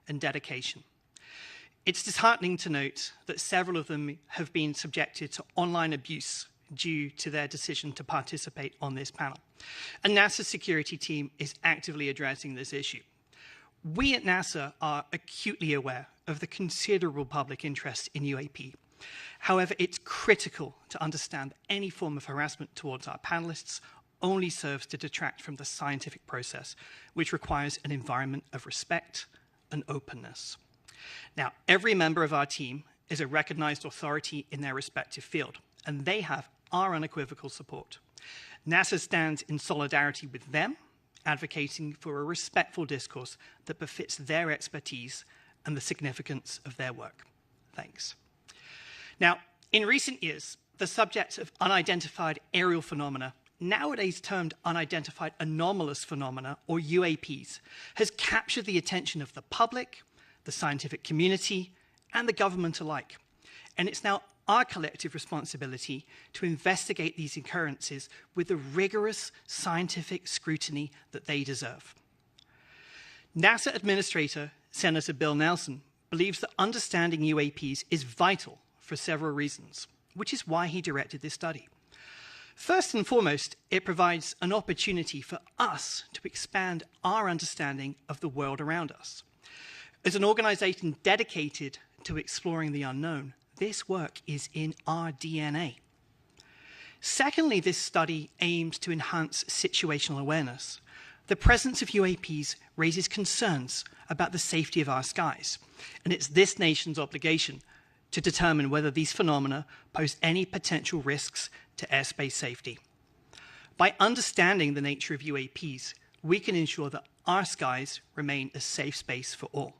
and dedication. It's disheartening to note that several of them have been subjected to online abuse due to their decision to participate on this panel. And NASA's security team is actively addressing this issue. We at NASA are acutely aware of the considerable public interest in UAP. However, it's critical to understand that any form of harassment towards our panelists only serves to detract from the scientific process, which requires an environment of respect and openness. Now, every member of our team is a recognized authority in their respective field, and they have our unequivocal support. NASA stands in solidarity with them, advocating for a respectful discourse that befits their expertise and the significance of their work. Thanks. Now, in recent years, the subject of unidentified aerial phenomena, nowadays termed unidentified anomalous phenomena, or UAPs, has captured the attention of the public, the scientific community, and the government alike. And it's now our collective responsibility to investigate these occurrences with the rigorous scientific scrutiny that they deserve. NASA Administrator Senator Bill Nelson believes that understanding UAPs is vital for several reasons, which is why he directed this study. First and foremost, it provides an opportunity for us to expand our understanding of the world around us. As an organization dedicated to exploring the unknown, this work is in our DNA. Secondly, this study aims to enhance situational awareness. The presence of UAPs raises concerns about the safety of our skies, and it's this nation's obligation to determine whether these phenomena pose any potential risks to airspace safety. By understanding the nature of UAPs, we can ensure that our skies remain a safe space for all.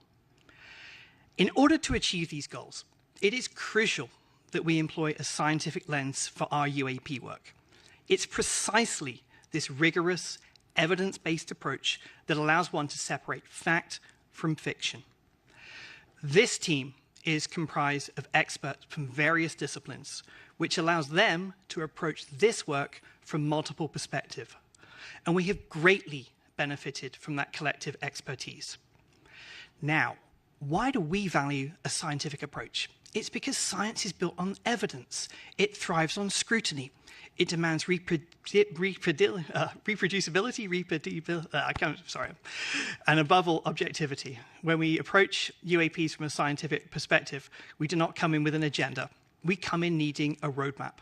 In order to achieve these goals, it is crucial that we employ a scientific lens for our UAP work. It's precisely this rigorous, evidence-based approach that allows one to separate fact from fiction. This team is comprised of experts from various disciplines, which allows them to approach this work from multiple perspectives. And we have greatly benefited from that collective expertise. Now, why do we value a scientific approach? It's because science is built on evidence. It thrives on scrutiny. It demands reproducibility, and above all, objectivity. When we approach UAPs from a scientific perspective, we do not come in with an agenda. We come in needing a roadmap.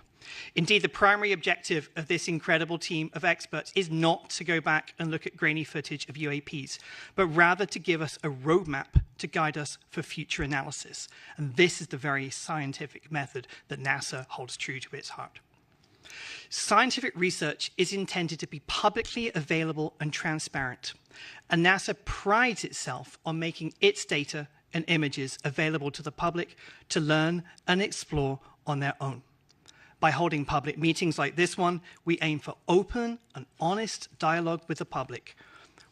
Indeed, the primary objective of this incredible team of experts is not to go back and look at grainy footage of UAPs, but rather to give us a roadmap to guide us for future analysis. And this is the very scientific method that NASA holds true to its heart. Scientific research is intended to be publicly available and transparent, and NASA prides itself on making its data and images available to the public to learn and explore on their own. By holding public meetings like this one, we aim for open and honest dialogue with the public.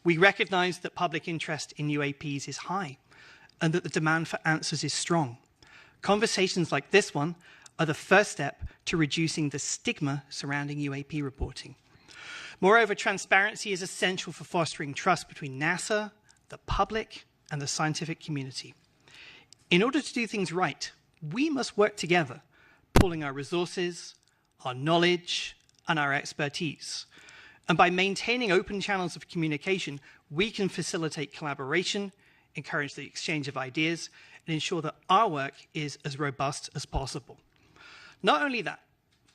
We recognize that public interest in UAPs is high and that the demand for answers is strong. Conversations like this one are the first step to reducing the stigma surrounding UAP reporting. Moreover, transparency is essential for fostering trust between NASA, the public, and the scientific community. In order to do things right, we must work together, pooling our resources, our knowledge, and our expertise. And by maintaining open channels of communication, we can facilitate collaboration, encourage the exchange of ideas, and ensure that our work is as robust as possible. Not only that,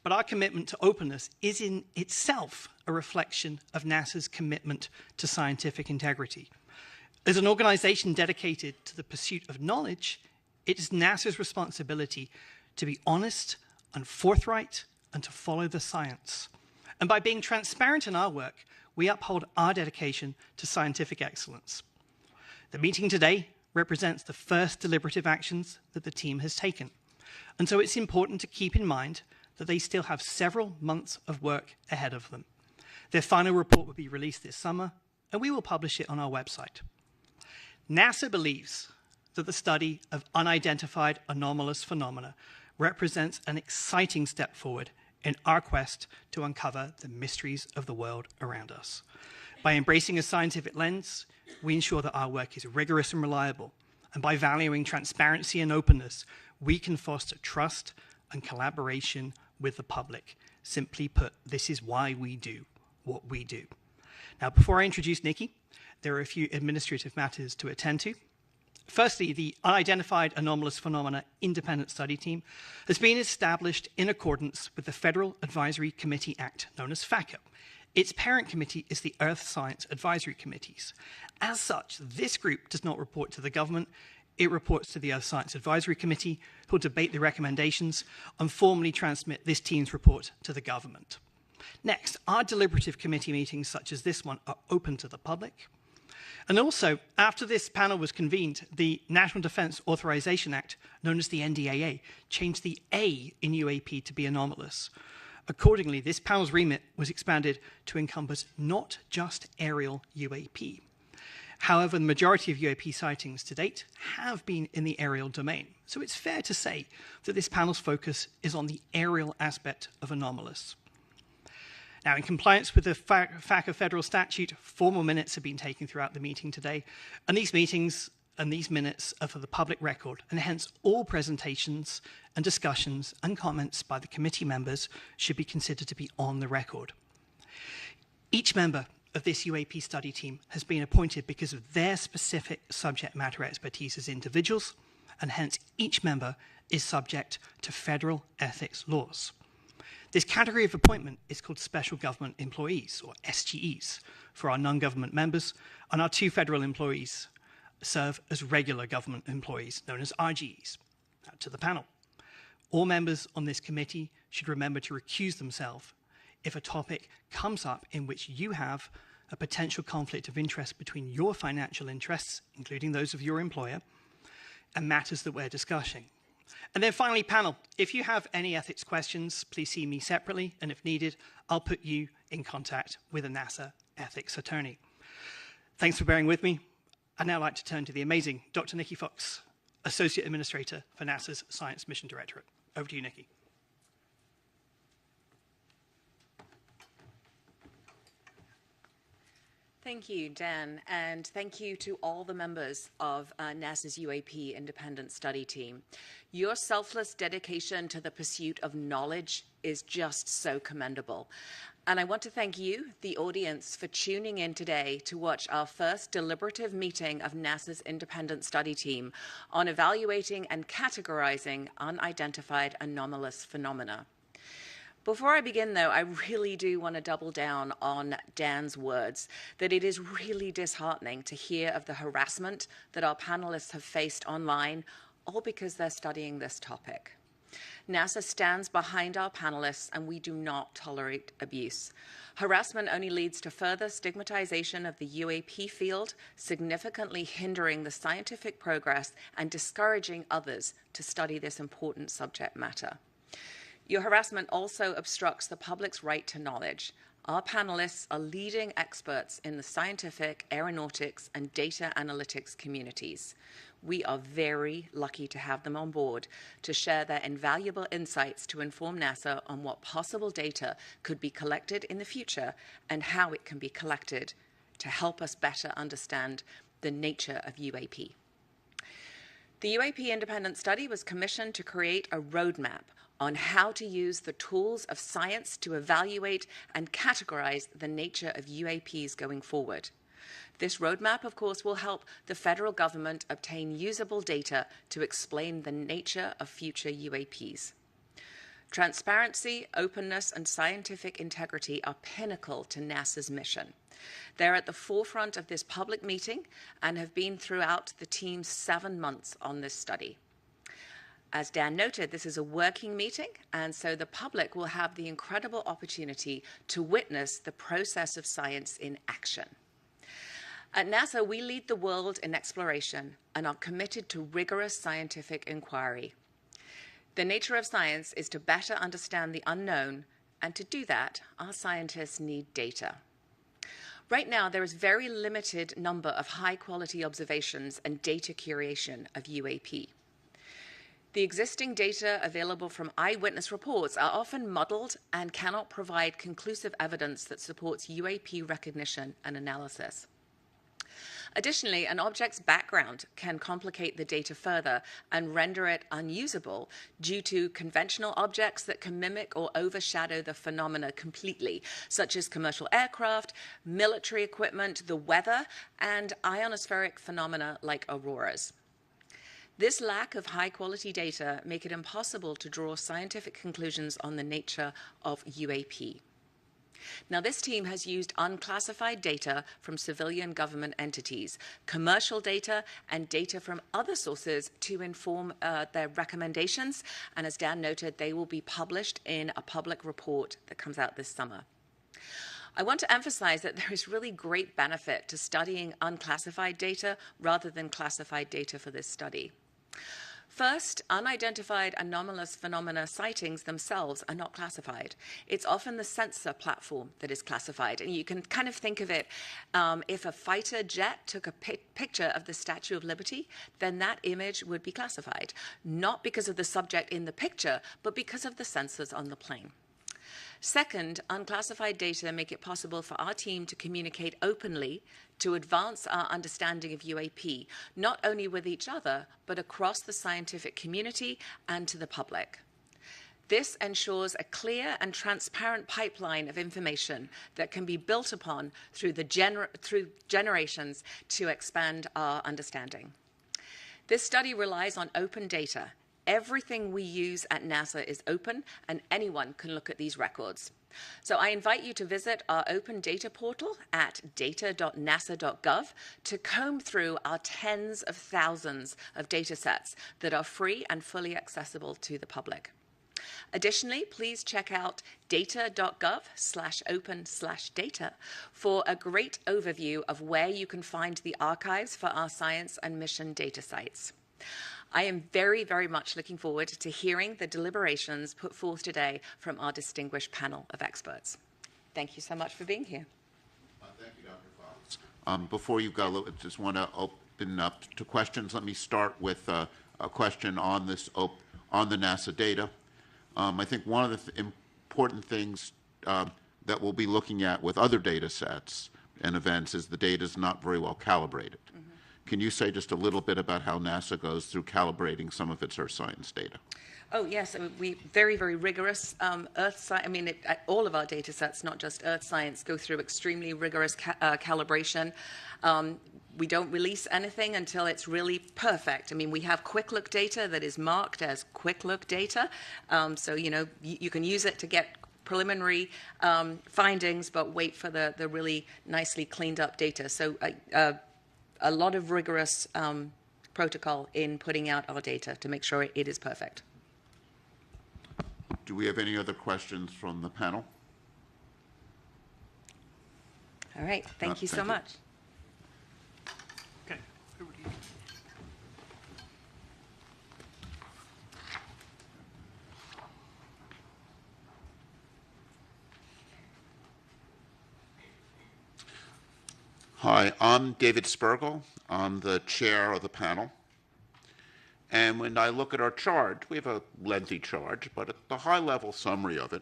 but our commitment to openness is in itself a reflection of NASA's commitment to scientific integrity. As an organization dedicated to the pursuit of knowledge, it is NASA's responsibility to be honest and forthright and to follow the science. And by being transparent in our work, we uphold our dedication to scientific excellence. The meeting today represents the first deliberative actions that the team has taken. And so it's important to keep in mind that they still have several months of work ahead of them. Their final report will be released this summer, and we will publish it on our website. NASA believes that the study of unidentified anomalous phenomena represents an exciting step forward in our quest to uncover the mysteries of the world around us. By embracing a scientific lens, we ensure that our work is rigorous and reliable, And by valuing transparency and openness, we can foster trust and collaboration with the public. Simply put, this is why we do what we do. Now, before I introduce Nikki, there are a few administrative matters to attend to. Firstly, the Unidentified Anomalous Phenomena Independent Study Team has been established in accordance with the Federal Advisory Committee Act, known as FACA. Its parent committee is the Earth Science Advisory Committees. As such, this group does not report to the government. It reports to the Earth Science Advisory Committee, who will debate the recommendations and formally transmit this team's report to the government. Next, our deliberative committee meetings, such as this one, are open to the public. And also, after this panel was convened, the National Defense Authorization Act, known as the NDAA, changed the A in UAP to be anomalous. Accordingly, this panel's remit was expanded to encompass not just aerial UAP. However, the majority of UAP sightings to date have been in the aerial domain. So it's fair to say that this panel's focus is on the aerial aspect of anomalous. Now, in compliance with the FACA federal statute, formal minutes have been taken throughout the meeting today, and these meetings and these minutes are for the public record, and hence all presentations and discussions and comments by the committee members should be considered to be on the record. Each member of this UAP study team has been appointed because of their specific subject matter expertise as individuals, and hence each member is subject to federal ethics laws. This category of appointment is called Special Government Employees, or SGEs, for our non-government members, and our 2 federal employees serve as regular government employees, known as RGEs. Now, to the panel. All members on this committee should remember to recuse themselves if a topic comes up in which you have a potential conflict of interest between your financial interests, including those of your employer, and matters that we're discussing. And then finally, panel, if you have any ethics questions, please see me separately, and if needed, I'll put you in contact with a NASA ethics attorney. Thanks for bearing with me. I'd now like to turn to the amazing Dr. Nikki Fox, Associate Administrator for NASA's Science Mission Directorate. Over to you, Nikki. Thank you, Dan, and thank you to all the members of NASA's UAP Independent Study Team. Your selfless dedication to the pursuit of knowledge is just so commendable. And I want to thank you, the audience, for tuning in today to watch our first deliberative meeting of NASA's Independent Study Team on evaluating and categorizing unidentified anomalous phenomena. Before I begin, though, I really do want to double down on Dan's words, that it is really disheartening to hear of the harassment that our panelists have faced online, all because they're studying this topic. NASA stands behind our panelists, and we do not tolerate abuse. Harassment only leads to further stigmatization of the UAP field, significantly hindering the scientific progress and discouraging others to study this important subject matter. Your harassment also obstructs the public's right to knowledge. Our panelists are leading experts in the scientific, aeronautics, and data analytics communities. We are very lucky to have them on board to share their invaluable insights to inform NASA on what possible data could be collected in the future and how it can be collected to help us better understand the nature of UAP. The UAP Independent Study was commissioned to create a roadmap on how to use the tools of science to evaluate and categorize the nature of UAPs going forward. This roadmap, of course, will help the federal government obtain usable data to explain the nature of future UAPs. Transparency, openness, and scientific integrity are pinnacle to NASA's mission. They're at the forefront of this public meeting and have been throughout the team's 7 months on this study. As Dan noted, this is a working meeting, and so the public will have the incredible opportunity to witness the process of science in action. At NASA, we lead the world in exploration and are committed to rigorous scientific inquiry. The nature of science is to better understand the unknown, and to do that, our scientists need data. Right now, there is very limited number of high-quality observations and data curation of UAP. The existing data available from eyewitness reports are often muddled and cannot provide conclusive evidence that supports UAP recognition and analysis. Additionally, an object's background can complicate the data further and render it unusable due to conventional objects that can mimic or overshadow the phenomena completely, such as commercial aircraft, military equipment, the weather, and ionospheric phenomena like auroras. This lack of high-quality data make it impossible to draw scientific conclusions on the nature of UAP. Now, this team has used unclassified data from civilian government entities, commercial data, and data from other sources to inform their recommendations. And as Dan noted, they will be published in a public report that comes out this summer. I want to emphasize that there is really great benefit to studying unclassified data rather than classified data for this study. First, unidentified anomalous phenomena sightings themselves are not classified. It's often the sensor platform that is classified. And you can kind of think of it, if a fighter jet took a picture of the Statue of Liberty, then that image would be classified, not because of the subject in the picture, but because of the sensors on the plane. Second, unclassified data make it possible for our team to communicate openly to advance our understanding of UAP, not only with each other, but across the scientific community and to the public. This ensures a clear and transparent pipeline of information that can be built upon through generations to expand our understanding. This study relies on open data. Everything we use at NASA is open, and anyone can look at these records. So I invite you to visit our open data portal at data.nasa.gov to comb through our tens of thousands of data sets that are free and fully accessible to the public. Additionally, please check out data.gov/open/data for a great overview of where you can find the archives for our science and mission data sites. I am very, very much looking forward to hearing the deliberations put forth today from our distinguished panel of experts. Thank you so much for being here. Thank you, Dr. Fox. Before you go, I just want to open up to questions. Let me start with a question on this on the NASA data. I think one of the important things that we'll be looking at with other data sets and events is the data is not very well calibrated. Can you say just a little bit about how NASA goes through calibrating some of its Earth science data? Oh, yes. I mean, we very, very rigorous Earth science. I mean, all of our data sets, not just Earth science, go through extremely rigorous calibration. We don't release anything until it's really perfect. I mean, we have quick look data that is marked as quick look data. So, you know, you can use it to get preliminary findings, but wait for the really nicely cleaned up data. So a lot of rigorous protocol in putting out our data to make sure it is perfect. Do we have any other questions from the panel? All right. Thank you so much. Okay. Over to you. Hi, I'm David Spergel. I'm the chair of the panel. And when I look at our charge, we have a lengthy charge, but the high-level summary of it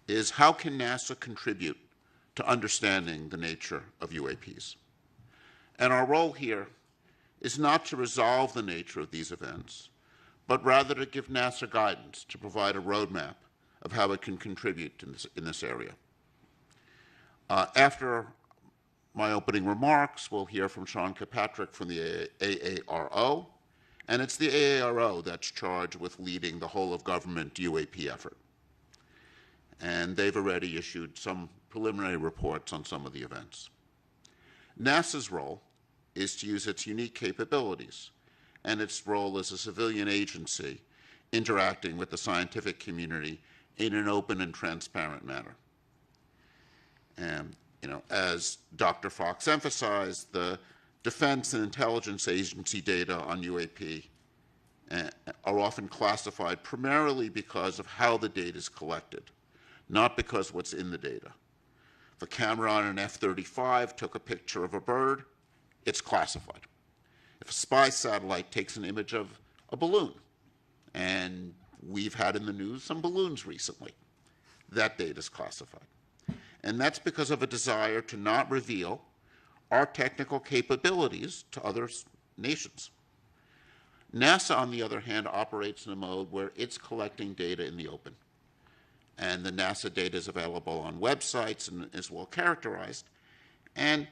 is how can NASA contribute to understanding the nature of UAPs? And our role here is not to resolve the nature of these events, but rather to give NASA guidance, to provide a roadmap of how it can contribute in this area. After my opening remarks, we'll hear from Sean Kirkpatrick from the AARO, and it's the AARO that's charged with leading the whole of government UAP effort. And they've already issued some preliminary reports on some of the events. NASA's role is to use its unique capabilities and its role as a civilian agency interacting with the scientific community in an open and transparent manner. And you know, as Dr. Fox emphasized, the Defense and Intelligence Agency data on UAP are often classified primarily because of how the data is collected, not because what's in the data. If a camera on an F-35 took a picture of a bird, it's classified. If a spy satellite takes an image of a balloon, and we've had in the news some balloons recently, that data is classified. And that's because of a desire to not reveal our technical capabilities to other nations. NASA, on the other hand, operates in a mode where it's collecting data in the open. And the NASA data is available on websites and is well characterized. And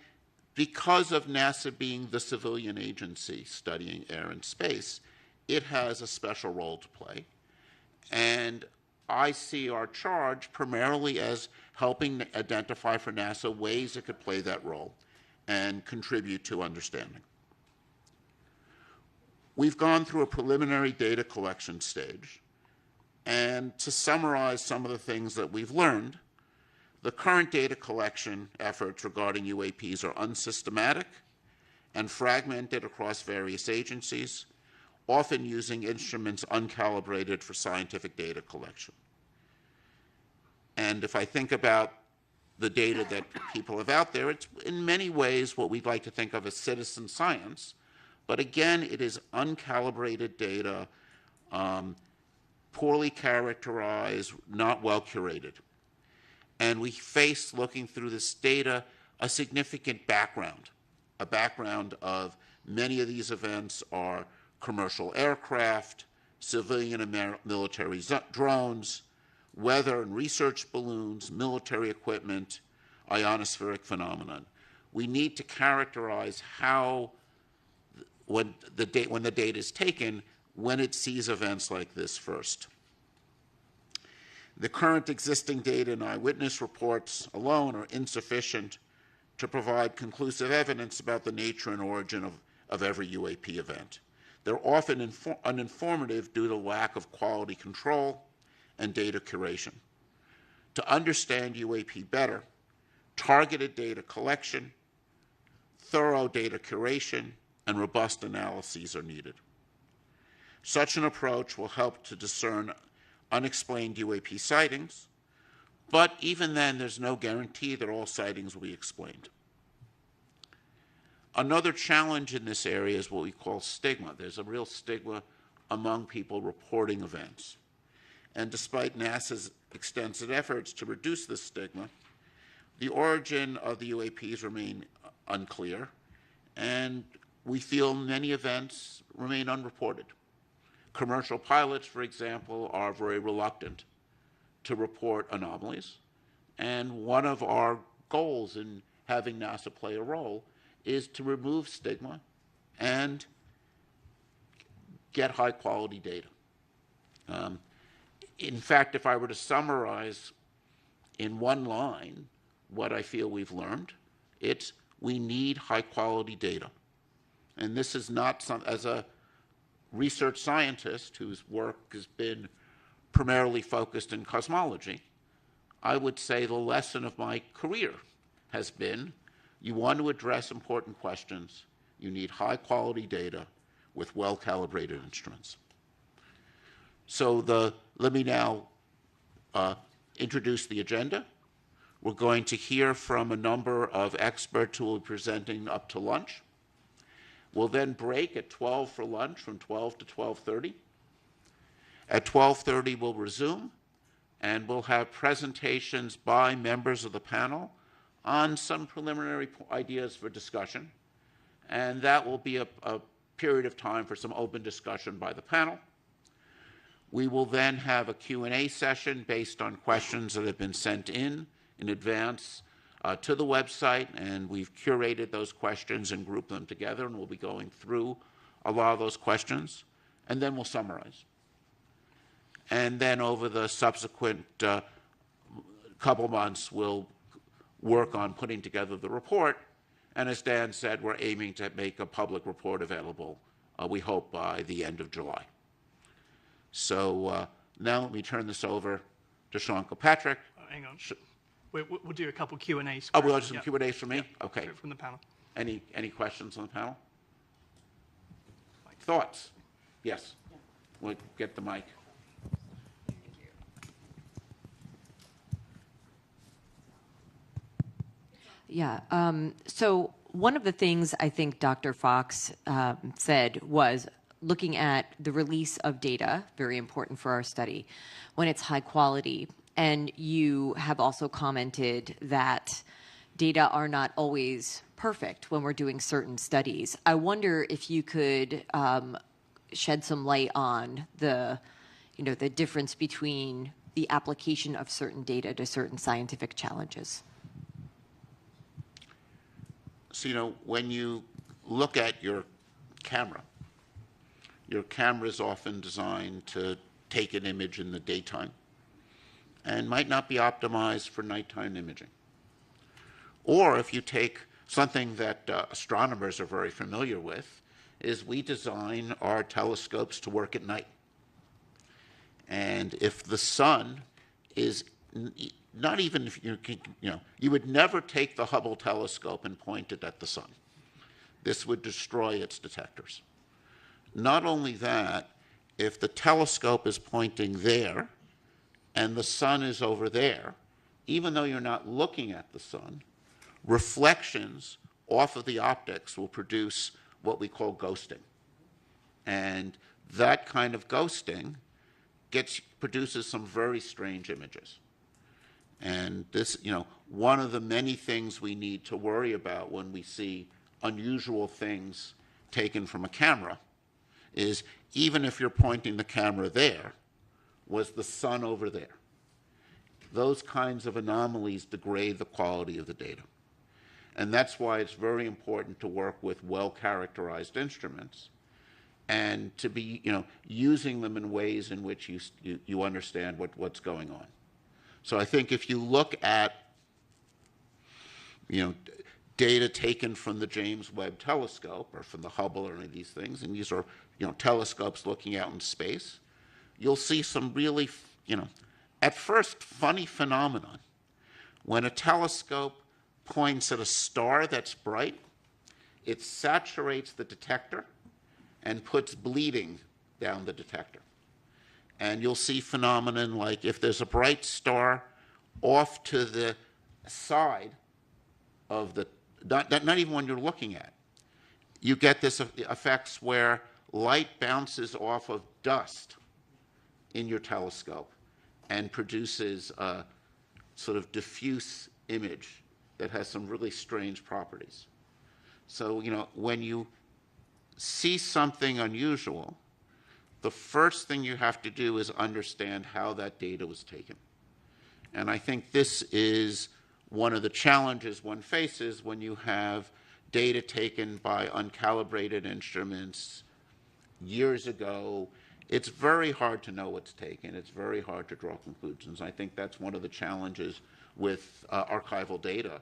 because of NASA being the civilian agency studying air and space, it has a special role to play. And I see our charge primarily as helping identify for NASA ways it could play that role and contribute to understanding. We've gone through a preliminary data collection stage. And to summarize some of the things that we've learned, the current data collection efforts regarding UAPs are unsystematic and fragmented across various agencies, often using instruments uncalibrated for scientific data collection. And if I think about the data that people have out there, it's in many ways what we'd like to think of as citizen science. But again, it is uncalibrated data, poorly characterized, not well curated. And we face, looking through this data, a significant background, a background of many of these events are commercial aircraft, civilian and military drones, weather and research balloons, military equipment, ionospheric phenomenon. We need to characterize how, when the data is taken, when it sees events like this first. The current existing data and eyewitness reports alone are insufficient to provide conclusive evidence about the nature and origin of every UAP event. They're often uninformative due to lack of quality control and data curation. To understand UAP better, targeted data collection, thorough data curation, and robust analyses are needed. Such an approach will help to discern unexplained UAP sightings, but even then, there's no guarantee that all sightings will be explained. Another challenge in this area is what we call stigma. There's a real stigma among people reporting events. And despite NASA's extensive efforts to reduce this stigma, the origin of the UAPs remain unclear, and we feel many events remain unreported. Commercial pilots, for example, are very reluctant to report anomalies, and one of our goals in having NASA play a role is to remove stigma and get high-quality data. In fact, if I were to summarize in one line what I feel we've learned, it's we need high-quality data. And this is not as a research scientist whose work has been primarily focused in cosmology, I would say the lesson of my career has been you want to address important questions, you need high-quality data with well-calibrated instruments. So let me now introduce the agenda. We're going to hear from a number of experts who will be presenting up to lunch. We'll then break at 12 for lunch, from 12 to 12:30. At 12:30, we'll resume, and we'll have presentations by members of the panel on some preliminary ideas for discussion. And that will be a period of time for some open discussion by the panel. We will then have a Q&A session based on questions that have been sent in advance to the website, and we've curated those questions and grouped them together, and we'll be going through a lot of those questions, and then we'll summarize. And then over the subsequent couple months, we'll work on putting together the report, and as Dan said, we're aiming to make a public report available, we hope, by the end of July. So now let me turn this over to Sean Kilpatrick. Hang on. We'll do a couple Q&As. Oh, we'll have some Q&As from me? Okay. From the panel. Any questions on the panel? Thoughts? Yes. We'll get the mic. Yeah. So one of the things I think Dr. Fox said was looking at the release of data, very important for our study, when it's high quality. And you have also commented that data are not always perfect when we're doing certain studies. I wonder if you could shed some light on the difference between the application of certain data to certain scientific challenges. So, when you look at your camera is often designed to take an image in the daytime and might not be optimized for nighttime imaging. Or if you take something that astronomers are very familiar with, is we design our telescopes to work at night. And if the sun is not even, if you would never take the Hubble telescope and point it at the sun. This would destroy its detectors. Not only that, if the telescope is pointing there and the sun is over there, even though you're not looking at the sun, reflections off of the optics will produce what we call ghosting. And that kind of ghosting produces some very strange images. And this, one of the many things we need to worry about when we see unusual things taken from a camera is, even if you're pointing the camera there, was the sun over there? Those kinds of anomalies degrade the quality of the data. And that's why it's very important to work with well-characterized instruments and to be, using them in ways in which you understand what's going on. So I think if you look at, data taken from the James Webb Telescope or from the Hubble or any of these things, and these are, telescopes looking out in space, you'll see some really, at first funny phenomenon. When a telescope points at a star that's bright, it saturates the detector and puts bleeding down the detector. And you'll see phenomenon like if there's a bright star off to the side of the, not even when you're looking at, you get this effects where light bounces off of dust in your telescope and produces a sort of diffuse image that has some really strange properties. So, when you see something unusual, the first thing you have to do is understand how that data was taken. And I think this is one of the challenges one faces when you have data taken by uncalibrated instruments years ago. It's very hard to know what's taken. It's very hard to draw conclusions. I think that's one of the challenges with archival data.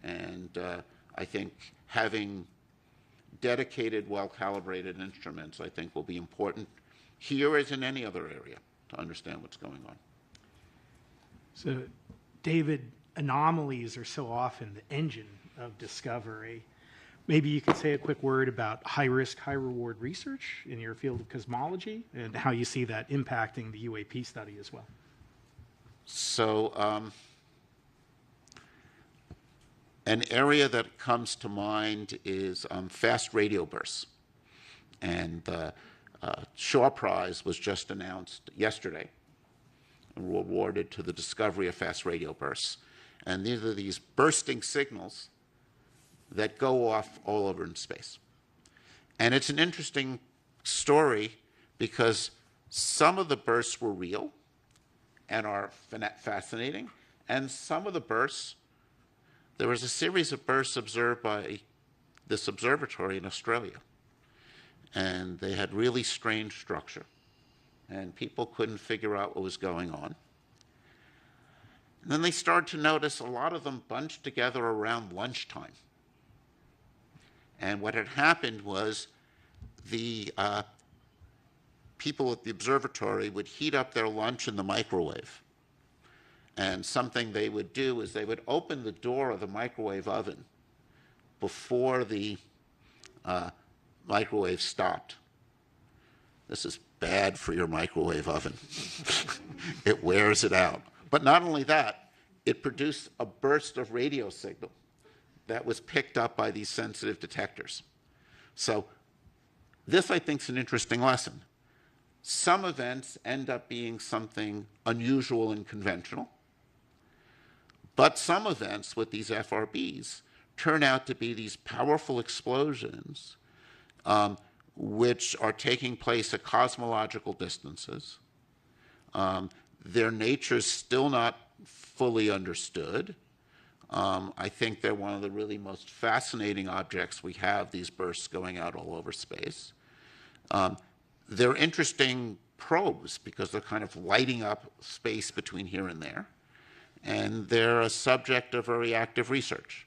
And I think having dedicated, well-calibrated instruments, I think, will be important here as in any other area to understand what's going on. So, David, anomalies are so often the engine of discovery. Maybe you could say a quick word about high-risk, high-reward research in your field of cosmology and how you see that impacting the UAP study as well. So, an area that comes to mind is fast radio bursts. And the Shaw Prize was just announced yesterday and awarded to the discovery of fast radio bursts. And these are these bursting signals that go off all over in space. And it's an interesting story because some of the bursts were real and are fascinating, and some of the bursts, there was a series of bursts observed by this observatory in Australia, and they had really strange structure, and people couldn't figure out what was going on. And then they started to notice a lot of them bunched together around lunchtime. And what had happened was the people at the observatory would heat up their lunch in the microwave. And something they would do is they would open the door of the microwave oven before the microwave stopped. This is bad for your microwave oven. It wears it out. But not only that, it produced a burst of radio signal that was picked up by these sensitive detectors. So this, I think, is an interesting lesson. Some events end up being something unusual and conventional, But some events with these FRBs turn out to be these powerful explosions which are taking place at cosmological distances. Their nature is still not fully understood. I think they're one of the really most fascinating objects we have, these bursts going out all over space. They're interesting probes because they're kind of lighting up space between here and there. And they're a subject of very active research.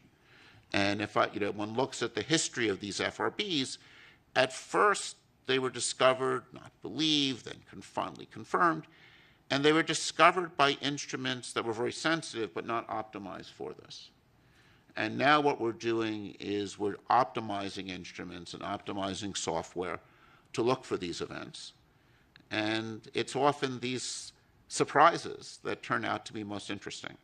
And if one looks at the history of these FRBs, at first they were discovered, not believed, then finally confirmed, and they were discovered by instruments that were very sensitive but not optimized for this. And now what we're doing is we're optimizing instruments and optimizing software to look for these events. And it's often these surprises that turn out to be most interesting.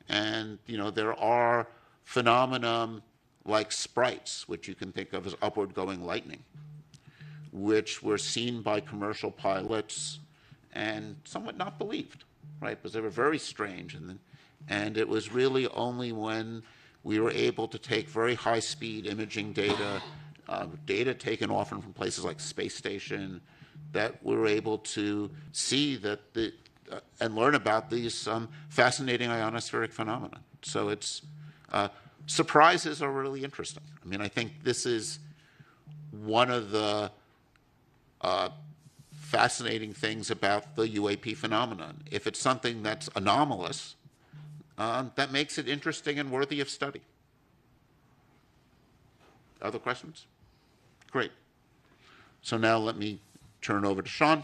And there are phenomena like sprites, which you can think of as upward going lightning, which were seen by commercial pilots and somewhat not believed, right? Because they were very strange. And it was really only when we were able to take very high speed imaging data, data taken often from places like space station, that we were able to see that and learn about these fascinating ionospheric phenomena. So it's surprises are really interesting. I mean, I think this is one of the fascinating things about the UAP phenomenon. If it's something that's anomalous, that makes it interesting and worthy of study. Other questions? Great. So now let me turn over to Sean.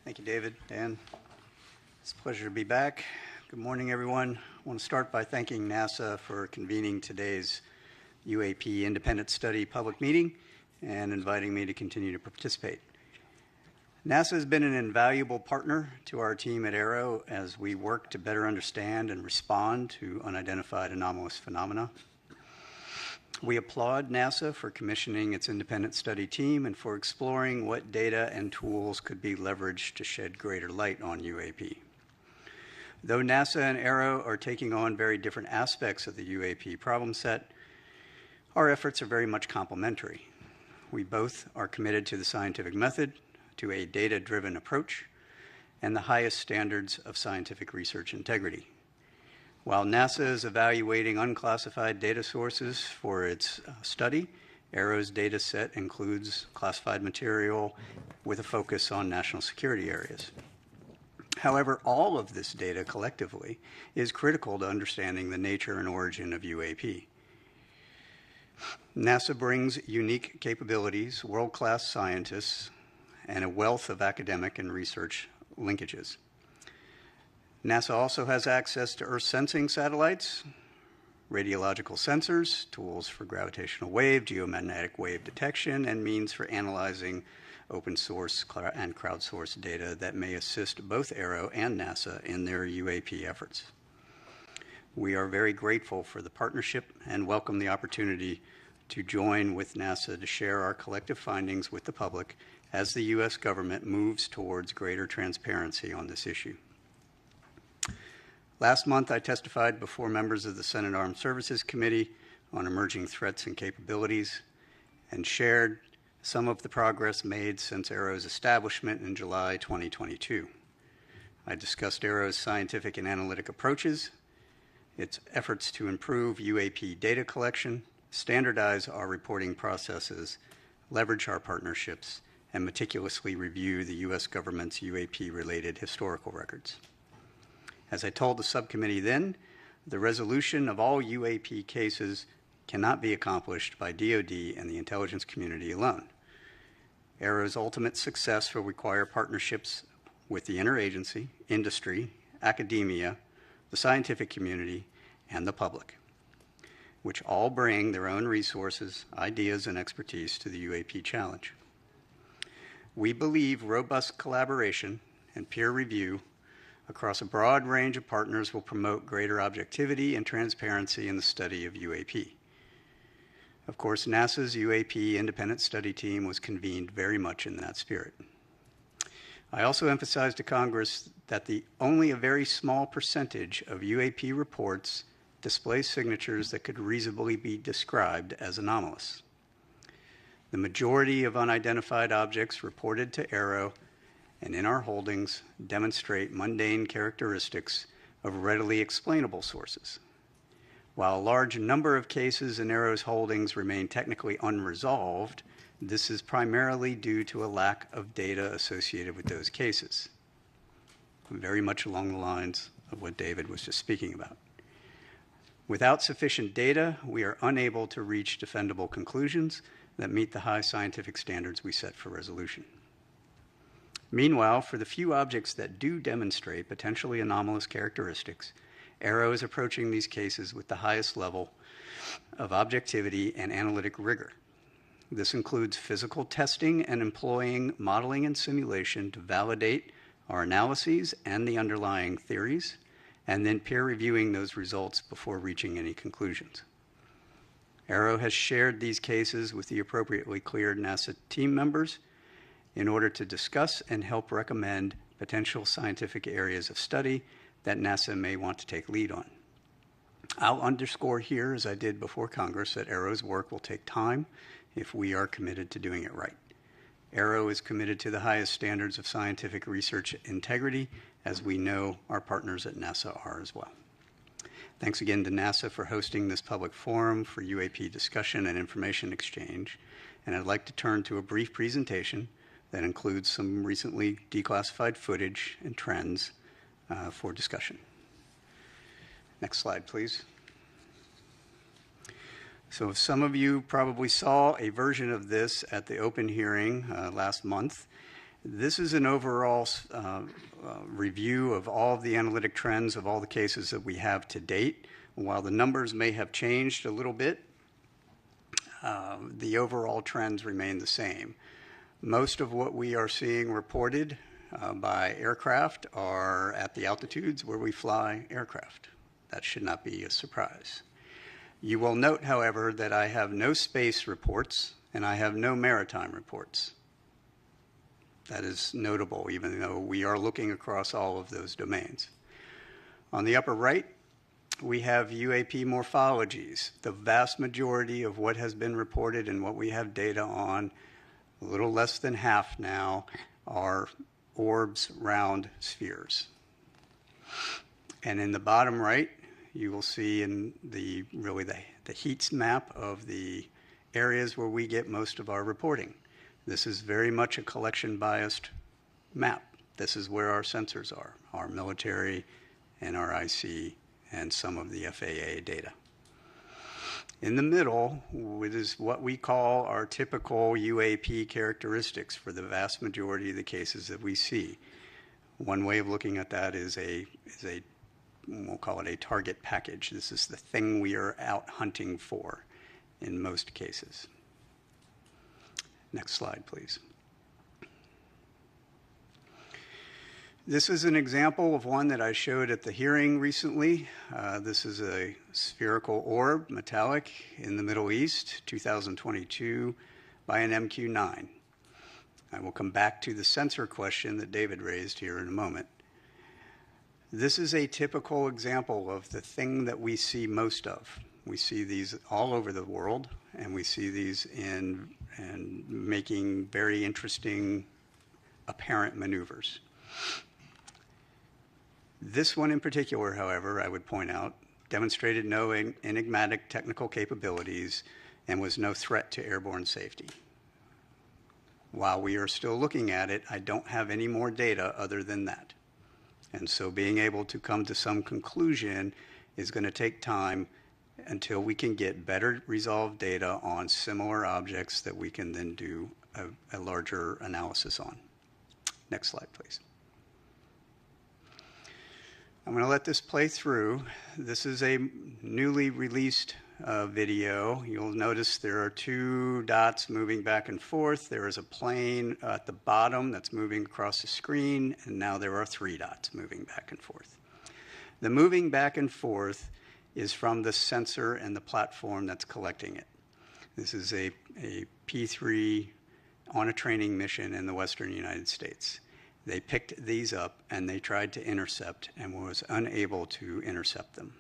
Thank you, David, Dan. It's a pleasure to be back. Good morning, everyone. I want to start by thanking NASA for convening today's UAP Independent Study public meeting and inviting me to continue to participate. NASA has been an invaluable partner to our team at AERO as we work to better understand and respond to unidentified anomalous phenomena. We applaud NASA for commissioning its independent study team and for exploring what data and tools could be leveraged to shed greater light on UAP. Though NASA and AERO are taking on very different aspects of the UAP problem set, our efforts are very much complementary. We both are committed to the scientific method, to a data-driven approach, and the highest standards of scientific research integrity. While NASA is evaluating unclassified data sources for its study, AERO's data set includes classified material with a focus on national security areas. However, all of this data collectively is critical to understanding the nature and origin of UAP. NASA brings unique capabilities, world-class scientists, and a wealth of academic and research linkages. NASA also has access to Earth sensing satellites, radiological sensors, tools for gravitational wave, geomagnetic wave detection, and means for analyzing open source and crowdsourced data that may assist both AERO and NASA in their UAP efforts. We are very grateful for the partnership and welcome the opportunity to join with NASA to share our collective findings with the public as the U.S. government moves towards greater transparency on this issue. Last month, I testified before members of the Senate Armed Services Committee on emerging threats and capabilities and shared some of the progress made since AERO's establishment in July 2022. I discussed AERO's scientific and analytic approaches, its efforts to improve UAP data collection, standardize our reporting processes, leverage our partnerships, and meticulously review the U.S. government's UAP-related historical records. As I told the subcommittee then, the resolution of all UAP cases cannot be accomplished by DoD and the intelligence community alone. AERO's ultimate success will require partnerships with the interagency, industry, academia, the scientific community, and the public, which all bring their own resources, ideas, and expertise to the UAP challenge. We believe robust collaboration and peer review across a broad range of partners will promote greater objectivity and transparency in the study of UAP. Of course, NASA's UAP independent study team was convened very much in that spirit. I also emphasized to Congress that only a very small percentage of UAP reports display signatures that could reasonably be described as anomalous. The majority of unidentified objects reported to AARO and in our holdings demonstrate mundane characteristics of readily explainable sources. While a large number of cases in AARO's holdings remain technically unresolved, this is primarily due to a lack of data associated with those cases, very much along the lines of what David was just speaking about. Without sufficient data, we are unable to reach defendable conclusions that meet the high scientific standards we set for resolution. Meanwhile, for the few objects that do demonstrate potentially anomalous characteristics, AARO is approaching these cases with the highest level of objectivity and analytic rigor. This includes physical testing and employing modeling and simulation to validate our analyses and the underlying theories, and then peer reviewing those results before reaching any conclusions. AARO has shared these cases with the appropriately cleared NASA team members in order to discuss and help recommend potential scientific areas of study that NASA may want to take lead on. I'll underscore here, as I did before Congress, that AARO's work will take time if we are committed to doing it right. AARO is committed to the highest standards of scientific research integrity, as we know our partners at NASA are as well. Thanks again to NASA for hosting this public forum for UAP discussion and information exchange. And I'd like to turn to a brief presentation that includes some recently declassified footage and trends for discussion. Next slide, please. So some of you probably saw a version of this at the open hearing last month. This is an overall review of all of the analytic trends of all the cases that we have to date. While the numbers may have changed a little bit, the overall trends remain the same. Most of what we are seeing reported by aircraft are at the altitudes where we fly aircraft. That should not be a surprise. You will note, however, that I have no space reports and I have no maritime reports. That is notable, even though we are looking across all of those domains. On the upper right, we have UAP morphologies. The vast majority of what has been reported and what we have data on, a little less than half now, are orbs, round spheres. And in the bottom right, you will see in the heat map of the areas where we get most of our reporting. This is very much a collection biased map. This is where our sensors are, our military, NRIC, and some of the FAA data. In the middle, it is what we call our typical UAP characteristics for the vast majority of the cases that we see. One way of looking at that is we'll call it a target package. This is the thing we are out hunting for in most cases. Next slide, please. This is an example of one that I showed at the hearing recently. This is a spherical orb, metallic, in the Middle East, 2022, by an MQ-9. I will come back to the sensor question that David raised here in a moment. This is a typical example of the thing that we see most of. We see these all over the world, and we see these in making very interesting apparent maneuvers. This one in particular, however, I would point out, demonstrated no enigmatic technical capabilities and was no threat to airborne safety. While we are still looking at it, I don't have any more data other than that. And so being able to come to some conclusion is going to take time until we can get better resolved data on similar objects that we can then do a larger analysis on. Next slide, please. I'm going to let this play through. This is a newly released video. You'll notice there are two dots moving back and forth. There is a plane at the bottom that's moving across the screen, and now there are three dots moving back and forth. The moving back and forth is from the sensor and the platform that's collecting it. This is a P-3 on a training mission in the western United States. They picked these up and they tried to intercept and was unable to intercept them.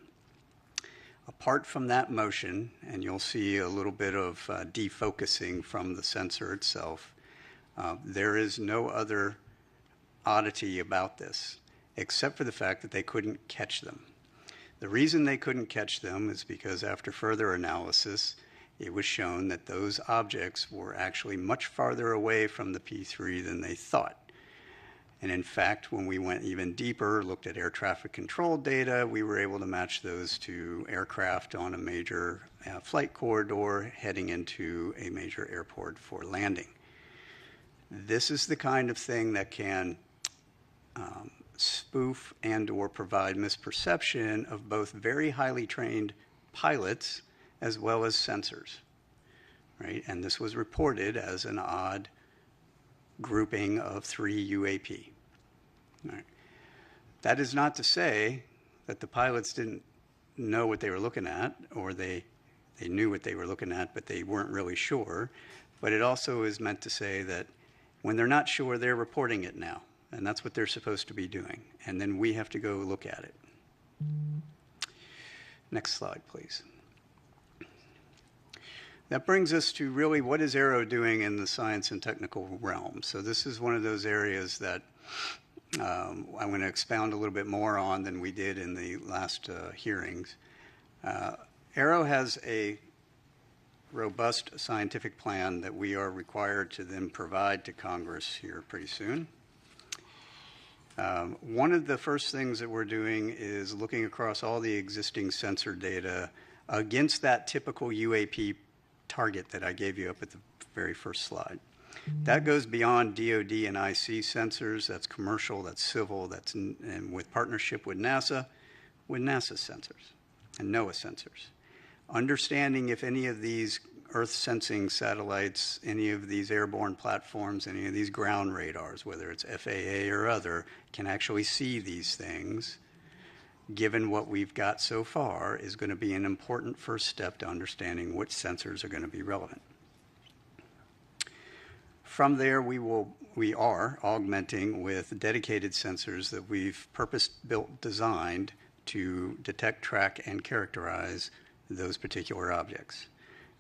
Apart from that motion, and you'll see a little bit of defocusing from the sensor itself, there is no other oddity about this, except for the fact that they couldn't catch them. The reason they couldn't catch them is because after further analysis, it was shown that those objects were actually much farther away from the P3 than they thought. And in fact, when we went even deeper, looked at air traffic control data, we were able to match those to aircraft on a major flight corridor heading into a major airport for landing. This is the kind of thing that can spoof and or provide misperception of both very highly trained pilots as well as sensors, right? And this was reported as an odd grouping of 3 UAP. Right. That is not to say that the pilots didn't know what they were looking at, or they knew what they were looking at, but they weren't really sure. But it also is meant to say that when they're not sure, they're reporting it now. And that's what they're supposed to be doing. And then we have to go look at it. Next slide, please. That brings us to really what is Aero doing in the science and technical realm. So this is one of those areas that I'm going to expound a little bit more on than we did in the last hearings. Aero has a robust scientific plan that we are required to then provide to Congress here pretty soon. One of the first things that we're doing is looking across all the existing sensor data against that typical UAP target that I gave you up at the very first slide. That goes beyond DoD and IC sensors. That's commercial, that's civil, that's and with partnership with NASA sensors and NOAA sensors. Understanding if any of these Earth sensing satellites, any of these airborne platforms, any of these ground radars, whether it's FAA or other, can actually see these things, given what we've got so far, is going to be an important first step to understanding which sensors are going to be relevant. From there, we are augmenting with dedicated sensors that we've purpose-built, designed to detect, track, and characterize those particular objects.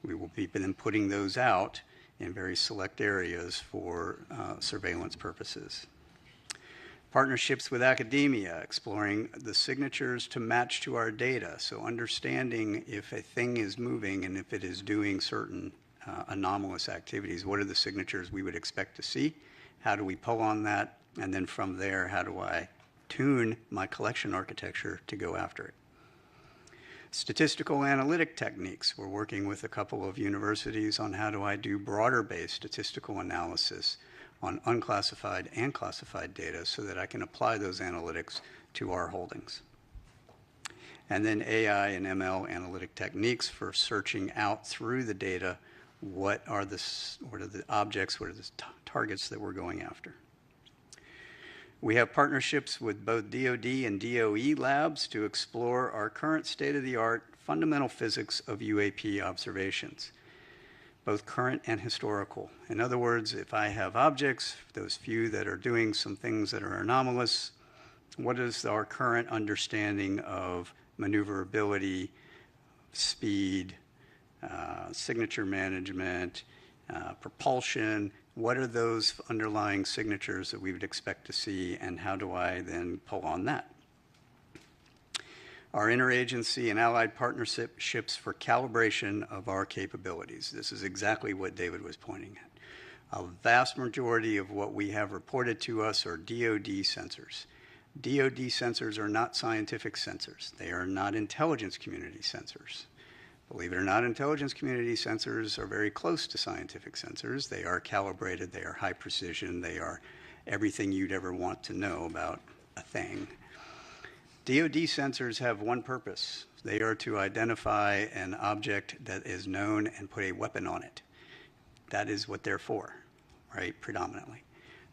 We will be then putting those out in very select areas for surveillance purposes. Partnerships with academia, exploring the signatures to match to our data. So understanding if a thing is moving and if it is doing certain anomalous activities, what are the signatures we would expect to see? How do we pull on that? And then from there, how do I tune my collection architecture to go after it? Statistical analytic techniques. We're working with a couple of universities on how do I do broader-based statistical analysis on unclassified and classified data so that I can apply those analytics to our holdings. And then AI and ML analytic techniques for searching out through the data what are the objects, what are the targets that we're going after. We have partnerships with both DoD and DOE labs to explore our current state-of-the-art fundamental physics of UAP observations, both current and historical. In other words, if I have objects, those few that are doing some things that are anomalous, what is our current understanding of maneuverability, speed, signature management, propulsion? What are those underlying signatures that we would expect to see, and how do I then pull on that? Our interagency and allied partnerships for calibration of our capabilities. This is exactly what David was pointing at. A vast majority of what we have reported to us are DoD sensors. DoD sensors are not scientific sensors. They are not intelligence community sensors. Believe it or not, intelligence community sensors are very close to scientific sensors. They are calibrated, they are high precision, they are everything you'd ever want to know about a thing. DoD sensors have one purpose. They are to identify an object that is known and put a weapon on it. That is what they're for, right, predominantly.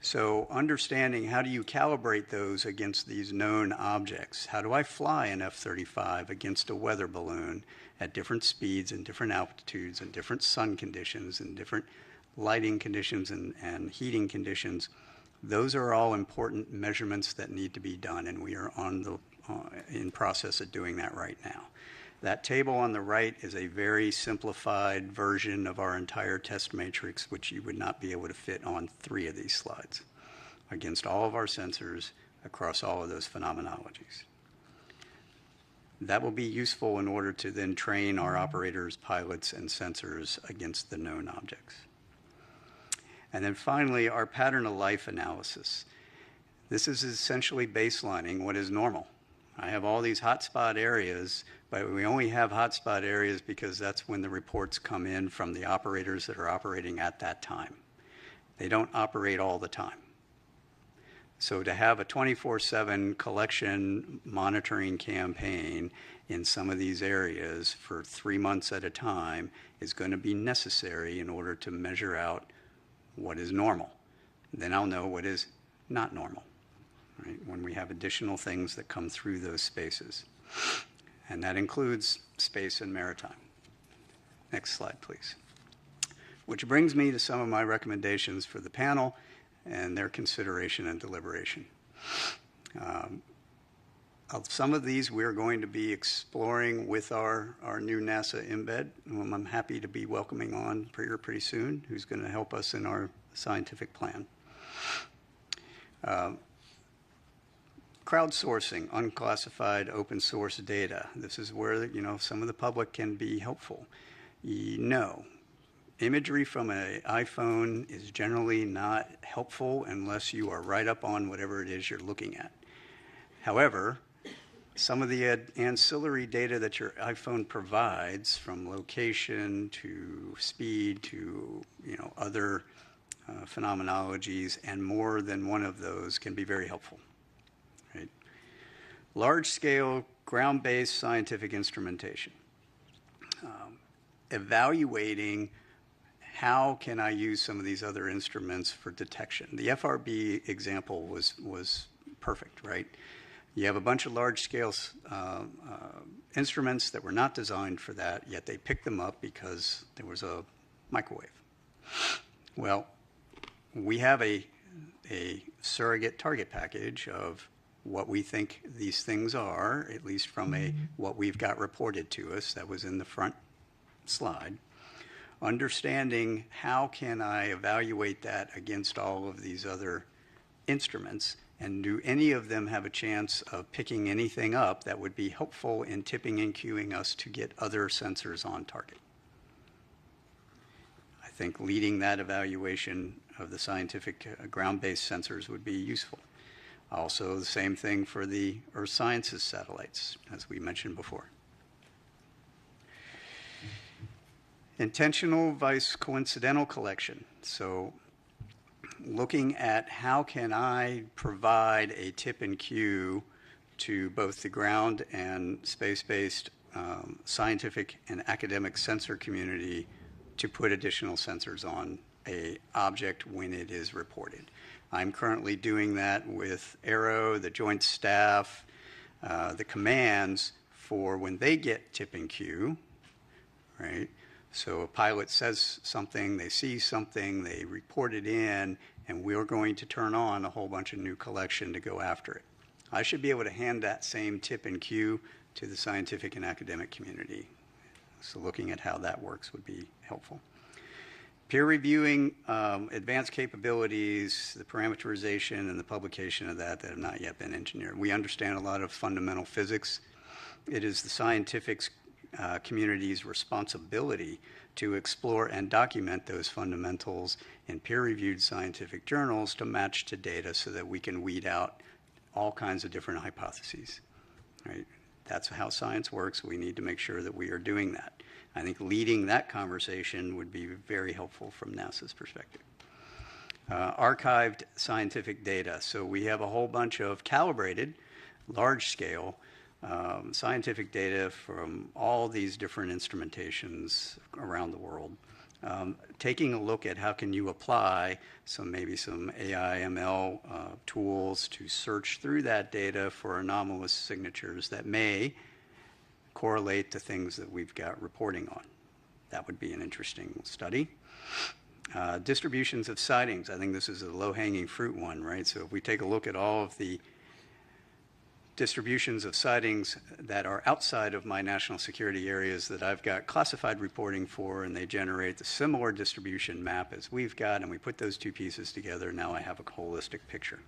So understanding how do you calibrate those against these known objects? How do I fly an F-35 against a weather balloon at different speeds and different altitudes and different sun conditions and different lighting conditions and heating conditions? Those are all important measurements that need to be done, and we are in process of doing that right now. That table on the right is a very simplified version of our entire test matrix, which you would not be able to fit on 3 of these slides against all of our sensors across all of those phenomenologies. That will be useful in order to then train our operators, pilots, and sensors against the known objects. And then finally, our pattern of life analysis. This is essentially baselining what is normal. I have all these hotspot areas, but we only have hotspot areas because that's when the reports come in from the operators that are operating at that time. They don't operate all the time. So to have a 24/7 collection monitoring campaign in some of these areas for 3 months at a time is going to be necessary in order to measure out what is normal. Then I'll know what is not normal. Right, when we have additional things that come through those spaces. And that includes space and maritime. Next slide, please. Which brings me to some of my recommendations for the panel and their consideration and deliberation. Some of these we're going to be exploring with our new NASA embed, whom I'm happy to be welcoming on pretty soon, who's going to help us in our scientific plan. Crowdsourcing unclassified open source data. This is where some of the public can be helpful. Imagery from an iPhone is generally not helpful unless you are right up on whatever it is you're looking at. However, some of the ancillary data that your iPhone provides, from location to speed to other phenomenologies, and more than one of those can be very helpful. Right? Large-scale, ground-based scientific instrumentation. Evaluating how can I use some of these other instruments for detection. The FRB example was perfect, right? You have a bunch of large-scale instruments that were not designed for that, yet they picked them up because there was a microwave. Well, we have a surrogate target package of what we think these things are, at least from what we've got reported to us. That was in the front slide. Understanding how can I evaluate that against all of these other instruments, and do any of them have a chance of picking anything up that would be helpful in tipping and cueing us to get other sensors on target. I think leading that evaluation of the scientific ground-based sensors would be useful. Also, the same thing for the Earth Sciences satellites, as we mentioned before. Intentional vice coincidental collection. So looking at how can I provide a tip and cue to both the ground and space-based scientific and academic sensor community to put additional sensors on an object when it is reported. I'm currently doing that with Aero, the Joint Staff, the commands for when they get tip and cue, right? So a pilot says something, they see something, they report it in, and we're going to turn on a whole bunch of new collection to go after it. I should be able to hand that same tip and cue to the scientific and academic community. So looking at how that works would be helpful. Peer reviewing advanced capabilities, the parameterization and the publication of that have not yet been engineered. We understand a lot of fundamental physics. It is the scientific community's responsibility to explore and document those fundamentals in peer-reviewed scientific journals to match to data so that we can weed out all kinds of different hypotheses. Right? That's how science works. We need to make sure that we are doing that. I think leading that conversation would be very helpful from NASA's perspective. Archived scientific data. So we have a whole bunch of calibrated, large-scale scientific data from all these different instrumentations around the world. taking a look at how can you apply maybe some AI, ML tools to search through that data for anomalous signatures that may correlate to things that we've got reporting on. That would be an interesting study. Distributions of sightings. I think this is a low-hanging fruit one, right? So if we take a look at all of the distributions of sightings that are outside of my national security areas that I've got classified reporting for, and they generate the similar distribution map as we've got, and we put those two pieces together, now I have a holistic picture.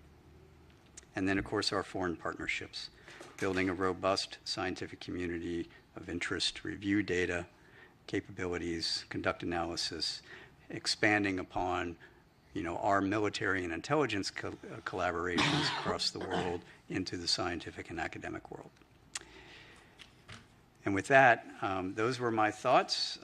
And then, of course, our foreign partnerships, building a robust scientific community of interest to review data, capabilities, conduct analysis, expanding upon our military and intelligence collaborations across the world into the scientific and academic world. And with that, those were my thoughts.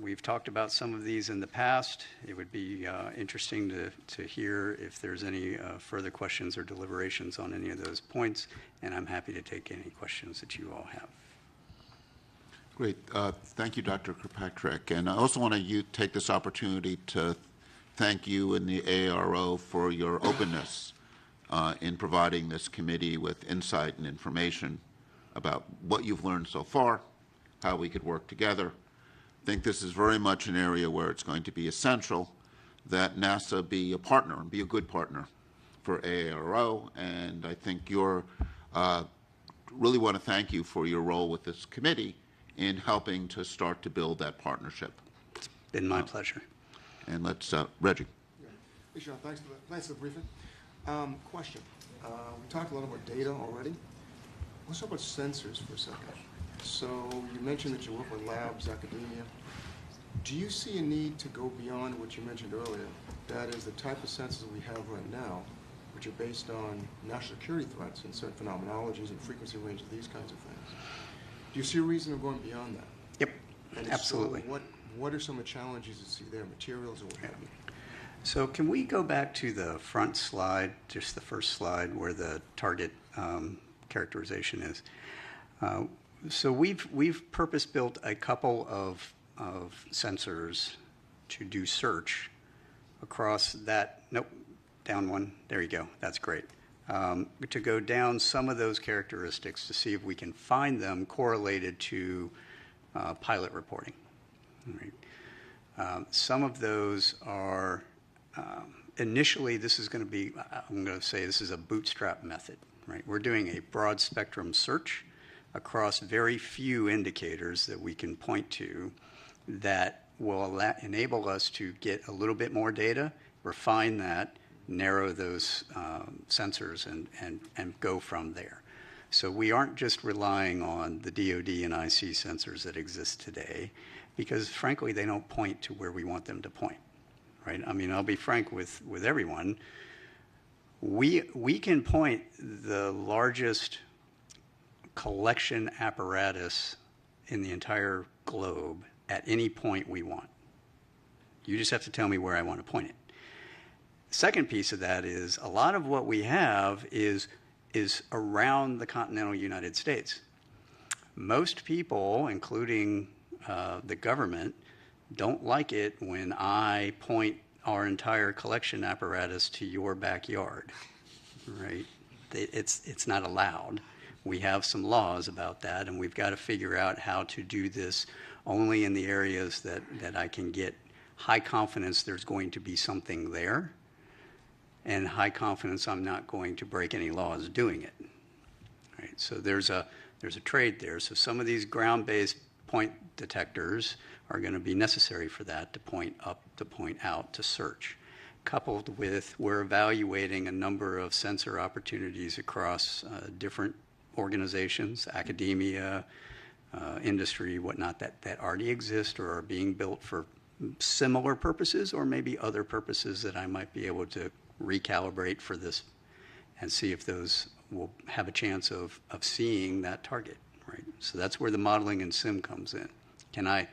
We've talked about some of these in the past. It would be interesting to hear if there's any further questions or deliberations on any of those points, and I'm happy to take any questions that you all have. Great. Thank you, Dr. Kirkpatrick. And I also want to take this opportunity to thank you and the AARO for your openness in providing this committee with insight and information about what you've learned so far, how we could work together. I think this is very much an area where it's going to be essential that NASA be a partner and be a good partner for AARO. And I think really want to thank you for your role with this committee in helping to start to build that partnership. It's been my pleasure. And let's, Reggie. Yeah. Hey, Sean, thanks for the briefing. Question. We talked a lot about data already. Let's talk about sensors for a second. So you mentioned that you work with labs, academia. Do you see a need to go beyond what you mentioned earlier? That is the type of sensors we have right now, which are based on national security threats and certain phenomenologies and frequency ranges, these kinds of things. Do you see a reason of going beyond that? Yep, And absolutely. So what are some of the challenges you see there, materials or what have you? So can we go back to the front slide, just the first slide where the target characterization is? So we've purpose-built a couple of sensors to do search across that. Nope, down one. There you go. That's great. To go down some of those characteristics to see if we can find them correlated to pilot reporting. All right. Some of those are initially, this is going to be, I'm going to say this is a bootstrap method. Right? We're doing a broad spectrum search across very few indicators that we can point to that will enable us to get a little bit more data, refine that, narrow those sensors, and go from there. So we aren't just relying on the DoD and IC sensors that exist today, because frankly, they don't point to where we want them to point. Right? I mean, I'll be frank with everyone. We can point the largest collection apparatus in the entire globe at any point we want. You just have to tell me where I want to point it. Second piece of that is a lot of what we have is around the continental United States. Most people, including the government, don't like it when I point our entire collection apparatus to your backyard, right? It's not allowed. We have some laws about that, and we've got to figure out how to do this only in the areas that I can get high confidence there's going to be something there, and high confidence I'm not going to break any laws doing it. Right? So there's a trade there. So some of these ground-based point detectors are going to be necessary for that, to point up, to point out, to search. Coupled with, we're evaluating a number of sensor opportunities across different organizations, academia, industry, whatnot, that already exist or are being built for similar purposes or maybe other purposes that I might be able to recalibrate for this and see if those will have a chance of seeing that target. Right? So that's where the modeling and sim comes in. Can I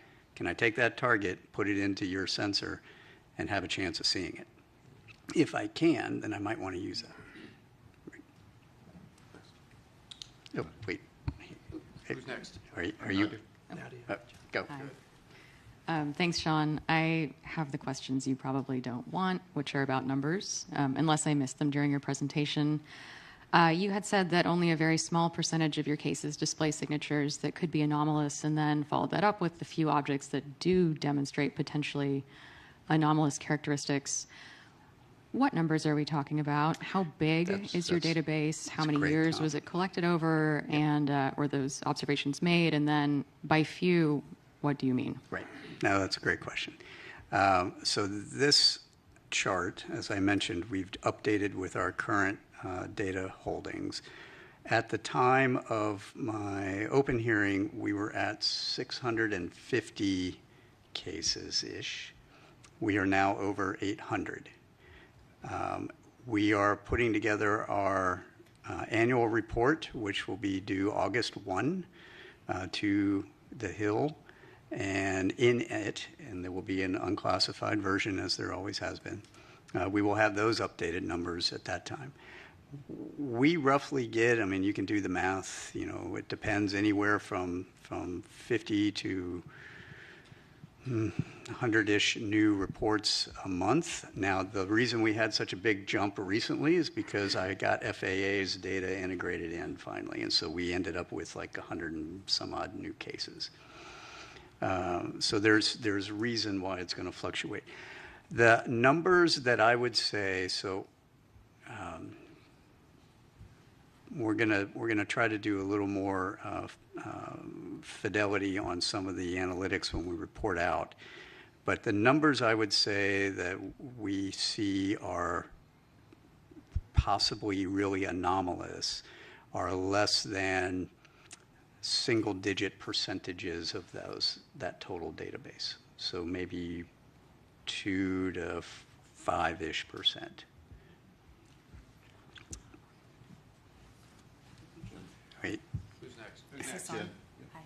take that target, put it into your sensor, and have a chance of seeing it? If I can, then I might want to use that. Right. Oh, wait. Who's next? Are you? Nadia. Go. Thanks, Sean. I have the questions you probably don't want, which are about numbers, unless I missed them during your presentation. You had said that only a very small percentage of your cases display signatures that could be anomalous, and then followed that up with the few objects that do demonstrate potentially anomalous characteristics. What numbers are we talking about? How big is your database? How many years was it collected over? Yep. And were those observations made? And then by few, what do you mean? Right. No, that's a great question. So this chart, as I mentioned, we've updated with our current data holdings. At the time of my open hearing, we were at 650 cases-ish. We are now over 800. We are putting together our annual report, which will be due August 1 to the Hill. And in it, and there will be an unclassified version, as there always has been, we will have those updated numbers at that time. We roughly get, I mean, you can do the math, you know, it depends anywhere from 50 to 100-ish new reports a month. Now, the reason we had such a big jump recently is because I got FAA's data integrated in finally, and so we ended up with like 100 and some odd new cases. So there's reason why it's going to fluctuate. The numbers that I would say, so we're gonna try to do a little more fidelity on some of the analytics when we report out. But the numbers I would say that we see are possibly really anomalous are less than single-digit percentages of that total database. So maybe 2 to 5-ish%. Wait. Who's next? Is this on? Hi.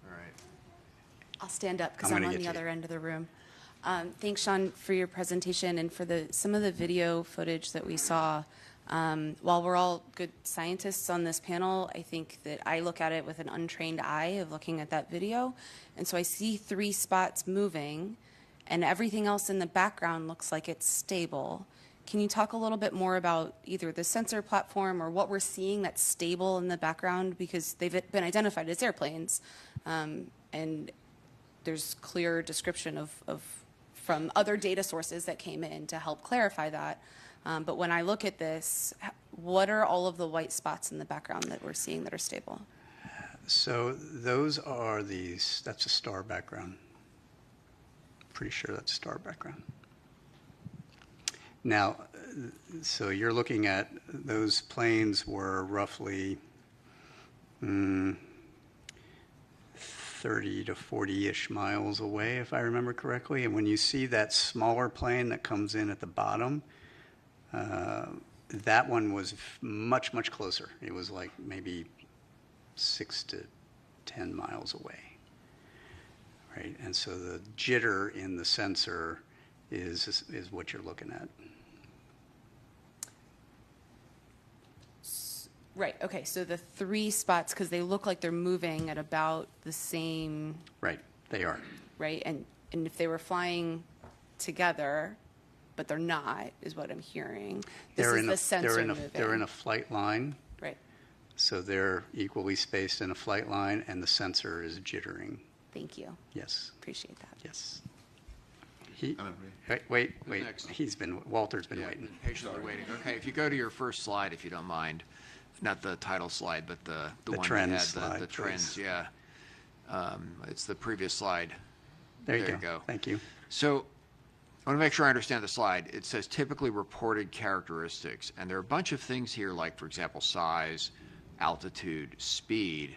All right. I'll stand up because I'm on the other end of the room. Thanks, Sean, for your presentation and for some of the video footage that we saw. While we're all good scientists on this panel, I think that I look at it with an untrained eye of looking at that video. And so I see 3 spots moving, and everything else in the background looks like it's stable. Can you talk a little bit more about either the sensor platform or what we're seeing that's stable in the background? Because they've been identified as airplanes, and there's clear description of from other data sources that came in to help clarify that. But when I look at this, what are all of the white spots in the background that we're seeing that are stable? So those are that's a star background. Pretty sure that's a star background. Now, so you're looking at those planes were roughly 30 to 40-ish miles away, if I remember correctly. And when you see that smaller plane that comes in at the bottom, that one was much, much closer. It was like maybe 6 to 10 miles away, right? And so the jitter in the sensor is what you're looking at. Right, okay, so the 3 spots, because they look like they're moving at about the same... Right, they are. Right, and if they were flying together, but they're not, is what I'm hearing. This is the sensor moving. They're in a flight line. Right. So they're equally spaced in a flight line, and the sensor is jittering. Thank you. Yes. Appreciate that. Yes. Wait. Walter's been waiting. Patiently waiting. Okay, if you go to your first slide, if you don't mind, not the title slide, but the one trend that had slide, the trends. please. Yeah, it's the previous slide. There you go. Thank you. So I want to make sure I understand the slide. It says typically reported characteristics, and there are a bunch of things here, like, for example, size, altitude, speed.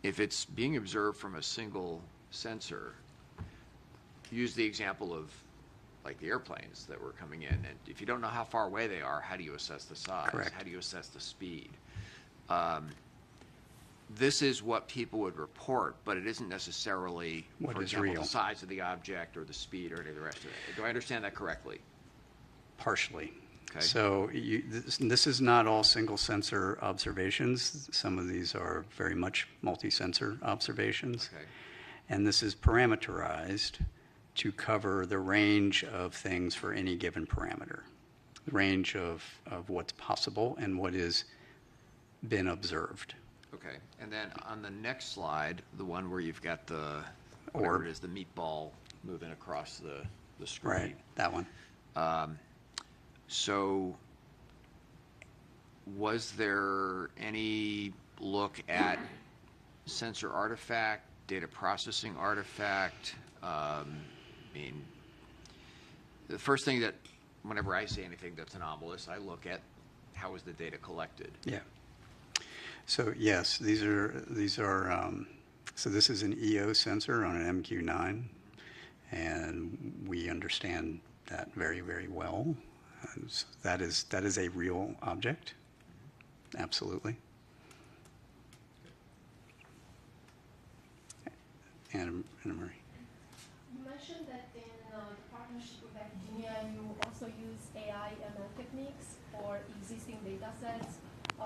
If it's being observed from a single sensor, use the example of like the airplanes that were coming in. And if you don't know how far away they are, how do you assess the size? Correct. How do you assess the speed? This is what people would report, but it isn't necessarily, What for is example, real. the size of the object or the speed or any of the rest of it. Do I understand that correctly? Partially. Okay. So this is not all single sensor observations. Some of these are very much multi-sensor observations. Okay. And this is parameterized to cover the range of things for any given parameter, the range of what's possible and what has been observed. Okay, and then on the next slide, the one where you've got the, Orb. whatever it is, the meatball moving across the screen. Right, that one. So was there any look at sensor artifact, data processing artifact? I mean, the first thing that, whenever I see anything that's anomalous, I look at how was the data collected. Yeah. So yes, these are so this is an EO sensor on an MQ9, and we understand that very, very well. So that is a real object. Absolutely. Anna Marie. You mentioned that in the partnership with academia, you also use AI ML techniques for existing data sets,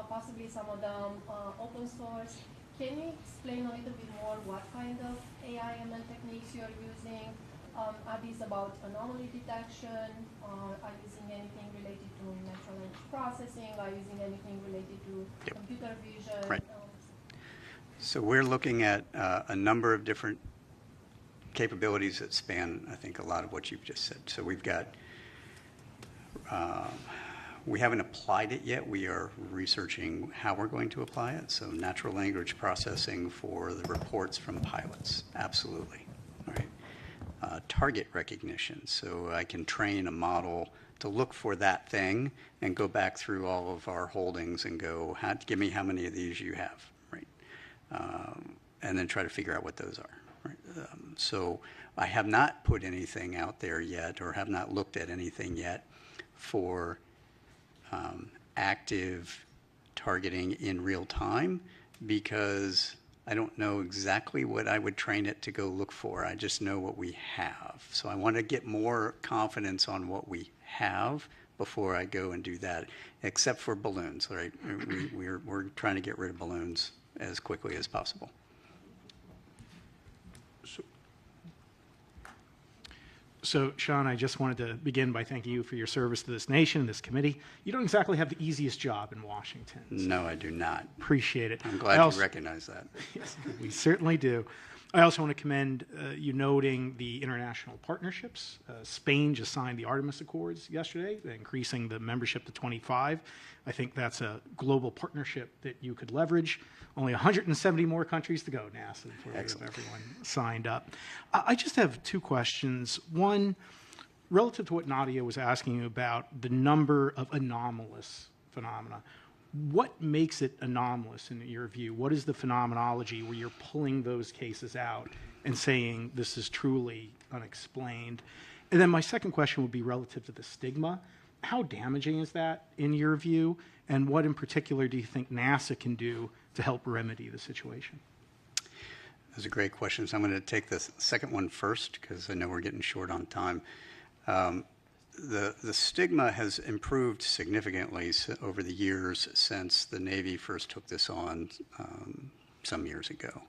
possibly some of them open source. Can you explain a little bit more what kind of AI ML techniques you're using? Are these about anomaly detection? Are you using anything related to natural language processing? Are you using anything related to computer vision? Right. So we're looking at a number of different capabilities that span, I think, a lot of what you've just said. So we've got, we haven't applied it yet. We are researching how we're going to apply it. So natural language processing for the reports from pilots, absolutely. Right. Target recognition, so I can train a model to look for that thing and go back through all of our holdings and go, give me how many of these you have, right? And then try to figure out what those are. Right? So I have not put anything out there yet, or have not looked at anything yet for active targeting in real time, because I don't know exactly what I would train it to go look for. I just know what we have. So I want to get more confidence on what we have before I go and do that, except for balloons, right? We're trying to get rid of balloons as quickly as possible. So, Sean, I just wanted to begin by thanking you for your service to this nation and this committee. You don't exactly have the easiest job in Washington. So no, I do not. Appreciate it. I'm glad you recognize that. Yes, we certainly do. I also want to commend you noting the international partnerships. Spain just signed the Artemis Accords yesterday, increasing the membership to 25. I think that's a global partnership that you could leverage. Only 170 more countries to go, NASA, before we have everyone signed up. I just have two questions. One, relative to what Nadia was asking you about the number of anomalous phenomena. What makes it anomalous in your view? What is the phenomenology where you're pulling those cases out and saying this is truly unexplained? And then my second question would be relative to the stigma. How damaging is that in your view? And what in particular do you think NASA can do to help remedy the situation? Those are great questions. I'm going to take the second one first because I know we're getting short on time. The stigma has improved significantly over the years since the Navy first took this on some years ago.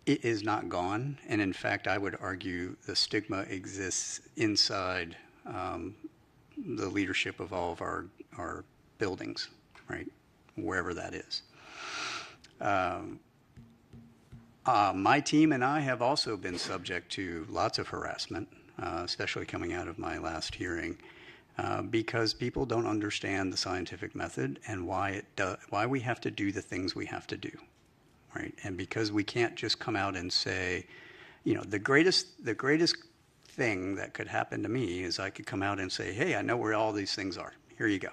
It is not gone, and in fact, I would argue the stigma exists inside the leadership of all of our buildings, right, wherever that is. My team and I have also been subject to lots of harassment, especially coming out of my last hearing, because people don't understand the scientific method and why we have to do the things we have to do, right? And because we can't just come out and say, you know, the greatest thing that could happen to me is I could come out and say, hey, I know where all these things are. Here you go,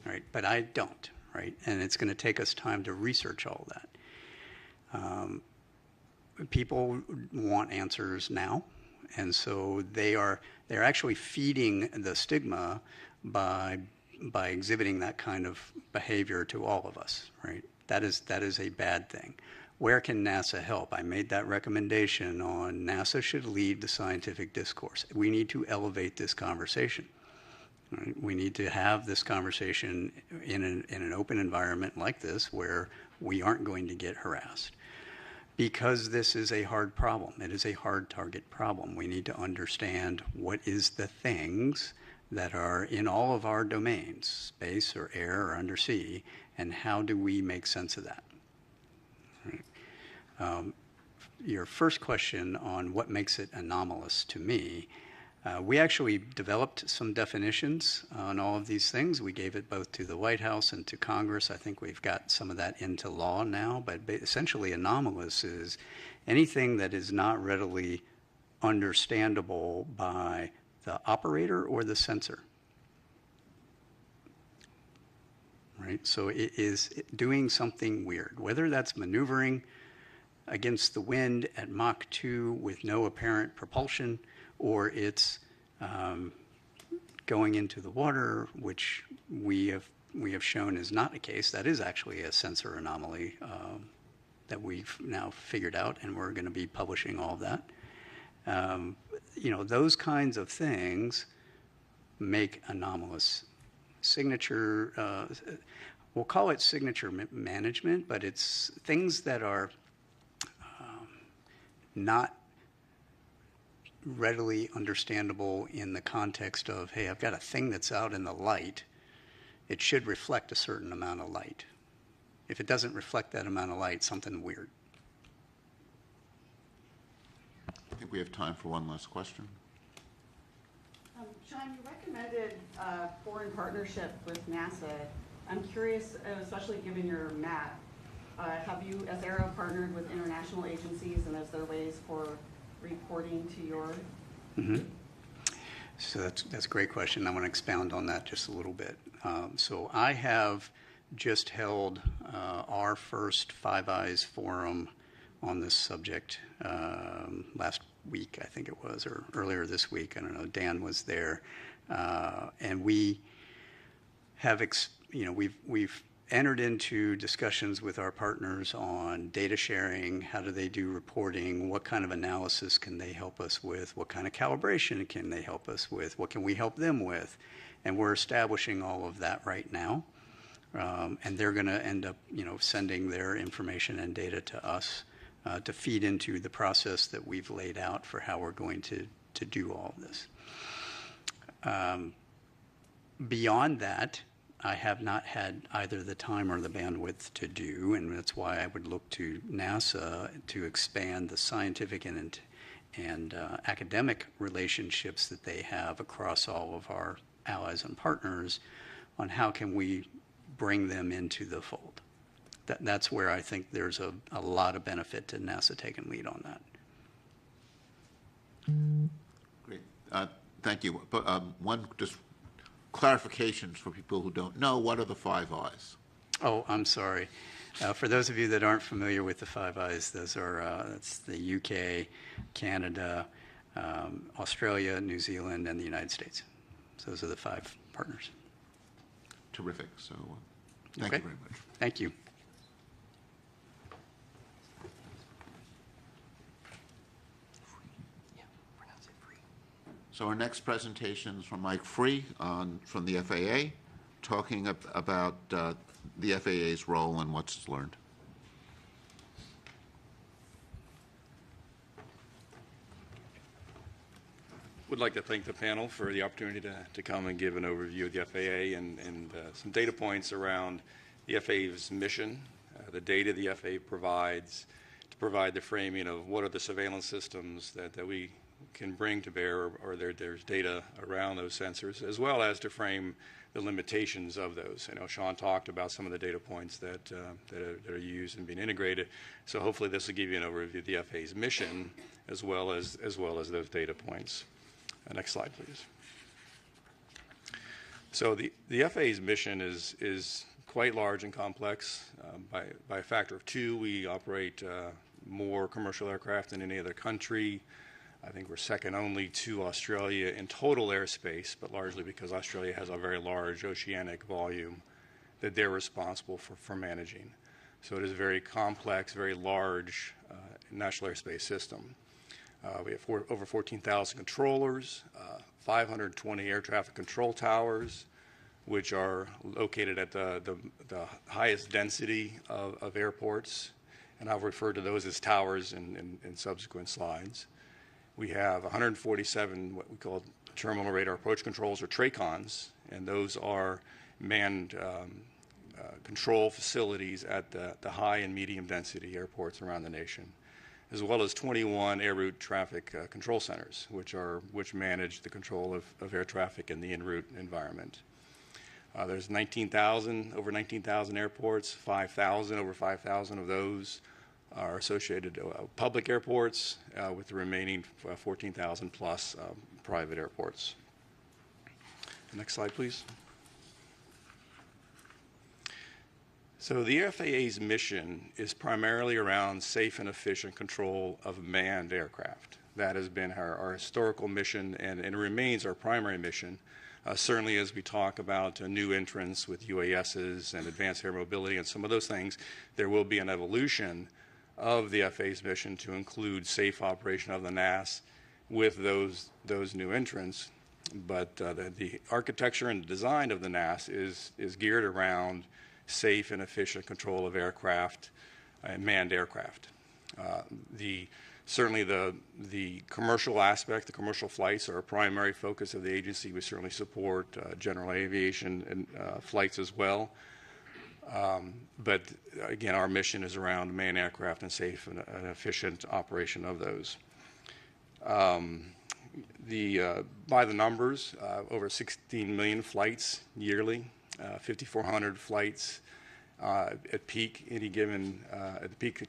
right? But I don't, right? And it's going to take us time to research all that. People want answers now. And so they're actually feeding the stigma by exhibiting that kind of behavior to all of us, right? That is a bad thing. Where can NASA help? I made that recommendation on NASA should lead the scientific discourse. We need to elevate this conversation. Right? We need to have this conversation in an open environment like this where we aren't going to get harassed. Because this is a hard problem. It is a hard target problem. We need to understand what is the things that are in all of our domains, space or air or undersea, and how do we make sense of that? Right. Your first question on what makes it anomalous to me, we actually developed some definitions on all of these things. We gave it both to the White House and to Congress. I think we've got some of that into law now, but essentially anomalous is anything that is not readily understandable by the operator or the sensor. Right? So it is doing something weird, whether that's maneuvering against the wind at Mach 2 with no apparent propulsion, or it's going into the water, which we have shown is not the case. That is actually a sensor anomaly that we've now figured out, and we're going to be publishing all of that. You know, those kinds of things make anomalous. Signature, we'll call it signature management, but it's things that are not readily understandable in the context of, hey, I've got a thing that's out in the light. It should reflect a certain amount of light. If it doesn't reflect that amount of light, something weird. I think we have time for one last question. Sean, you recommended foreign partnership with NASA. I'm curious, especially given your map, have you, as Aero, partnered with international agencies, and is there ways for reporting to your? Mm-hmm. So that's a great question. I want to expound on that just a little bit. So I have just held our first Five Eyes forum on this subject last week, I think it was, or earlier this week. I don't know. Dan was there, and we have, we've entered into discussions with our partners on data sharing. How do they do reporting? What kind of analysis can they help us with? What kind of calibration can they help us with? What can we help them with? And we're establishing all of that right now. And they're going to end up, sending their information and data to us to feed into the process that we've laid out for how we're going to do all of this. Beyond that, I have not had either the time or the bandwidth to do, and that's why I would look to NASA to expand the scientific and academic relationships that they have across all of our allies and partners on how can we bring them into the fold. That's where I think there's a lot of benefit to NASA taking lead on that. Great. Thank you. But one just clarifications for people who don't know, what are the Five Eyes? Oh, I'm sorry. For those of you that aren't familiar with the Five Eyes, those are that's the UK, Canada, Australia, New Zealand, and the United States. So those are the 5 partners. Terrific. So thank you very much. Thank you. So our next presentation is from Mike Free from the FAA, talking about the FAA's role and what's learned. Would like to thank the panel for the opportunity to come and give an overview of the FAA and some data points around the FAA's mission, the data the FAA provides to provide the framing of what are the surveillance systems that we can bring to bear, or there's data around those sensors, as well as to frame the limitations of those. I know Sean talked about some of the data points that are used and being integrated, so hopefully this will give you an overview of the FAA's mission as well as those data points. Next slide, please. So the FAA's mission is quite large and complex. By a factor of 2, we operate more commercial aircraft than any other country. I think we're second only to Australia in total airspace, but largely because Australia has a very large oceanic volume that they're responsible for managing. So it is a very complex, very large national airspace system. We have over 14,000 controllers, 520 air traffic control towers, which are located at the highest density of airports and I'll refer to those as towers in subsequent slides. We have 147 what we call terminal radar approach controls, or TRACONs, and those are manned control facilities at the high and medium density airports around the nation, as well as 21 air route traffic control centers, which manage the control of air traffic in the en route environment. There's over 19,000 airports. Over 5,000 of those are associated public airports, with the remaining 14,000 plus private airports. Next slide, please. So the FAA's mission is primarily around safe and efficient control of manned aircraft. That has been our historical mission, and it remains our primary mission. Certainly as we talk about new entrants with UASs and advanced air mobility and some of those things, there will be an evolution of the FAA's mission to include safe operation of the NAS with those new entrants. But the architecture and design of the NAS is geared around safe and efficient control of aircraft and manned aircraft. Certainly the commercial aspect, the commercial flights are a primary focus of the agency. We certainly support general aviation and flights as well. But again, our mission is around manned aircraft and safe and efficient operation of those. By the numbers, over 16 million flights yearly, 5,400 flights at the peak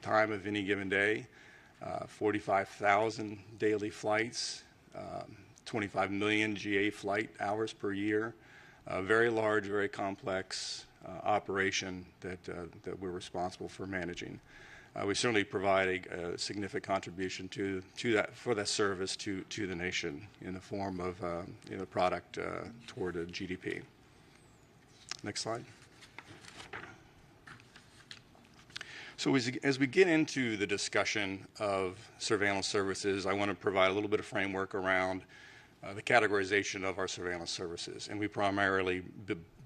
time of any given day. 45,000 daily flights, 25 million GA flight hours per year. A very large, very complex operation that we're responsible for managing. We certainly provide a significant contribution for that service to the nation in the form of product toward a GDP. Next slide. So as we get into the discussion of surveillance services, I want to provide a little bit of framework around the categorization of our surveillance services. And we primarily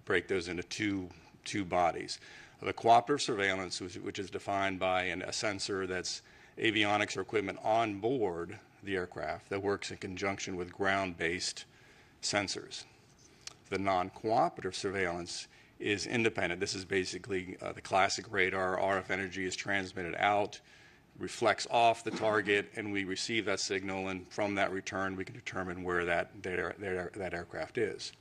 break those into two bodies. The cooperative surveillance, which is defined by a sensor that's avionics or equipment on board the aircraft that works in conjunction with ground-based sensors. The non-cooperative surveillance is independent. This is basically the classic radar. RF energy is transmitted out, reflects off the target, and we receive that signal, and from that return we can determine where that aircraft is.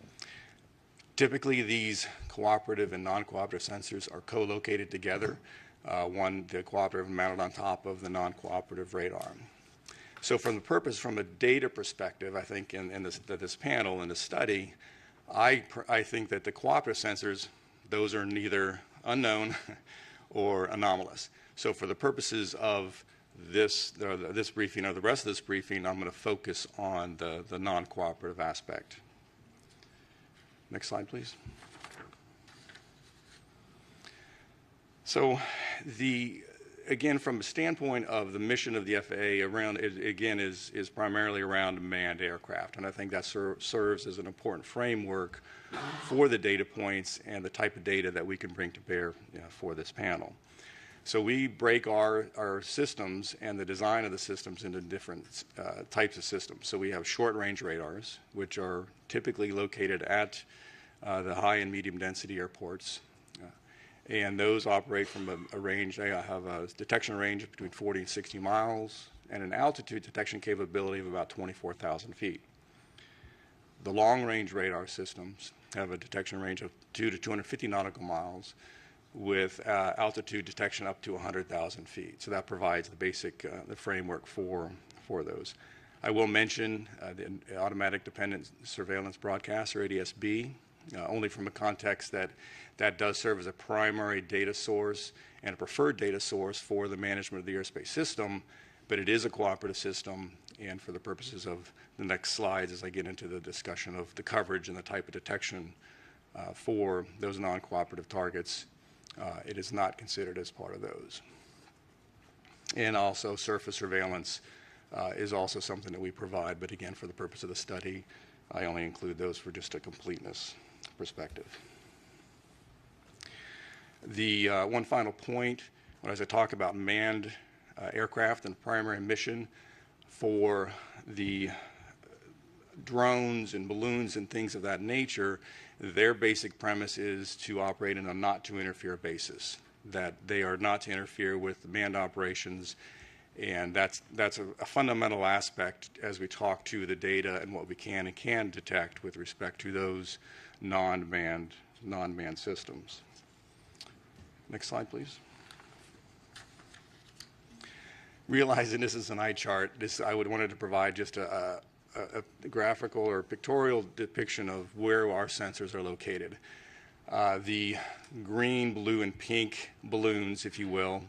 Typically these cooperative and non-cooperative sensors are co-located together, the cooperative mounted on top of the non-cooperative radar. So from a data perspective, I think in this panel, in this study, I think that the cooperative sensors, those are neither unknown or anomalous. So for the purposes of this briefing or the rest of this briefing, I'm going to focus on the non-cooperative aspect. Next slide, please. So again, from a standpoint of the mission of the FAA, is primarily around manned aircraft, and I think that serves as an important framework for the data points and the type of data that we can bring to bear for this panel. So we break our systems and the design of the systems into different types of systems. So we have short-range radars, which are typically located at the high and medium density airports. And those operate from a range. They have a detection range of between 40 and 60 miles and an altitude detection capability of about 24,000 feet. The long-range radar systems have a detection range of 2 to 250 nautical miles with altitude detection up to 100,000 feet. So that provides the basic the framework for those. I will mention the Automatic Dependent Surveillance Broadcast, or ADS-B, only from a context that does serve as a primary data source and a preferred data source for the management of the airspace system, but it is a cooperative system, and for the purposes of the next slides, as I get into the discussion of the coverage and the type of detection for those non-cooperative targets, it is not considered as part of those. And also surface surveillance is also something that we provide, but again, for the purpose of the study, I only include those for just a completeness perspective. The one final point, as I talk about manned aircraft and primary mission for the drones and balloons and things of that nature, their basic premise is to operate in a not to interfere basis, that they are not to interfere with manned operations. And that's a fundamental aspect as we talk to the data and what we can and can't detect with respect to those non-manned systems. Next slide, please. Realizing this is an eye chart, I wanted to provide just a graphical or pictorial depiction of where our sensors are located. The green, blue, and pink balloons, if you will,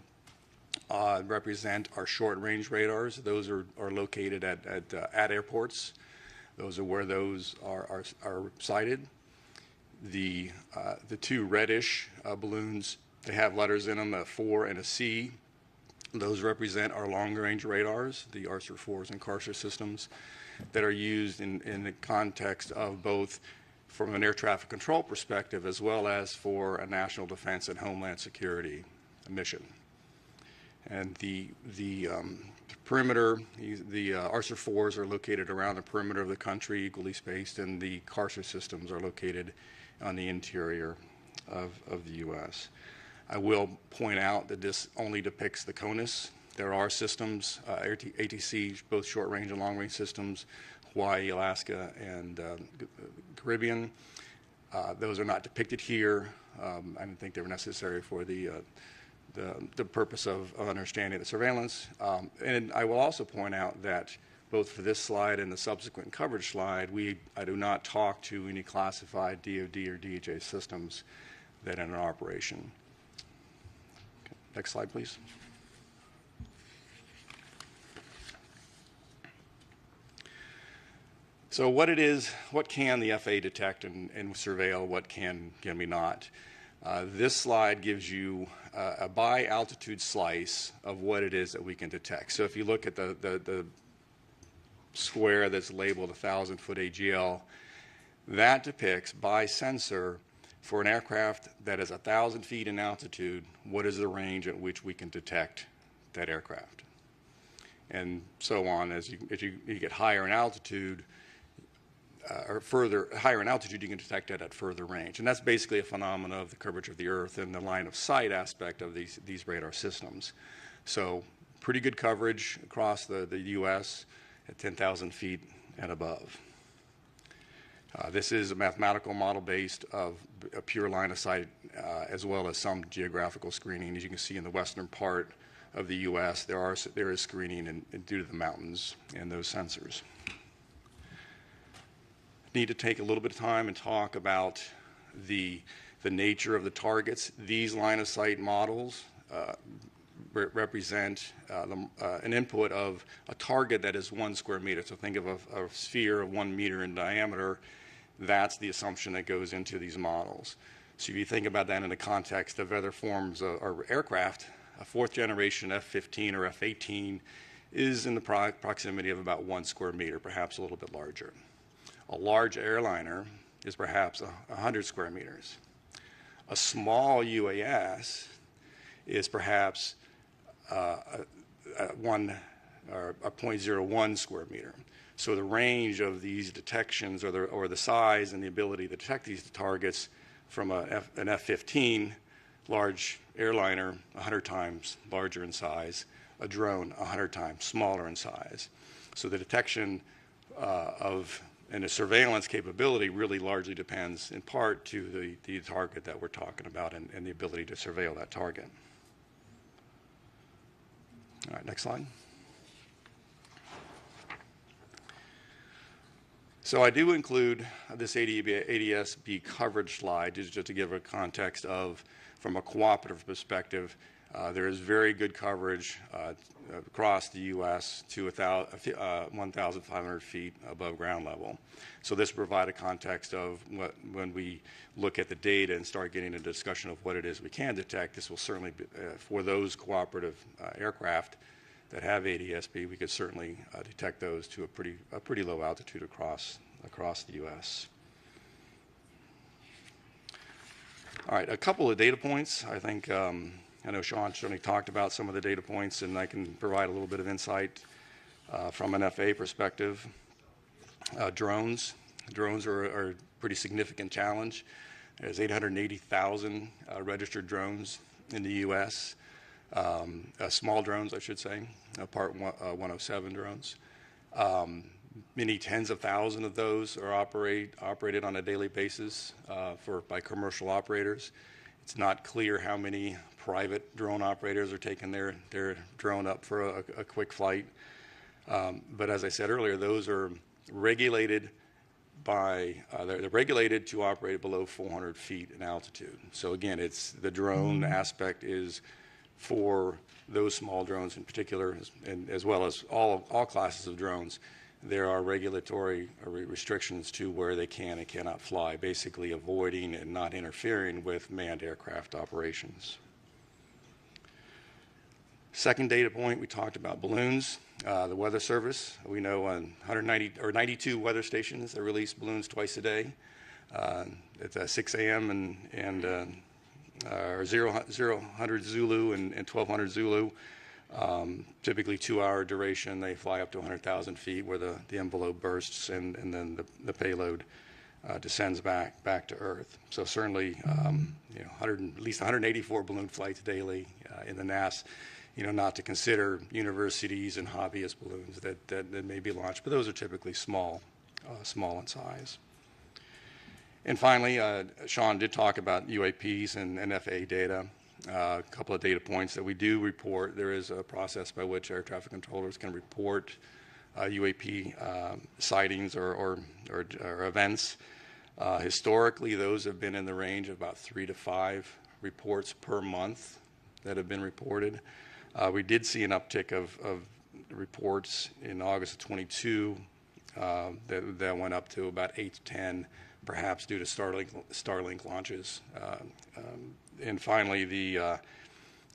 represent our short-range radars. Those are located at airports. Those are where those are sited. The two reddish balloons, they have letters in them, a 4 and a C. Those represent our long-range radars, the ARSR 4s and CARSR systems that are used in the context of both from an air traffic control perspective as well as for a national defense and homeland security mission. And the perimeter, the ARSR 4s are located around the perimeter of the country, equally spaced, and the CARSR systems are located on the interior of the U.S. I will point out that this only depicts the CONUS. There are systems, ATC, both short-range and long-range systems, Hawaii, Alaska, and Caribbean. Those are not depicted here. I didn't think they were necessary for the purpose of understanding the surveillance. And I will also point out that both for this slide and the subsequent coverage slide, I do not talk to any classified DoD or DHA systems that are in operation. Okay, next slide, please. So what can the FAA detect and surveil, what can we not? This slide gives you a by altitude slice of what it is that we can detect. So if you look at the square that's labeled 1,000-foot AGL, that depicts by sensor for an aircraft that is 1,000 feet in altitude, what is the range at which we can detect that aircraft. And so on, as you get higher in altitude, or higher in altitude, you can detect it at further range. And that's basically a phenomenon of the curvature of the Earth and the line of sight aspect of these radar systems. So pretty good coverage across the U.S. at 10,000 feet and above. This is a mathematical model based of a pure line of sight as well as some geographical screening. As you can see in the western part of the U.S., there is screening due to the mountains and those sensors. Need to take a little bit of time and talk about the nature of the targets. These line of sight models represent an input of a target that is 1 square meter. So think of a sphere of 1 meter in diameter. That's the assumption that goes into these models. So if you think about that in the context of other forms of aircraft, a 4th generation F-15 or F-18 is in the proximity of about 1 square meter, perhaps a little bit larger. A large airliner is perhaps 100 square meters. A small UAS is perhaps a 0.01 square meter. So the range of these detections or the size and the ability to detect these targets from an F-15 large airliner 100 times larger in size, a drone 100 times smaller in size. So the detection and the surveillance capability really largely depends in part to the target that we're talking about and the ability to surveil that target. All right, next slide. So I do include this ADS-B coverage slide just to give a context of, from a cooperative perspective, there is very good coverage across the U.S. to 1,500 feet above ground level. So this provides a context of when we look at the data and start getting into discussion of what it is we can detect. This will certainly be, for those cooperative aircraft that have ADS-B, we could certainly detect those to a pretty low altitude across the U.S. All right, a couple of data points. I think I know Sean certainly talked about some of the data points, and I can provide a little bit of insight from an FAA perspective. Drones. Drones are a pretty significant challenge. There's 880,000 registered drones in the U.S., small drones, I should say, Part 107 drones. Many tens of thousands of those are operated on a daily basis by commercial operators. It's not clear how many private drone operators are taking their drone up for a quick flight. But as I said earlier, those are regulated they're regulated to operate below 400 feet in altitude. So again, it's the drone aspect is for those small drones in particular, and as well as all classes of drones. There are regulatory restrictions to where they can and cannot fly, basically avoiding and not interfering with manned aircraft operations. Second data point, we talked about balloons. The Weather Service, we know on 92 weather stations that release balloons twice a day. At 6 a.m. and 0000 Zulu and 1200 Zulu. Typically 2-hour duration. They fly up to 100,000 feet where the envelope bursts and then the payload descends back to Earth. So certainly, at least 184 balloon flights daily in the NAS. Not to consider universities and hobbyist balloons that may be launched, but those are typically small in size. And finally, Sean did talk about UAPs and FAA data. A couple of data points that we do report. There is a process by which air traffic controllers can report UAP sightings or events. Historically, those have been in the range of about 3 to 5 reports per month that have been reported. We did see an uptick of reports in August of 22 that went up to about 8 to 10, perhaps due to Starlink launches. And finally,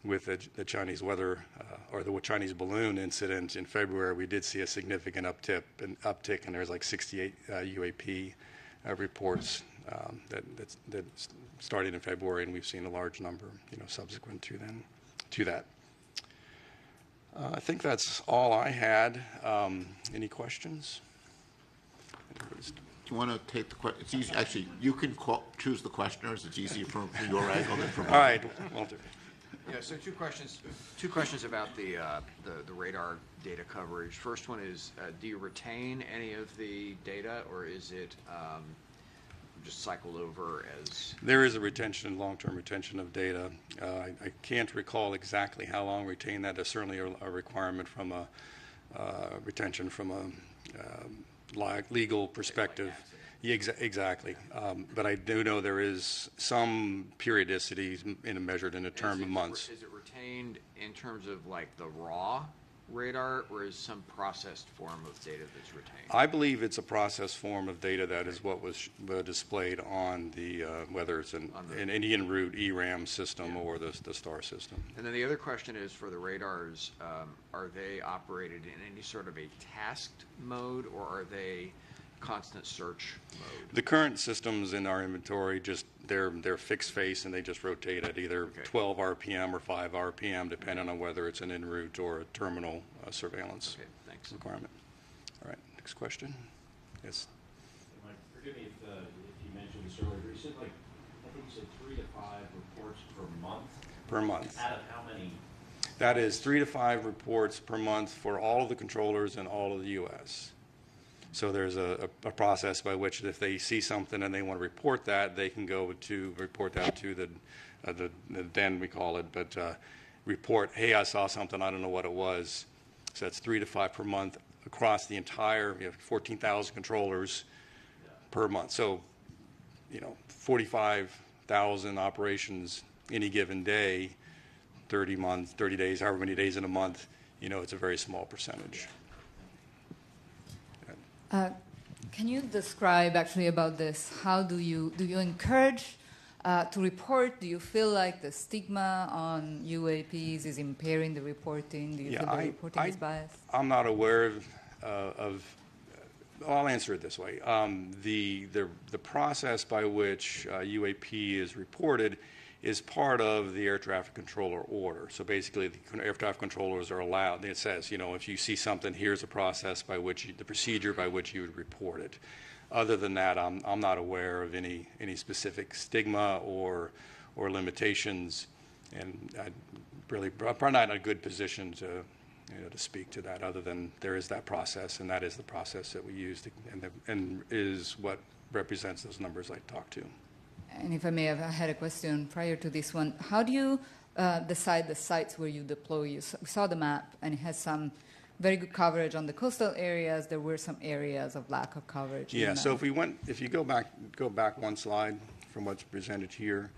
with the Chinese weather or the Chinese balloon incident in February, we did see a significant uptick, and there's like 68 UAP reports that started in February, and we've seen a large number, subsequent to that. I think that's all I had. Any questions? Do you want to take the question? It's easy. Actually, you can choose the questioners. It's easier from your angle than from mine. All right, Walter. Yeah, so two questions about the radar data coverage. First one is, do you retain any of the data, or is it just cycled over as? There is a long-term retention of data. I can't recall exactly how long we retain that. There's certainly a requirement from a retention from a legal perspective. Yeah, exactly. But I do know there is some periodicity measured in a term of months. Is it retained in terms of like the raw radar, or is some processed form of data that's retained? I believe it's a processed form of data that is what was displayed on the, whether it's an en route ERAM system or the STAR system. And then the other question is for the radars, are they operated in any sort of a tasked mode, or are they constant search mode? The current systems in our inventory, they're fixed face, and they just rotate at either 12 RPM or 5 RPM, depending on whether it's an en route or a terminal surveillance requirement. All right, next question. Yes. Mike, forgive me if you mentioned this earlier. You said, I think you said 3 to 5 reports per month. Per month. Out of how many? That is 3 to 5 reports per month for all of the controllers in all of the U.S. So there's a process by which if they see something and they want to report that, they can go to report that to the den, we call it, but report, hey, I saw something, I don't know what it was. So that's 3 to 5 per month across the entire 14,000 controllers per month. So 45,000 operations any given day, 30 days, however many days in a month, it's a very small percentage. Can you describe actually about this? How do you encourage to report? Do you feel like the stigma on UAPs is impairing the reporting? Do you feel the reporting is biased? I'm not aware of I'll answer it this way. The process by which UAP is reported is part of the air traffic controller order. So basically, the air traffic controllers are allowed. It says, if you see something, here's a process by which the procedure by which you would report it. Other than that, I'm not aware of any specific stigma or limitations, and I'm probably not in a good position to speak to that. Other than there is that process, and that is the process that we use, and is what represents those numbers I talked to. And if I may have, I had a question prior to this one. How do you decide the sites where you deploy? We saw the map, and it has some very good coverage on the coastal areas. There were some areas of lack of coverage. Yeah. So if you go back one slide from what's presented here,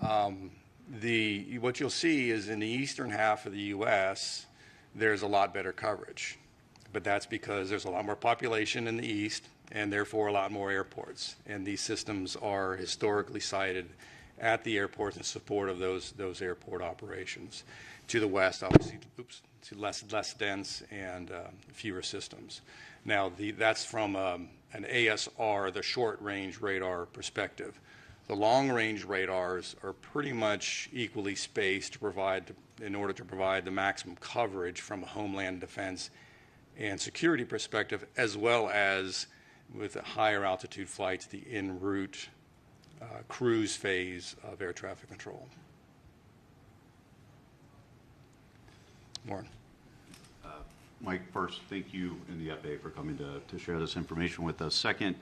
what you'll see is in the eastern half of the U.S. there's a lot better coverage, but that's because there's a lot more population in the east, and therefore a lot more airports. And these systems are historically sited at the airports in support of those airport operations. To the west, obviously, it's less dense and fewer systems. Now, that's from an ASR, the short-range radar perspective. The long-range radars are pretty much equally spaced in order to provide the maximum coverage from a homeland defense and security perspective, as well as with the higher altitude flights, the en route cruise phase of air traffic control. Warren. Mike, first, thank you and the FAA for coming to share this information with us. Second,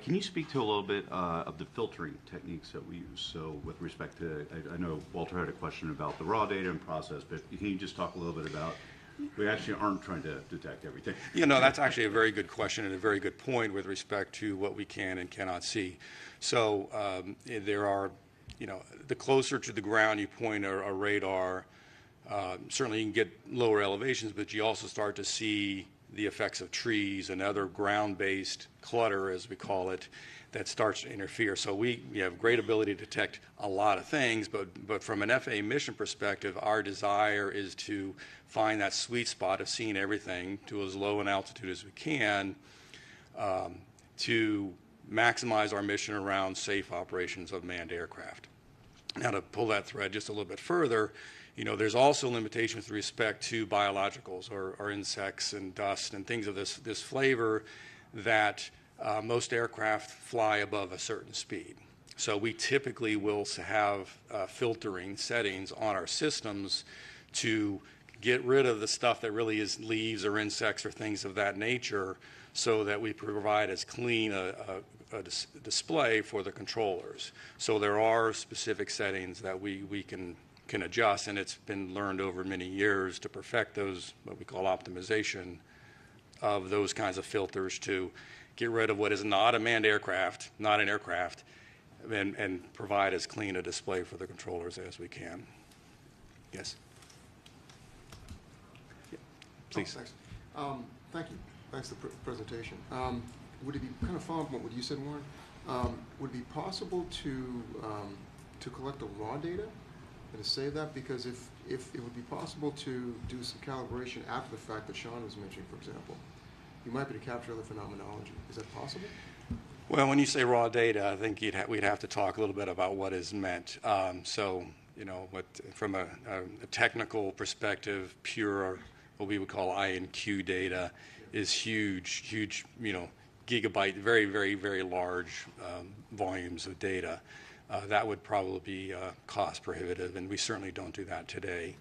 can you speak to a little bit of the filtering techniques that we use? So with respect to, I know Walter had a question about the raw data and process, but can you just talk a little bit about, we actually aren't trying to detect everything. That's actually a very good question and a very good point with respect to what we can and cannot see. So there are, the closer to the ground you point a radar, certainly you can get lower elevations, but you also start to see the effects of trees and other ground-based clutter, as we call it, that starts to interfere. So we have great ability to detect a lot of things, but from an FAA mission perspective, our desire is to find that sweet spot of seeing everything to as low an altitude as we can to maximize our mission around safe operations of manned aircraft. Now, to pull that thread just a little bit further, there's also limitations with respect to biologicals or insects and dust and things of this flavor that most aircraft fly above a certain speed. So we typically will have filtering settings on our systems to get rid of the stuff that really is leaves or insects or things of that nature, so that we provide as clean a display for the controllers. So there are specific settings that we can adjust, and it's been learned over many years to perfect those, what we call optimization of those kinds of filters, to get rid of what is not a manned aircraft, not an aircraft, and provide as clean a display for the controllers as we can. Yes? Yeah. Please. Oh, thanks. Thank you. Thanks for the presentation. Would it be, kind of following up on what you said, Warren, would it be possible to collect the raw data and to save that? Because if it would be possible to do some calibration after the fact that Sean was mentioning, for example, you might be able to capture other phenomenology. Is that possible? Well, when you say raw data, I think we'd have to talk a little bit about what is meant. From a technical perspective, pure, what we would call INQ data is huge, gigabyte, very, very, very large volumes of data. That would probably be cost prohibitive, and we certainly don't do that today.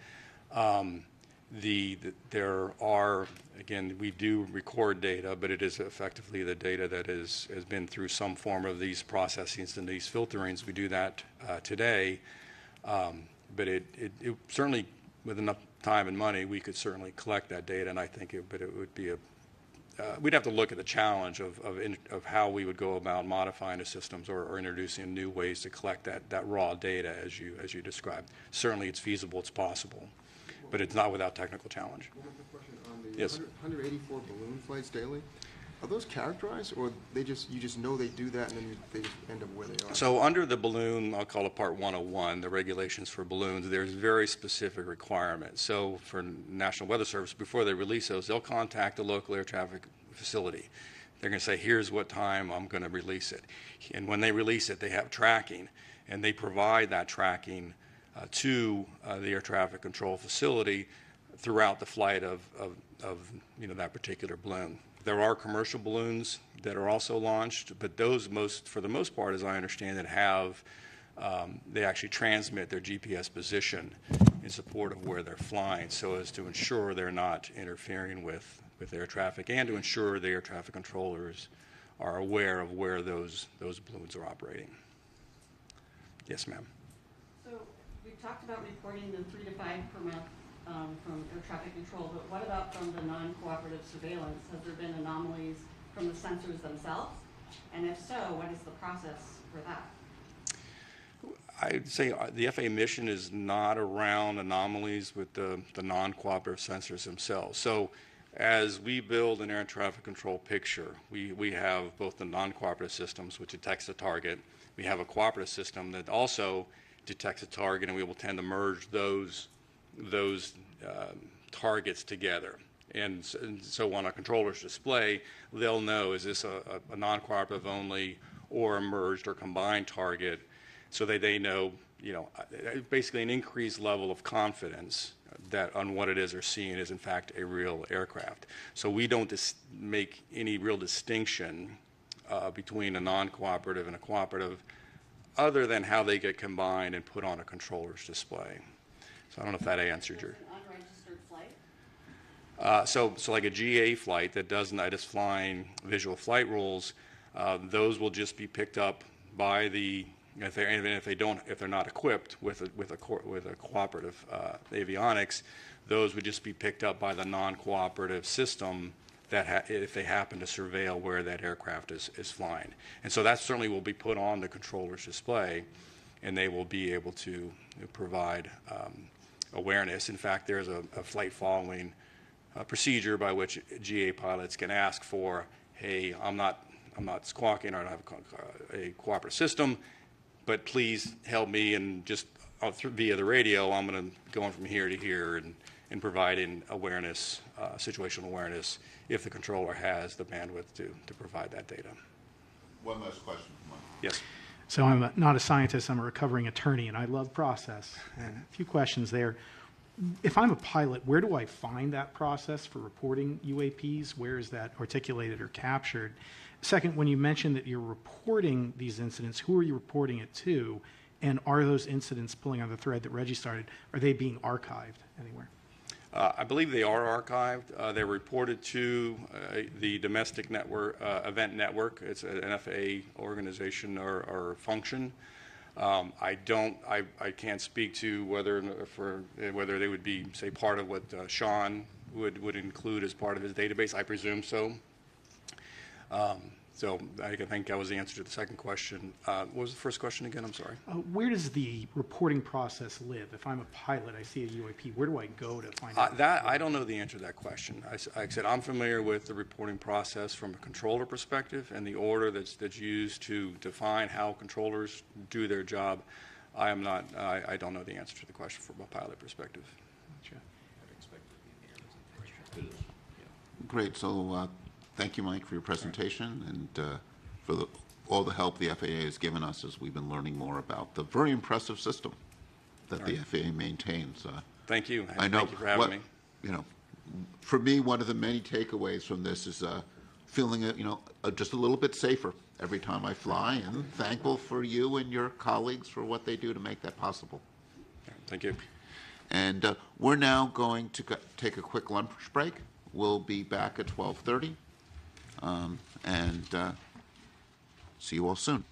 There are, again, we do record data, but it is effectively the data that has been through some form of these processings and these filterings. We do that today, but it certainly, with enough time and money, we could certainly collect that data, and I think it would be we'd have to look at the challenge of how we would go about modifying the systems or introducing new ways to collect that raw data as you described. Certainly it's feasible, it's possible, but it's not without technical challenge. One more question on the Yes. 184 balloon flights daily. Are those characterized, or you just know they do that and then they just end up where they are? So under the balloon, I'll call it Part 101, the regulations for balloons, there's very specific requirements. So for National Weather Service, before they release those, they'll contact the local air traffic facility. They're going to say, here's what time I'm going to release it. And when they release it, they have tracking. and they provide that tracking to the air traffic control facility throughout the flight of that particular balloon. There are commercial balloons that are also launched, but those for the most part, as I understand it, they actually transmit their GPS position in support of where they're flying, so as to ensure they're not interfering with air traffic, and to ensure the air traffic controllers are aware of where those balloons are operating. Yes, ma'am. So we've talked about reporting the 3 to 5 per month from air traffic control, but what about from the non-cooperative surveillance? Has there been anomalies from the sensors themselves? And if so, what is the process for that? I'd say the FAA mission is not around anomalies with the non-cooperative sensors themselves. So as we build an air traffic control picture, we have both the non-cooperative systems, which detects the target. We have a cooperative system that also detects a target, and we will tend to merge those targets together. And so on a controller's display, they'll know, is this a non-cooperative only or a merged or combined target, so that they know, basically an increased level of confidence that on what it is they're seeing is in fact a real aircraft. So we don't make any real distinction between a non-cooperative and a cooperative, other than how they get combined and put on a controller's display. So I don't know if that answered your. An unregistered flight? So like a GA flight that is flying visual flight rules, those will just be picked up by if they're not equipped with a cooperative avionics, those would just be picked up by the non-cooperative system if they happen to surveil where that aircraft is flying. And so that certainly will be put on the controller's display, and they will be able to provide awareness. In fact, there's a flight following procedure by which GA pilots can ask for, hey, I'm not squawking, I don't have a cooperative system, but please help me, and just via the radio, I'm going to go from here to here and providing awareness, situational awareness, if the controller has the bandwidth to provide that data. One last question, Mike. Yes. So I'm not a scientist, I'm a recovering attorney, and I love process. And a few questions there. If I'm a pilot, where do I find that process for reporting UAPs? Where is that articulated or captured? Second, when you mentioned that you're reporting these incidents, who are you reporting it to? And are those incidents, pulling on the thread that Reggie started, are they being archived anywhere? I believe they are archived. They're reported to the domestic network, event network. It's an FAA organization or function. I can't speak to whether they would be, say, part of what Sean would include as part of his database. I presume so. So I think that was the answer to the second question. What was the first question again? I'm sorry. Where does the reporting process live? If I'm a pilot, I see a UAP, where do I go to find out? I don't know the answer to that question. Like I said, I'm familiar with the reporting process from a controller perspective and the order that's used to define how controllers do their job. I don't know the answer to the question from a pilot perspective. Gotcha. Great. So thank you, Mike, for your presentation and for all the help the FAA has given us as we've been learning more about the very impressive system that the FAA maintains. Thank you. I know. Thank you for having me. For me, one of the many takeaways from this is feeling, just a little bit safer every time I fly, and thankful for you and your colleagues for what they do to make that possible. Thank you. And we're now going to take a quick lunch break. We'll be back at 12:30. And see you all soon.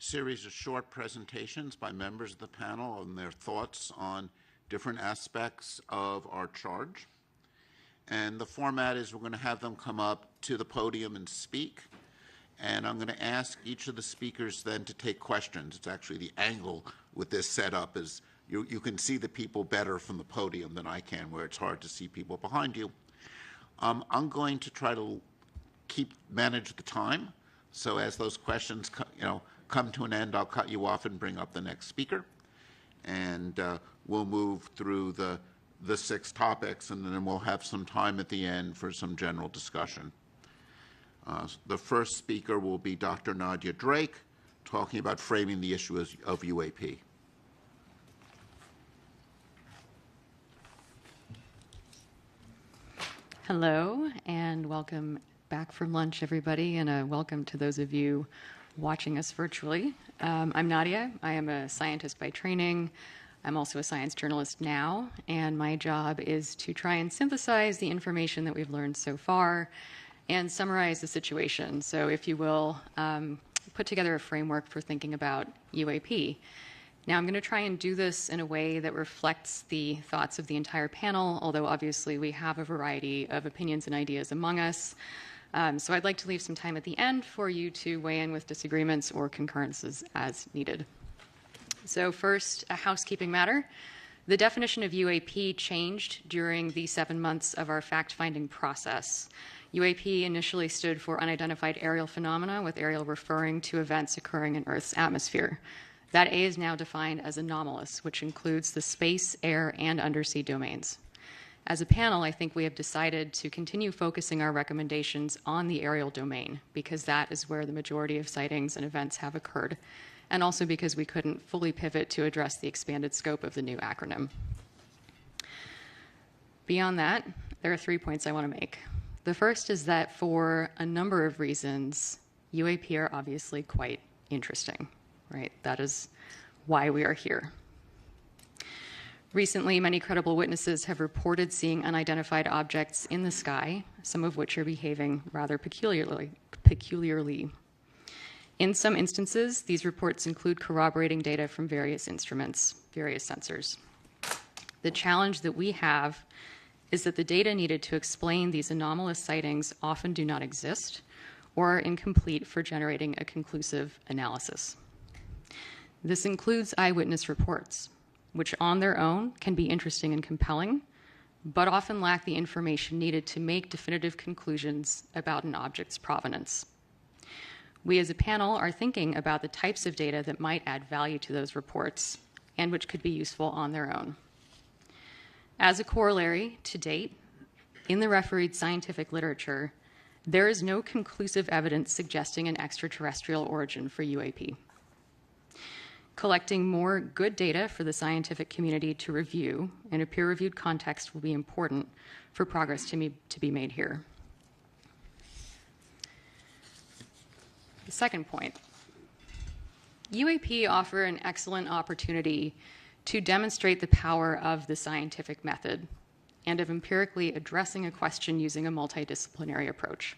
series of short presentations by members of the panel on their thoughts on different aspects of our charge. And the format is we're going to have them come up to the podium and speak. And I'm going to ask each of the speakers then to take questions. It's actually the angle with this setup is you can see the people better from the podium than I can, where it's hard to see people behind you. I'm going to try to manage the time. So as those questions come to an end, I'll cut you off and bring up the next speaker. And we'll move through the 6 topics, and then we'll have some time at the end for some general discussion. The first speaker will be Dr. Nadia Drake, talking about framing the issue of UAP. Hello, and welcome back from lunch, everybody, and a welcome to those of you watching us virtually. I'm Nadia. I am a scientist by training. I'm also a science journalist now, and my job is to try and synthesize the information that we've learned so far and summarize the situation. So if you will, put together a framework for thinking about UAP. Now, I'm going to try and do this in a way that reflects the thoughts of the entire panel, although obviously we have a variety of opinions and ideas among us. So I'd like to leave some time at the end for you to weigh in with disagreements or concurrences as needed. So first, a housekeeping matter. The definition of UAP changed during the 7 months of our fact-finding process. UAP initially stood for Unidentified Aerial Phenomena, with aerial referring to events occurring in Earth's atmosphere. That A is now defined as anomalous, which includes the space, air, and undersea domains. As a panel, I think we have decided to continue focusing our recommendations on the aerial domain, because that is where the majority of sightings and events have occurred, and also because we couldn't fully pivot to address the expanded scope of the new acronym. Beyond that, there are 3 points I want to make. The first is that for a number of reasons, UAP are obviously quite interesting, right? That is why we are here. Recently, many credible witnesses have reported seeing unidentified objects in the sky, some of which are behaving rather peculiarly. In some instances, these reports include corroborating data from various instruments, various sensors. The challenge that we have is that the data needed to explain these anomalous sightings often do not exist or are incomplete for generating a conclusive analysis. This includes eyewitness reports, which on their own can be interesting and compelling, but often lack the information needed to make definitive conclusions about an object's provenance. We as a panel are thinking about the types of data that might add value to those reports and which could be useful on their own. As a corollary, to date, in the refereed scientific literature, there is no conclusive evidence suggesting an extraterrestrial origin for UAP. Collecting more good data for the scientific community to review in a peer-reviewed context will be important for progress to be made here. The second point, UAP offer an excellent opportunity to demonstrate the power of the scientific method and of empirically addressing a question using a multidisciplinary approach.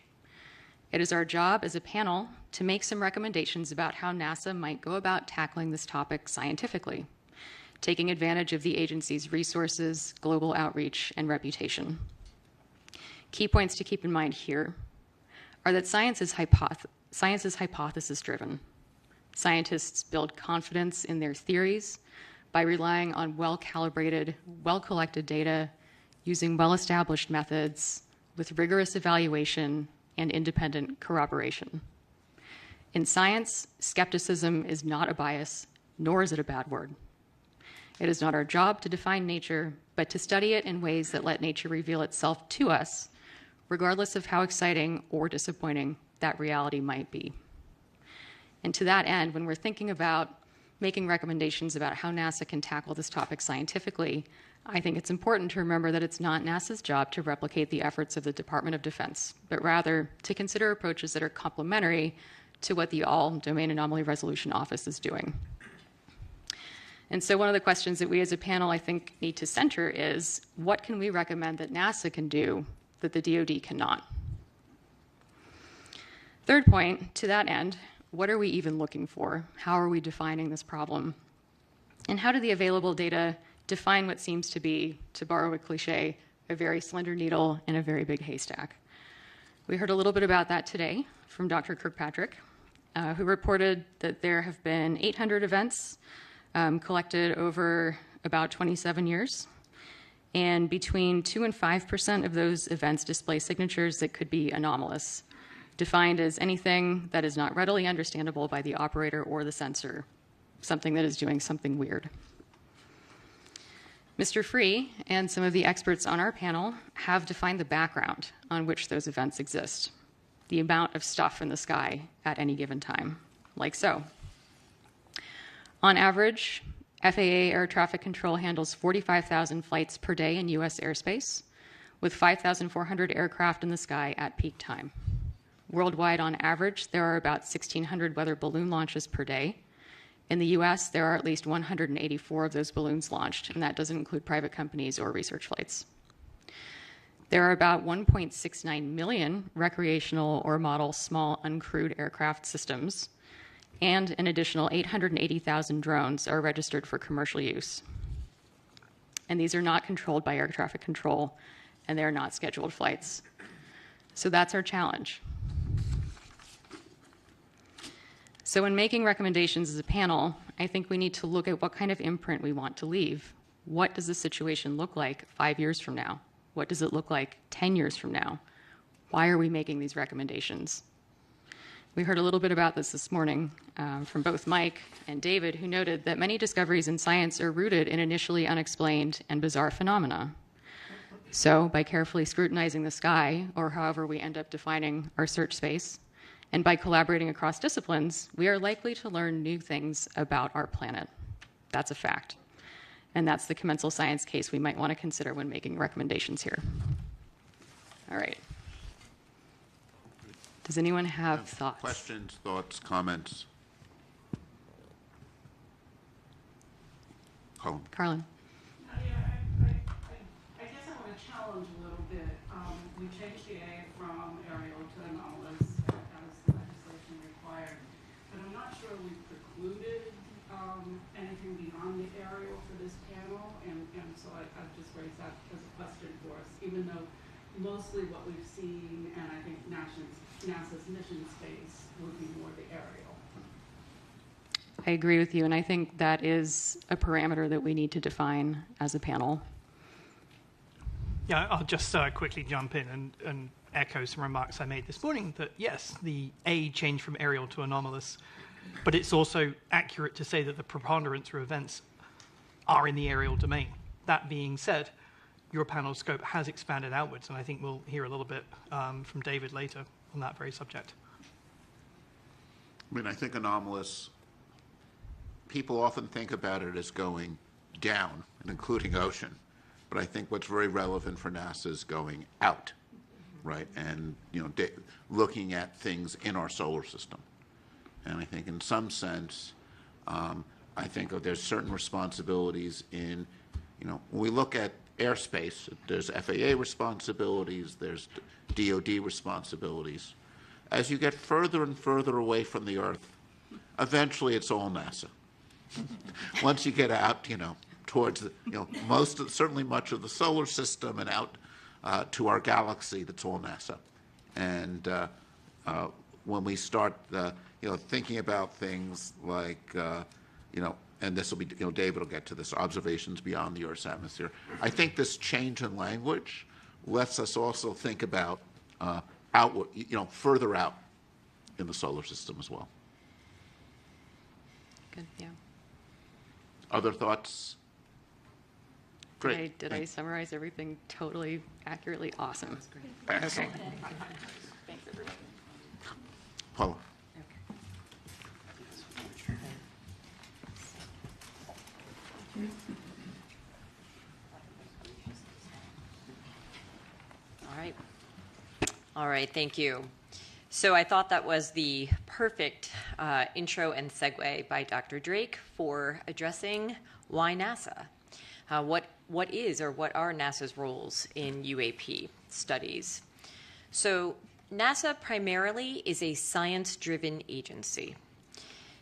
It is our job as a panel to make some recommendations about how NASA might go about tackling this topic scientifically, taking advantage of the agency's resources, global outreach, and reputation. Key points to keep in mind here are that science is hypothesis-driven. Scientists build confidence in their theories by relying on well-calibrated, well-collected data, using well-established methods with rigorous evaluation and independent corroboration. In science, skepticism is not a bias, nor is it a bad word. It is not our job to define nature, but to study it in ways that let nature reveal itself to us, regardless of how exciting or disappointing that reality might be. And to that end, when we're thinking about making recommendations about how NASA can tackle this topic scientifically, I think it's important to remember that it's not NASA's job to replicate the efforts of the Department of Defense, but rather to consider approaches that are complementary to what the All-Domain Anomaly Resolution Office is doing. And so one of the questions that we as a panel, I think, need to center is, what can we recommend that NASA can do that the DoD cannot? Third point, to that end, What are we even looking for? How are we defining this problem? And how do the available data define what seems to be, to borrow a cliche, a very slender needle in a very big haystack? We heard a little bit about that today from Dr. Kirkpatrick, who reported that there have been 800 events collected over about 27 years. And between 2 and 5% of those events display signatures that could be anomalous, defined as anything that is not readily understandable by the operator or the sensor, something that is doing something weird. Mr. Free and some of the experts on our panel have defined the background on which those events exist, the amount of stuff in the sky at any given time, like so. On average, FAA air traffic control handles 45,000 flights per day in U.S. airspace, with 5,400 aircraft in the sky at peak time. Worldwide, on average, there are about 1,600 weather balloon launches per day. In the US, there are at least 184 of those balloons launched, and that doesn't include private companies or research flights. There are about 1.69 million recreational or model small uncrewed aircraft systems, and an additional 880,000 drones are registered for commercial use. And these are not controlled by air traffic control, and they're not scheduled flights. So that's our challenge. So in making recommendations as a panel, I think we need to look at what kind of imprint we want to leave. What does the situation look like 5 years from now? What does it look like 10 years from now? Why are we making these recommendations? We heard a little bit about this morning from both Mike and David, who noted that many discoveries in science are rooted in initially unexplained and bizarre phenomena. So by carefully scrutinizing the sky, or however we end up defining our search space, and by collaborating across disciplines, we are likely to learn new things about our planet. That's a fact. And that's the commensal science case we might want to consider when making recommendations here. All right. Does anyone have thoughts? Questions, thoughts, comments? Carlin. I guess I want to challenge a little bit. We changed the A from aerial to anomalous as the legislation required, but I'm not sure we precluded anything beyond the aerial for this panel, and so I've just raised that as a question for us, even though mostly what we've seen, and I think NASA's mission space would be more the aerial. I agree with you, and I think that is a parameter that we need to define as a panel. Yeah, I'll just quickly jump in and echo some remarks I made this morning that, yes, the A changed from aerial to anomalous, but it's also accurate to say that the preponderance of events are in the aerial domain. That being said, your panel scope has expanded outwards, and I think we'll hear a little bit from David later on that very subject. I mean, I think anomalous, people often think about it as going down, and including ocean. But I think what's very relevant for NASA is going out, right? And, looking at things in our solar system. And I think in some sense, I think there's certain responsibilities in, when we look at airspace, there's FAA responsibilities, there's DOD responsibilities. As you get further and further away from the Earth, eventually it's all NASA. Once you get out, towards certainly much of the solar system and out to our galaxy, that's all NASA. And when we start, thinking about things like, and this will be, David will get to this, observations beyond the Earth's atmosphere. I think this change in language lets us also think about outward, further out in the solar system as well. Good, yeah. Other thoughts? Great. Did I summarize everything totally accurately? Awesome. That's great. Excellent. Okay. Thanks, everyone. Paula. All right, thank you. So I thought that was the perfect intro and segue by Dr. Drake for addressing why NASA. What is or what are NASA's roles in UAP studies? So NASA primarily is a science-driven agency.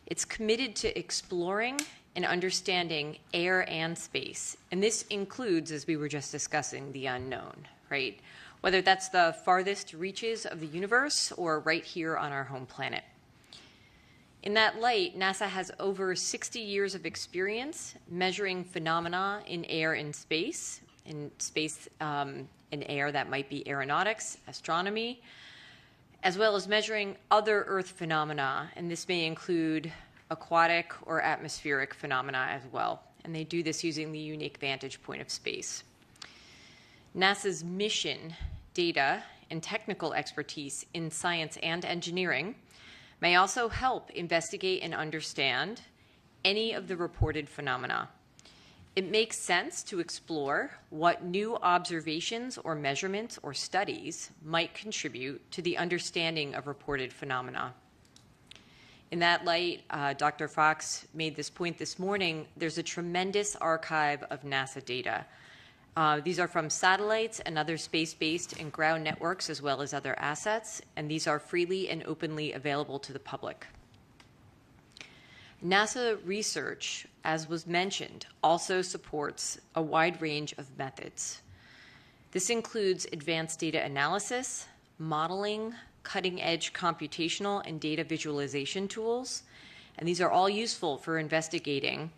It's committed to exploring and understanding air and space. And this includes, as we were just discussing, the unknown, right? Whether that's the farthest reaches of the universe or right here on our home planet. In that light, NASA has over 60 years of experience measuring phenomena in air and space, in air that might be aeronautics, astronomy, as well as measuring other Earth phenomena, and this may include aquatic or atmospheric phenomena as well. And they do this using the unique vantage point of space. NASA's mission, data, and technical expertise in science and engineering may also help investigate and understand any of the reported phenomena. It makes sense to explore what new observations or measurements or studies might contribute to the understanding of reported phenomena. In that light, Dr. Fox made this point this morning, there's a tremendous archive of NASA data. These are from satellites and other space-based and ground networks, as well as other assets, and these are freely and openly available to the public. NASA research, as was mentioned, also supports a wide range of methods. This includes advanced data analysis, modeling, cutting-edge computational and data visualization tools, and these are all useful for investigating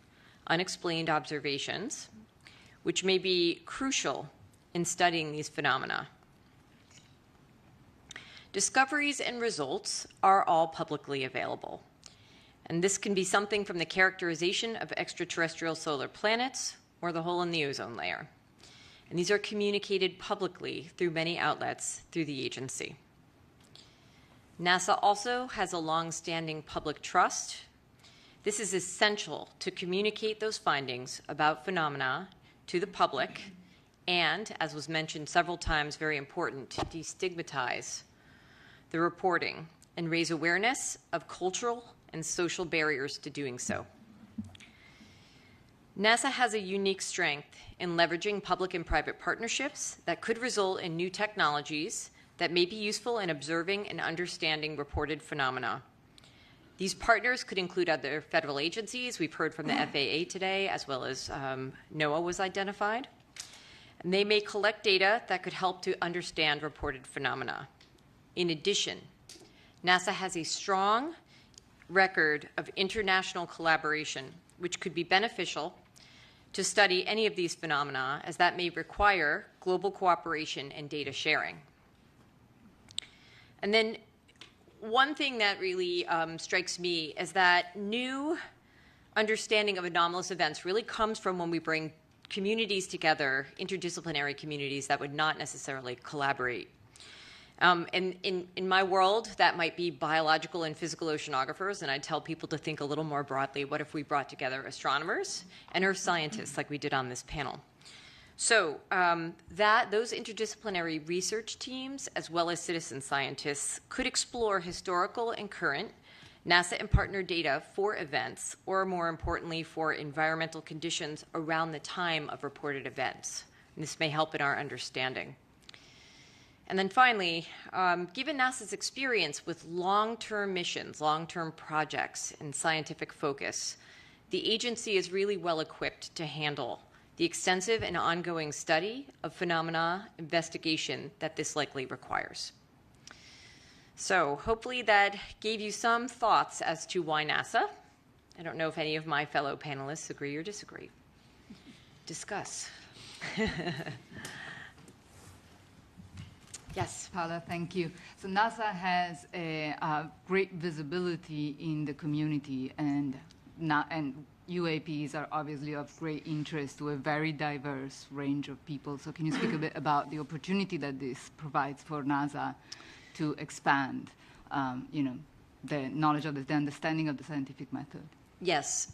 unexplained observations, which may be crucial in studying these phenomena. Discoveries and results are all publicly available. And this can be something from the characterization of extraterrestrial solar planets or the hole in the ozone layer. And these are communicated publicly through many outlets through the agency. NASA also has a long-standing public trust. This is essential to communicate those findings about phenomena to the public and, as was mentioned several times, very important, to destigmatize the reporting and raise awareness of cultural and social barriers to doing so. NASA has a unique strength in leveraging public and private partnerships that could result in new technologies that may be useful in observing and understanding reported phenomena. These partners could include other federal agencies. We've heard from the FAA today, as well as NOAA was identified. And they may collect data that could help to understand reported phenomena. In addition, NASA has a strong record of international collaboration, which could be beneficial to study any of these phenomena, as that may require global cooperation and data sharing. And then one thing that really strikes me is that new understanding of anomalous events really comes from when we bring communities together, interdisciplinary communities that would not necessarily collaborate. And in my world, that might be biological and physical oceanographers, and I tell people to think a little more broadly. What if we brought together astronomers and earth scientists like we did on this panel? So those interdisciplinary research teams, as well as citizen scientists, could explore historical and current NASA and partner data for events, or more importantly, for environmental conditions around the time of reported events. And this may help in our understanding. And then finally, given NASA's experience with long-term missions, long-term projects, and scientific focus, the agency is really well equipped to handle the extensive and ongoing study of phenomena investigation that this likely requires. So hopefully that gave you some thoughts as to why NASA. I don't know if any of my fellow panelists agree or disagree. Discuss. Yes. Paula, thank you. So NASA has a great visibility in the community, and UAPs are obviously of great interest to a very diverse range of people. So can you speak a bit about the opportunity that this provides for NASA to expand, the knowledge of the understanding of the scientific method? Yes.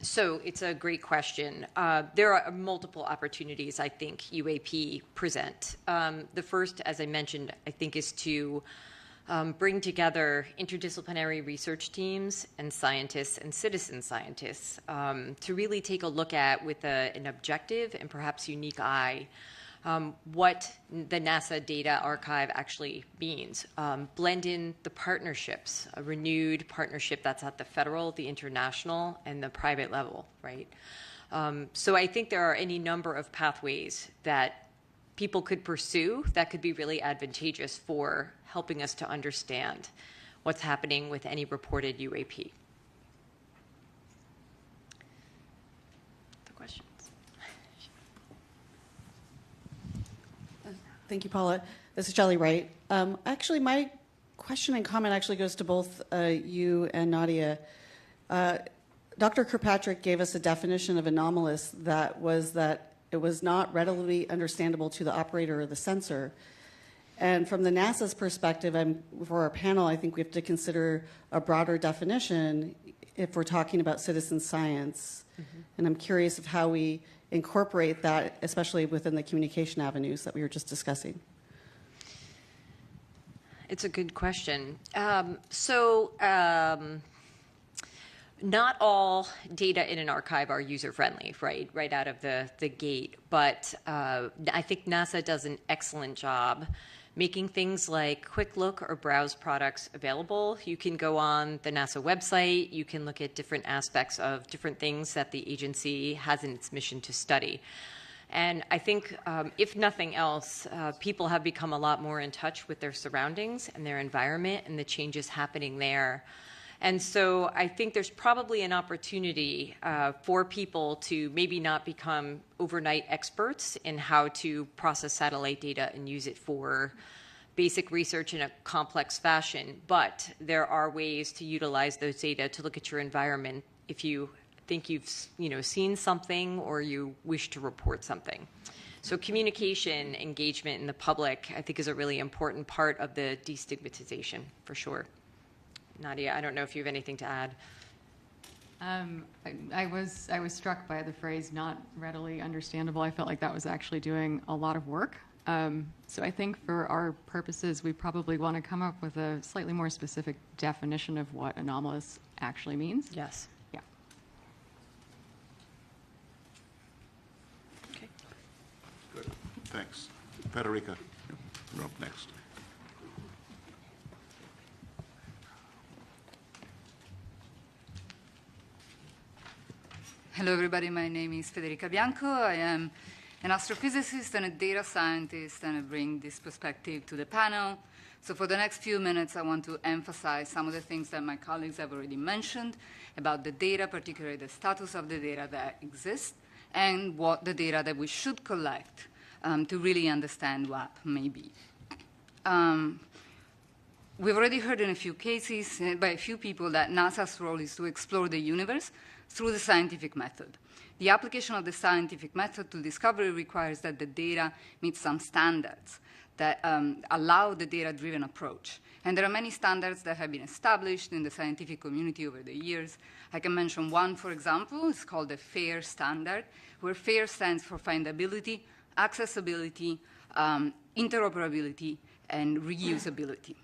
So it's a great question. There are multiple opportunities I think UAP present. The first, as I mentioned, I think is to bring together interdisciplinary research teams and scientists and citizen scientists to really take a look at, with an objective and perhaps unique eye, what the NASA Data Archive actually means. Blend in the partnerships, a renewed partnership that's at the federal, the international, and the private level, right? So I think there are any number of pathways that people could pursue that could be really advantageous for helping us to understand what's happening with any reported UAP. Thank you, Paula. This is Shelley Wright. Actually, my question and comment actually goes to both you and Nadia. Dr. Kirkpatrick gave us a definition of anomalous that it was not readily understandable to the operator or the sensor. And from the NASA's perspective, for our panel, I think we have to consider a broader definition if we're talking about citizen science. Mm-hmm. And I'm curious of how we incorporate that, especially within the communication avenues that we were just discussing. It's a good question. Not all data in an archive are user-friendly, right out of the gate. But I think NASA does an excellent job making things like quick look or browse products available. You can go on the NASA website. You can look at different aspects of different things that the agency has in its mission to study. And I think, if nothing else, people have become a lot more in touch with their surroundings and their environment and the changes happening there. And so I think there's probably an opportunity for people to maybe not become overnight experts in how to process satellite data and use it for basic research in a complex fashion, but there are ways to utilize those data to look at your environment if you think you've seen something or you wish to report something. So communication, engagement in the public, I think, is a really important part of the destigmatization, for sure. Nadia, I don't know if you have anything to add. I was struck by the phrase "not readily understandable." I felt like that was actually doing a lot of work. So I think for our purposes, we probably want to come up with a slightly more specific definition of what anomalous actually means. Yes. Yeah. Okay. Good. Thanks. Federica, you're up next. Hello, everybody. My name is Federica Bianco. I am an astrophysicist and a data scientist, and I bring this perspective to the panel. So for the next few minutes, I want to emphasize some of the things that my colleagues have already mentioned about the data, particularly the status of the data that exists, and what the data that we should collect to really understand WAP may be. We've already heard in a few cases by a few people that NASA's role is to explore the universe through the scientific method. The application of the scientific method to discovery requires that the data meet some standards that allow the data-driven approach. And there are many standards that have been established in the scientific community over the years. I can mention one, for example. It's called the FAIR standard, where FAIR stands for findability, accessibility, interoperability, and reusability.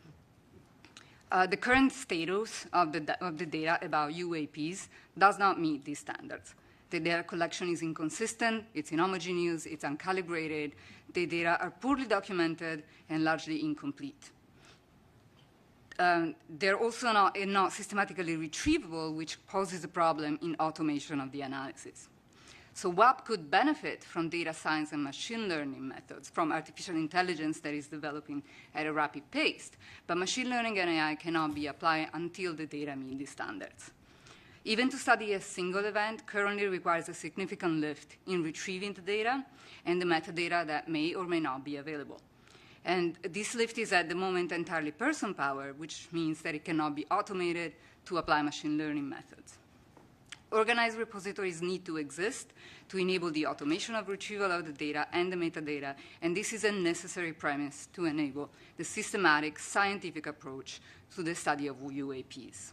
The current status of the data about UAPs does not meet these standards. The data collection is inconsistent, it's inhomogeneous, it's uncalibrated, the data are poorly documented and largely incomplete. They're also not systematically retrievable, which poses a problem in automation of the analysis. So WAP could benefit from data science and machine learning methods, from artificial intelligence that is developing at a rapid pace. But machine learning and AI cannot be applied until the data meet these standards. Even to study a single event currently requires a significant lift in retrieving the data and the metadata that may or may not be available. And this lift is at the moment entirely person-powered, which means that it cannot be automated to apply machine learning methods. Organized repositories need to exist to enable the automation of retrieval of the data and the metadata, and this is a necessary premise to enable the systematic scientific approach to the study of UAPs.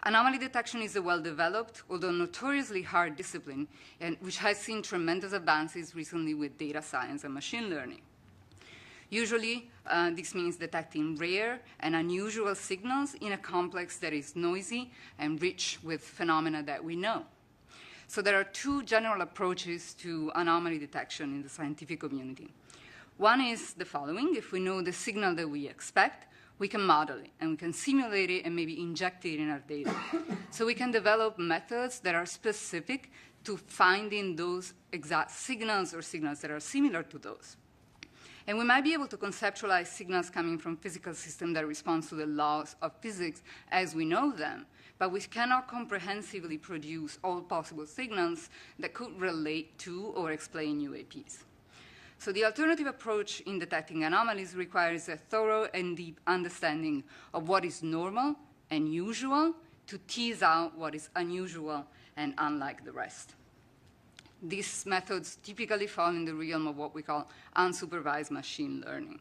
Anomaly detection is a well-developed, although notoriously hard discipline, and which has seen tremendous advances recently with data science and machine learning. Usually, this means detecting rare and unusual signals in a complex that is noisy and rich with phenomena that we know. So there are two general approaches to anomaly detection in the scientific community. One is the following. If we know the signal that we expect, we can model it, and we can simulate it and maybe inject it in our data. So we can develop methods that are specific to finding those exact signals or signals that are similar to those. And we might be able to conceptualize signals coming from physical systems that respond to the laws of physics as we know them, but we cannot comprehensively produce all possible signals that could relate to or explain UAPs. So the alternative approach in detecting anomalies requires a thorough and deep understanding of what is normal and usual to tease out what is unusual and unlike the rest. These methods typically fall in the realm of what we call unsupervised machine learning.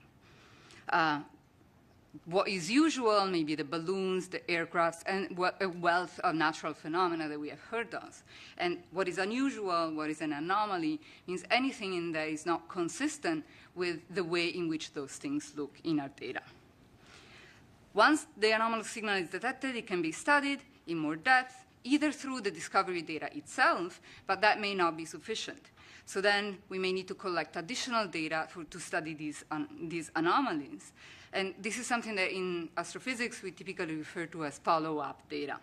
What is usual, maybe the balloons, the aircrafts, and a wealth of natural phenomena that we have heard of. And what is unusual, what is an anomaly, means anything in there is not consistent with the way in which those things look in our data. Once the anomalous signal is detected, it can be studied in more depth, either through the discovery data itself, but that may not be sufficient. So then we may need to collect additional data to study these anomalies. And this is something that in astrophysics we typically refer to as follow-up data.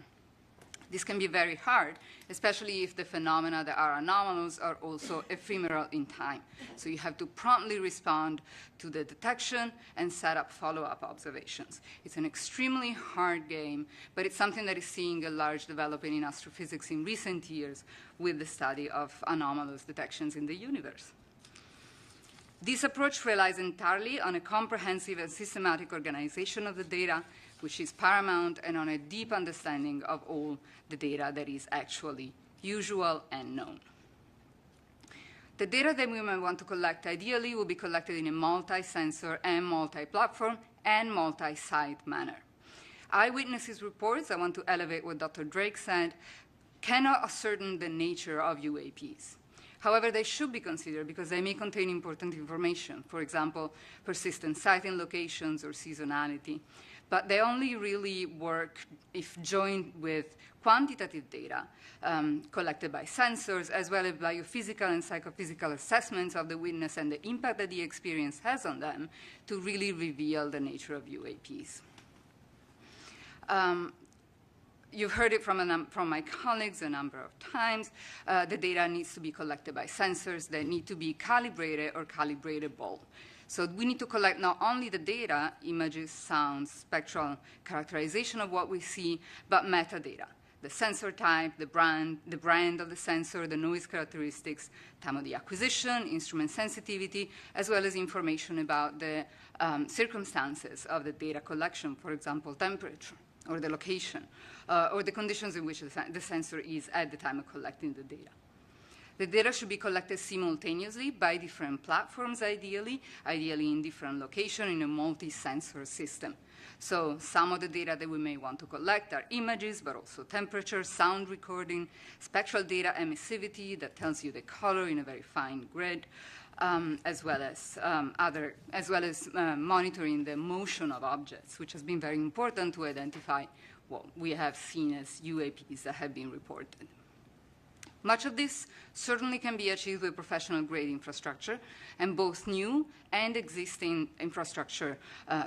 This can be very hard, especially if the phenomena that are anomalous are also ephemeral in time. So you have to promptly respond to the detection and set up follow-up observations. It's an extremely hard game, but it's something that is seeing a large development in astrophysics in recent years with the study of anomalous detections in the universe. This approach relies entirely on a comprehensive and systematic organization of the data, which is paramount, and on a deep understanding of all the data that is actually usual and known. The data that we might want to collect ideally will be collected in a multi-sensor and multi-platform and multi-site manner. Eyewitnesses reports, I want to elevate what Dr. Drake said, cannot ascertain the nature of UAPs. However, they should be considered because they may contain important information, for example, persistent sighting locations or seasonality. But they only really work if joined with quantitative data collected by sensors, as well as biophysical and psychophysical assessments of the witness and the impact that the experience has on them to really reveal the nature of UAPs. You've heard it from my colleagues a number of times. The data needs to be collected by sensors that need to be calibrated or calibratable. So we need to collect not only the data, images, sounds, spectral characterization of what we see, but metadata. The sensor type, the brand of the sensor, the noise characteristics, time of the acquisition, instrument sensitivity, as well as information about the circumstances of the data collection, for example, temperature, or the location, or the conditions in which the sensor is at the time of collecting the data. The data should be collected simultaneously by different platforms, ideally in different locations in a multi-sensor system. So some of the data that we may want to collect are images, but also temperature, sound recording, spectral data emissivity that tells you the color in a very fine grid, as well as monitoring the motion of objects, which has been very important to identify what we have seen as UAPs that have been reported. Much of this certainly can be achieved with professional-grade infrastructure, and both new and existing infrastructure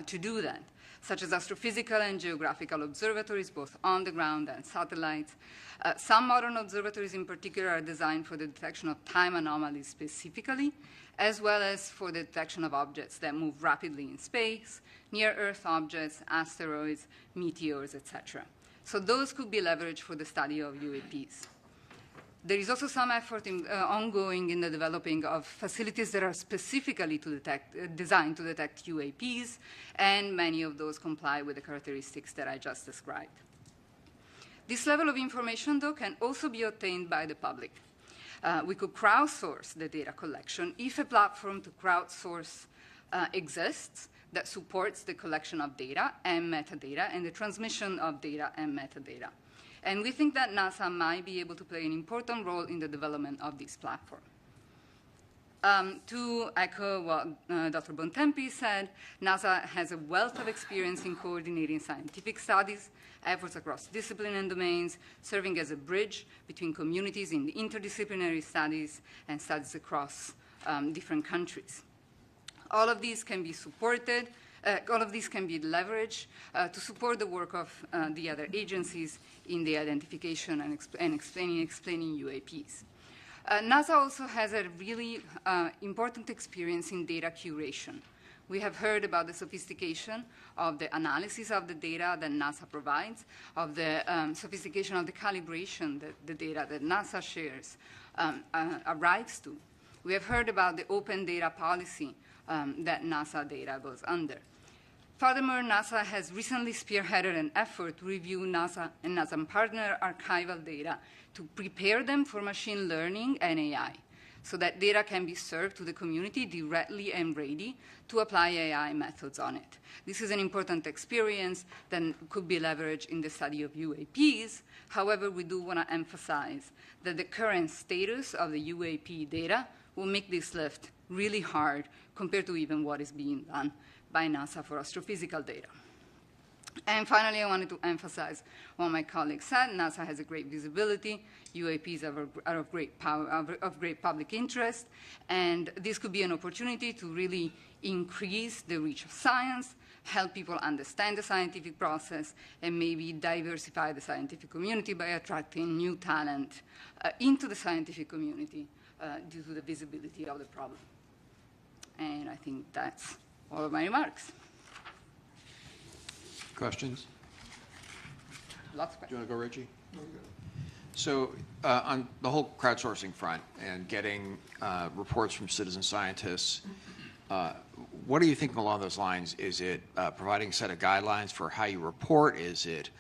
to do that, such as astrophysical and geographical observatories, both on the ground and satellites. Some modern observatories in particular are designed for the detection of time anomalies specifically, as well as for the detection of objects that move rapidly in space, near-Earth objects, asteroids, meteors, etc. So those could be leveraged for the study of UAPs. There is also some effort ongoing in the developing of facilities that are specifically designed to detect UAPs, and many of those comply with the characteristics that I just described. This level of information, though, can also be obtained by the public. We could crowdsource the data collection if a platform to crowdsource exists that supports the collection of data and metadata and the transmission of data and metadata. And we think that NASA might be able to play an important role in the development of this platform. To echo what Dr. Bontempi said, NASA has a wealth of experience in coordinating scientific studies, efforts across discipline and domains, serving as a bridge between communities in interdisciplinary studies and studies across different countries. All of these can be supported, all of these can be leveraged to support the work of the other agencies in the identification and explaining UAPs. NASA also has a really important experience in data curation. We have heard about the sophistication of the analysis of the data that NASA provides, of the sophistication of the calibration that the data that NASA shares arrives to. We have heard about the open data policy that NASA data goes under. Furthermore, NASA has recently spearheaded an effort to review NASA and NASA partner archival data to prepare them for machine learning and AI, so that data can be served to the community directly and ready to apply AI methods on it. This is an important experience that could be leveraged in the study of UAPs. However, we do want to emphasize that the current status of the UAP data will make this lift really hard compared to even what is being done by NASA for astrophysical data. And finally, I wanted to emphasize what my colleague said. NASA has a great visibility. UAPs are of great power, of great public interest. And this could be an opportunity to really increase the reach of science, help people understand the scientific process, and maybe diversify the scientific community by attracting new talent into the scientific community due to the visibility of the problem. And I think that's all of my remarks. Questions? Lots of questions. Do you want to go, Richie? So on the whole crowdsourcing front and getting reports from citizen scientists, what are you thinking along those lines? Is it providing a set of guidelines for how you report? Is it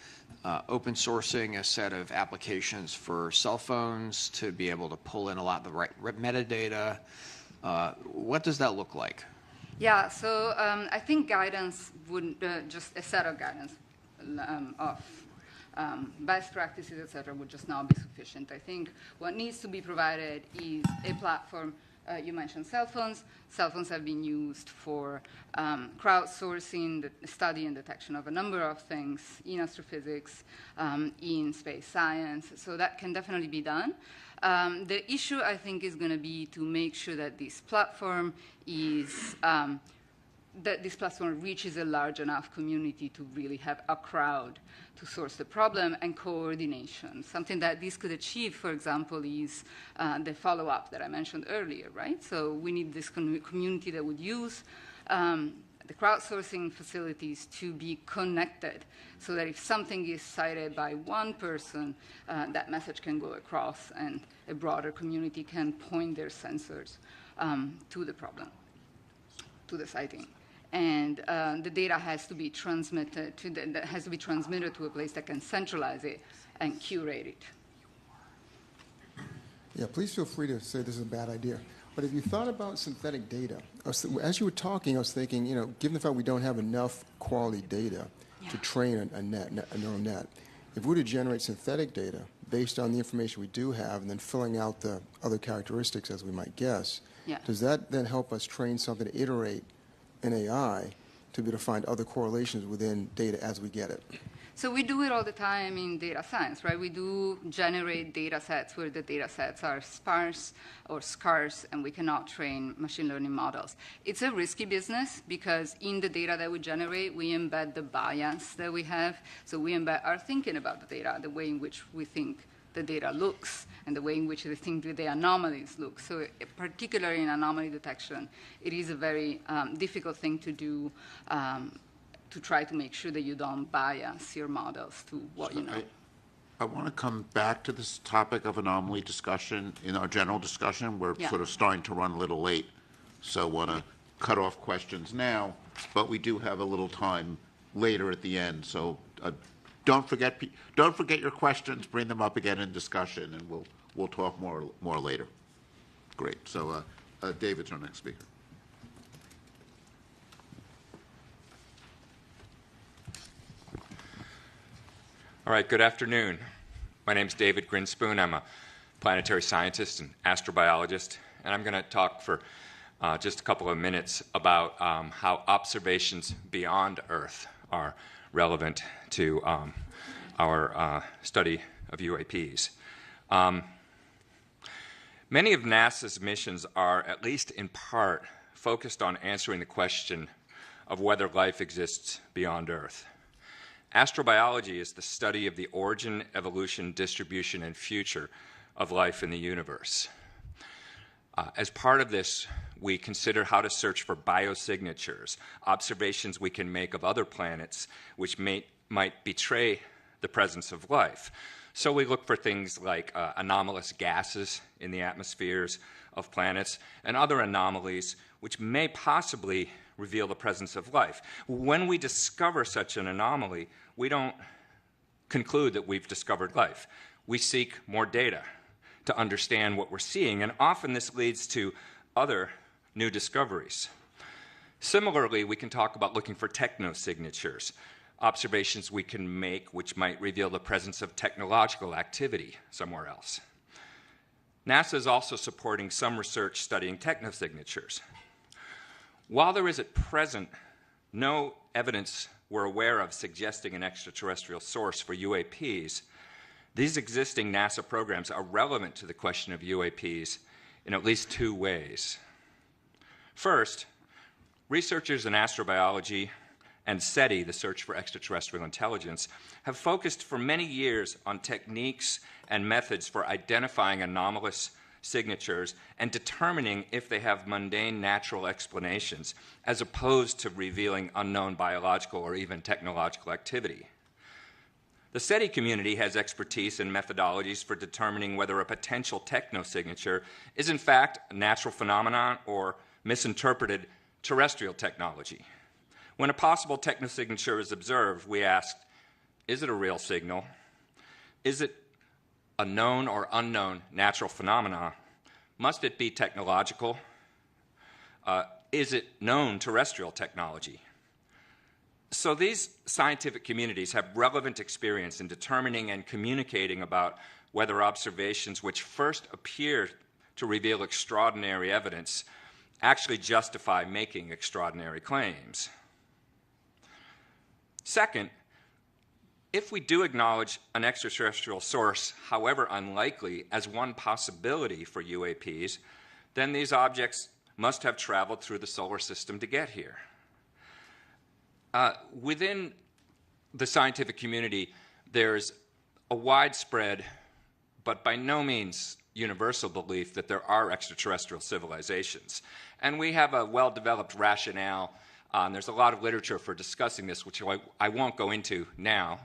open sourcing a set of applications for cell phones to be able to pull in a lot of the right metadata? What does that look like? Yeah, so I think guidance wouldn't, just a set of guidance of best practices, et cetera, would just not be sufficient. I think what needs to be provided is a platform. You mentioned cell phones. Cell phones have been used for crowdsourcing, the study and detection of a number of things in astrophysics, in space science. So that can definitely be done. The issue, I think, is going to be to make sure that this platform is reaches a large enough community to really have a crowd to source the problem and coordination. Something that this could achieve, for example, is the follow-up that I mentioned earlier, right? So we need this community that would use the crowdsourcing facilities to be connected so that if something is cited by one person, that message can go across and a broader community can point their sensors to the problem, to the sighting. And the data has to be transmitted to a place that can centralize it and curate it. Yeah, please feel free to say this is a bad idea. But if you thought about synthetic data, as you were talking, I was thinking, given the fact we don't have enough quality data to train a neural net, if we were to generate synthetic data based on the information we do have and then filling out the other characteristics, as we might guess, does that then help us train something to iterate in AI to be able to find other correlations within data as we get it? So we do it all the time in data science, right? We do generate data sets where the data sets are sparse or scarce, and we cannot train machine learning models. It's a risky business because in the data that we generate, we embed the bias that we have. So we embed our thinking about the data, the way in which we think the data looks, and the way in which we think the anomalies look. So particularly in anomaly detection, it is a very difficult thing to do to try to make sure that you don't bias your models to what you know. I want to come back to this topic of anomaly discussion in our general discussion. We're sort of starting to run a little late, so I want to cut off questions now, but we do have a little time later at the end. So don't forget your questions. Bring them up again in discussion, and we'll talk more later. Great. So David's our next speaker. All right, good afternoon. My name is David Grinspoon. I'm a planetary scientist and astrobiologist, and I'm going to talk for just a couple of minutes about how observations beyond Earth are relevant to our study of UAPs. Many of NASA's missions are, at least in part, focused on answering the question of whether life exists beyond Earth. Astrobiology is the study of the origin, evolution, distribution, and future of life in the universe. As part of this, we consider how to search for biosignatures, observations we can make of other planets which might betray the presence of life. So we look for things like anomalous gases in the atmospheres of planets and other anomalies which may possibly reveal the presence of life. When we discover such an anomaly, we don't conclude that we've discovered life. We seek more data to understand what we're seeing, and often this leads to other new discoveries. Similarly, we can talk about looking for technosignatures, observations we can make which might reveal the presence of technological activity somewhere else. NASA is also supporting some research studying technosignatures. While there is at present no evidence we're aware of suggesting an extraterrestrial source for UAPs, these existing NASA programs are relevant to the question of UAPs in at least two ways. First, researchers in astrobiology and SETI, the Search for Extraterrestrial Intelligence, have focused for many years on techniques and methods for identifying anomalous signatures and determining if they have mundane natural explanations, as opposed to revealing unknown biological or even technological activity. The SETI community has expertise in methodologies for determining whether a potential technosignature is in fact a natural phenomenon or misinterpreted terrestrial technology. When a possible technosignature is observed, we ask, is it a real signal? Is it a known or unknown natural phenomenon? Must it be technological? Is it known terrestrial technology? So these scientific communities have relevant experience in determining and communicating about whether observations which first appear to reveal extraordinary evidence actually justify making extraordinary claims. Second, if we do acknowledge an extraterrestrial source, however unlikely, as one possibility for UAPs, then these objects must have traveled through the solar system to get here. Within the scientific community, there's a widespread, but by no means universal belief that there are extraterrestrial civilizations. And we have a well-developed rationale. There's a lot of literature for discussing this, which I won't go into now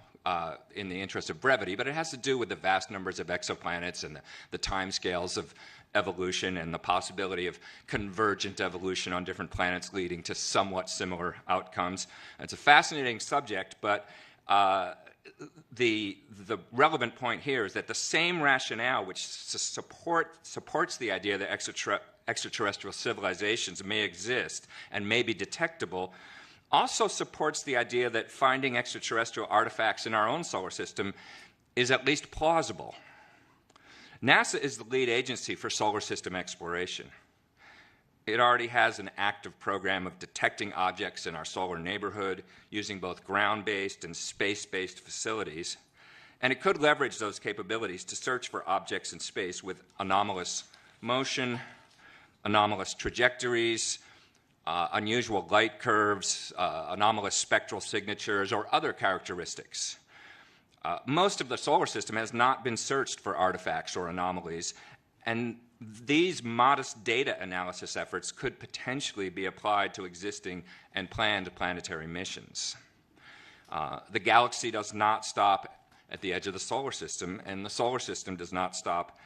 in the interest of brevity, but it has to do with the vast numbers of exoplanets and the timescales of evolution and the possibility of convergent evolution on different planets leading to somewhat similar outcomes. It's a fascinating subject, but the relevant point here is that the same rationale which supports the idea that extraterrestrial civilizations may exist and may be detectable also supports the idea that finding extraterrestrial artifacts in our own solar system is at least plausible. NASA is the lead agency for solar system exploration. It already has an active program of detecting objects in our solar neighborhood using both ground-based and space-based facilities, and it could leverage those capabilities to search for objects in space with anomalous motion, anomalous trajectories, unusual light curves, anomalous spectral signatures, or other characteristics. Most of the solar system has not been searched for artifacts or anomalies, and these modest data analysis efforts could potentially be applied to existing and planned planetary missions. The galaxy does not stop at the edge of the solar system, and the solar system does not stop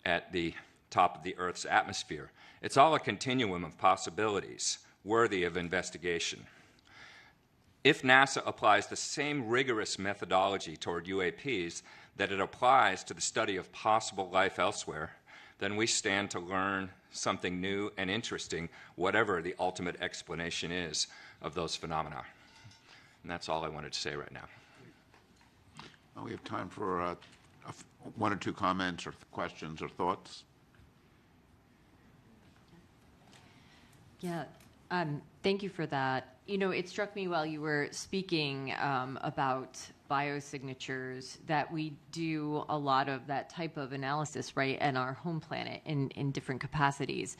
at the top of the Earth's atmosphere. It's all a continuum of possibilities worthy of investigation. If NASA applies the same rigorous methodology toward UAPs that it applies to the study of possible life elsewhere, then we stand to learn something new and interesting, whatever the ultimate explanation is of those phenomena. And that's all I wanted to say right now. Well, we have time for one or two comments or questions or thoughts. Yeah, thank you for that. You know, it struck me while you were speaking about biosignatures that we do a lot of that type of analysis, right, in our home planet in different capacities.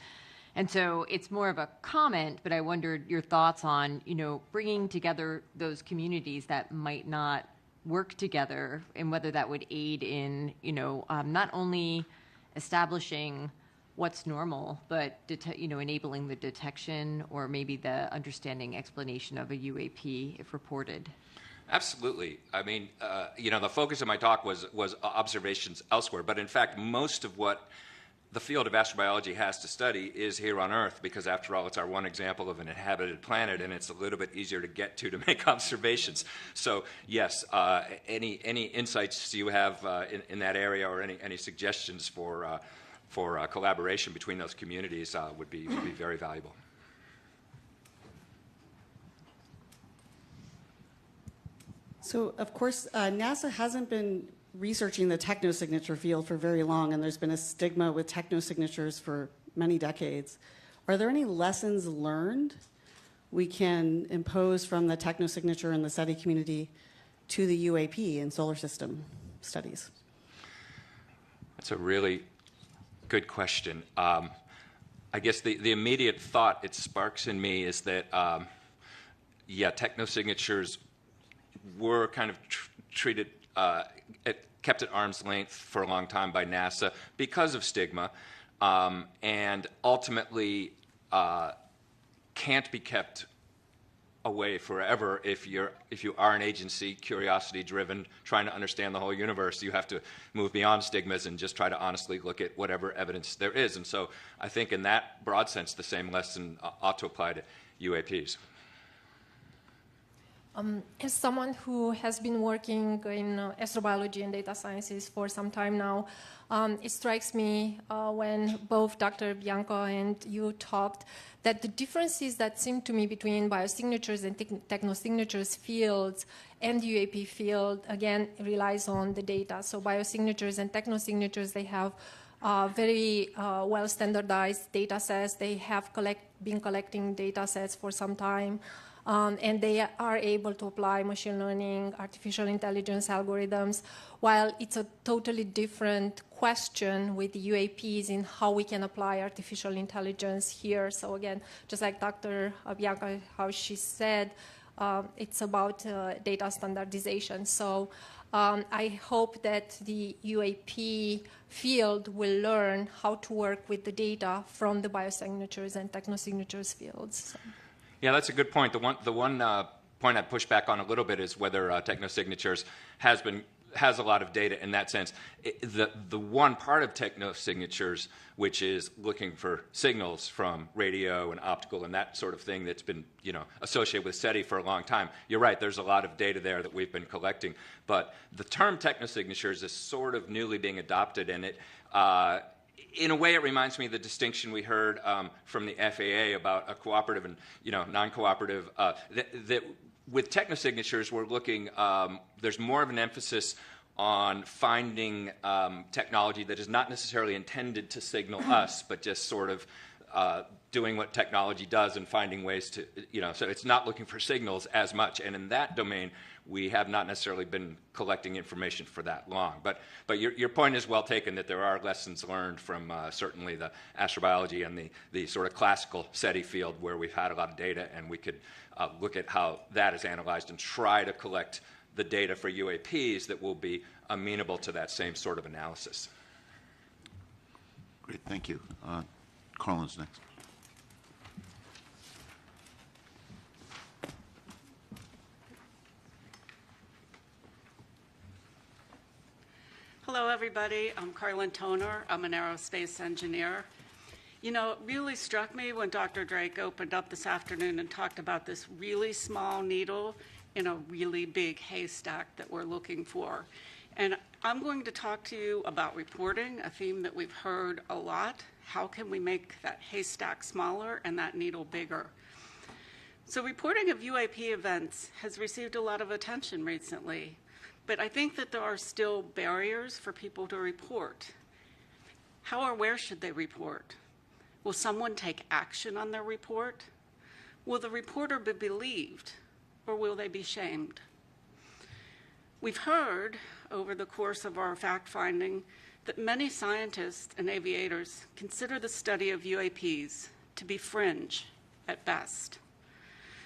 And so it's more of a comment, but I wondered your thoughts on, you know, bringing together those communities that might not work together and whether that would aid in, you know, not only establishing what's normal, but enabling the detection or maybe the understanding explanation of a UAP if reported. Absolutely. I mean, the focus of my talk was observations elsewhere, but in fact, most of what the field of astrobiology has to study is here on Earth, because after all, it's our one example of an inhabited planet, and it's a little bit easier to get to make observations. So yes, any insights you have in that area, or any suggestions for collaboration between those communities would be very valuable. So, of course, NASA hasn't been researching the technosignature field for very long, and there's been a stigma with technosignatures for many decades. Are there any lessons learned we can impose from the technosignature and the SETI community to the UAP in solar system studies? That's a really good question. I guess the immediate thought it sparks in me is that, technosignatures were kind of treated, kept at arm's length for a long time by NASA because of stigma, and ultimately can't be kept away forever if you are an agency, curiosity-driven, trying to understand the whole universe. You have to move beyond stigmas and just try to honestly look at whatever evidence there is. And so I think in that broad sense, the same lesson ought to apply to UAPs. As someone who has been working in astrobiology and data sciences for some time now, it strikes me when both Dr. Bianco and you talked that the differences that seem to me between biosignatures and technosignatures fields and UAP field, again, relies on the data. So biosignatures and technosignatures, they have very well standardized data sets. They have been collecting data sets for some time. And they are able to apply machine learning, artificial intelligence algorithms, while it's a totally different question with the UAPs in how we can apply artificial intelligence here. So again, just like Dr. Bianca, how she said, it's about data standardization. So I hope that the UAP field will learn how to work with the data from the biosignatures and technosignatures fields. So. Yeah, that's a good point. The one point I'd push back on a little bit is whether technosignatures has a lot of data in that sense. The one part of technosignatures, which is looking for signals from radio and optical and that sort of thing that's been associated with SETI for a long time. You're right, there's a lot of data there that we've been collecting. But the term technosignatures is sort of newly being adopted, and it in a way, it reminds me of the distinction we heard from the FAA about a cooperative and non-cooperative. That with technosignatures, we're looking. There's more of an emphasis on finding technology that is not necessarily intended to signal us, but just sort of doing what technology does and finding ways to, so it's not looking for signals as much. And in that domain, we have not necessarily been collecting information for that long. But your point is well taken that there are lessons learned from certainly the astrobiology and the sort of classical SETI field where we've had a lot of data, and we could look at how that is analyzed and try to collect the data for UAPs that will be amenable to that same sort of analysis. Great, thank you. Carlin's next. Hello, everybody. I'm Carlin Toner. I'm an aerospace engineer. You know, it really struck me when Dr. Drake opened up this afternoon and talked about this really small needle in a really big haystack that we're looking for. And I'm going to talk to you about reporting, a theme that we've heard a lot. How can we make that haystack smaller and that needle bigger? So reporting of UAP events has received a lot of attention recently. But I think that there are still barriers for people to report. How or where should they report? Will someone take action on their report? Will the reporter be believed, or will they be shamed? We've heard over the course of our fact-finding that many scientists and aviators consider the study of UAPs to be fringe at best.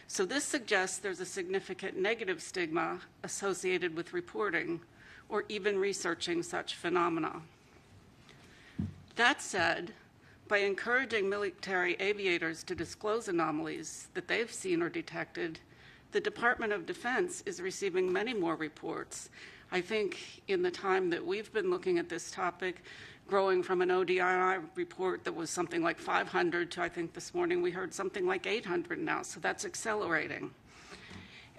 So this suggests there's a significant negative stigma associated with reporting or even researching such phenomena. That said, by encouraging military aviators to disclose anomalies that they've seen or detected, the Department of Defense is receiving many more reports. I think in the time that we've been looking at this topic, growing from an ODI report that was something like 500 to, I think this morning we heard something like 800 now, so that's accelerating.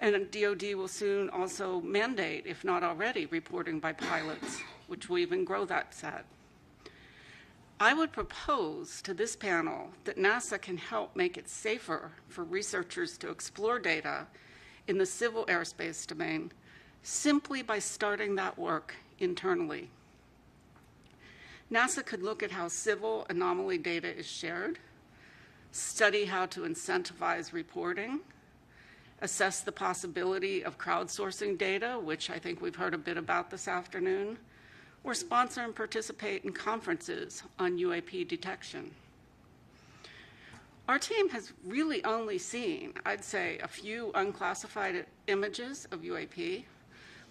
And DoD will soon also mandate, if not already, reporting by pilots, which will even grow that set. I would propose to this panel that NASA can help make it safer for researchers to explore data in the civil airspace domain simply by starting that work internally. NASA could look at how civil anomaly data is shared, study how to incentivize reporting, assess the possibility of crowdsourcing data, which I think we've heard a bit about this afternoon, or sponsor and participate in conferences on UAP detection. Our team has really only seen, I'd say, a few unclassified images of UAP,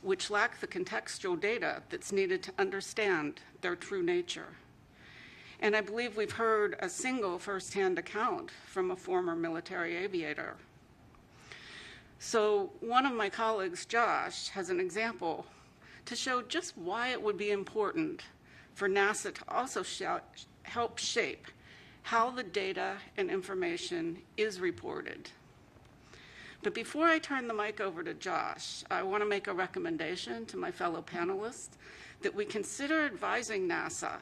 which lack the contextual data that's needed to understand their true nature. And I believe we've heard a single firsthand account from a former military aviator. So one of my colleagues, Josh, has an example to show just why it would be important for NASA to also help shape how the data and information is reported. But before I turn the mic over to Josh, I want to make a recommendation to my fellow panelists that we consider advising NASA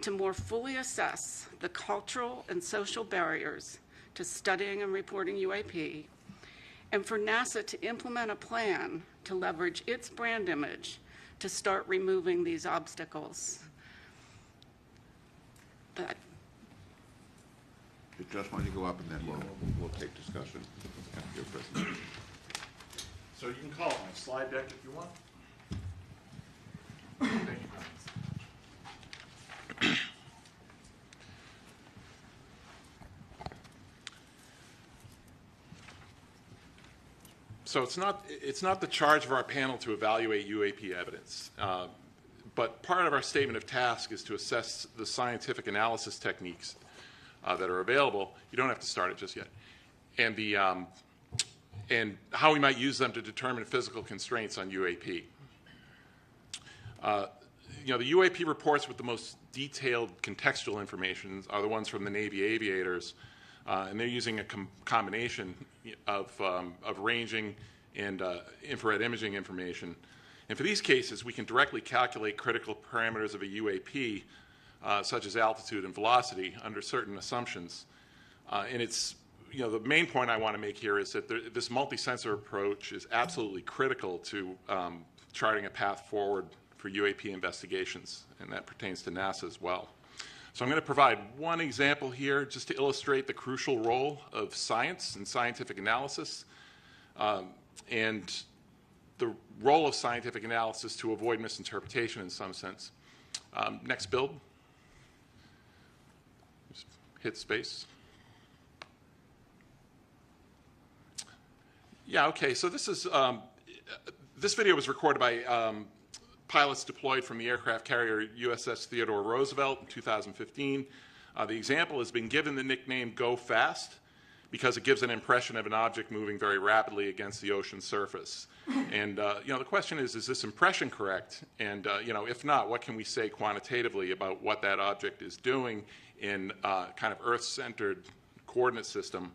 to more fully assess the cultural and social barriers to studying and reporting UAP, and for NASA to implement a plan to leverage its brand image to start removing these obstacles. But Josh, why don't you go up and then we'll take discussion after your presentation. So you can call it my slide deck if you want. Thank you. So it's not the charge of our panel to evaluate UAP evidence, but part of our statement of task is to assess the scientific analysis techniques that are available. You don't have to start it just yet, and how we might use them to determine physical constraints on UAP. The UAP reports with the most detailed contextual information are the ones from the Navy aviators, and they're using a combination of ranging and infrared imaging information. And for these cases, we can directly calculate critical parameters of a UAP, such as altitude and velocity, under certain assumptions. And it's, the main point I want to make here is that this multi-sensor approach is absolutely critical to charting a path forward for UAP investigations, and that pertains to NASA as well. So I'm going to provide one example here just to illustrate the crucial role of science and scientific analysis, and the role of scientific analysis to avoid misinterpretation in some sense. Next build. Just hit space. Yeah, okay, so this is, this video was recorded by pilots deployed from the aircraft carrier USS Theodore Roosevelt in 2015. The example has been given the nickname Go Fast because it gives an impression of an object moving very rapidly against the ocean surface. And the question is this impression correct? And if not, what can we say quantitatively about what that object is doing in kind of Earth-centered coordinate system?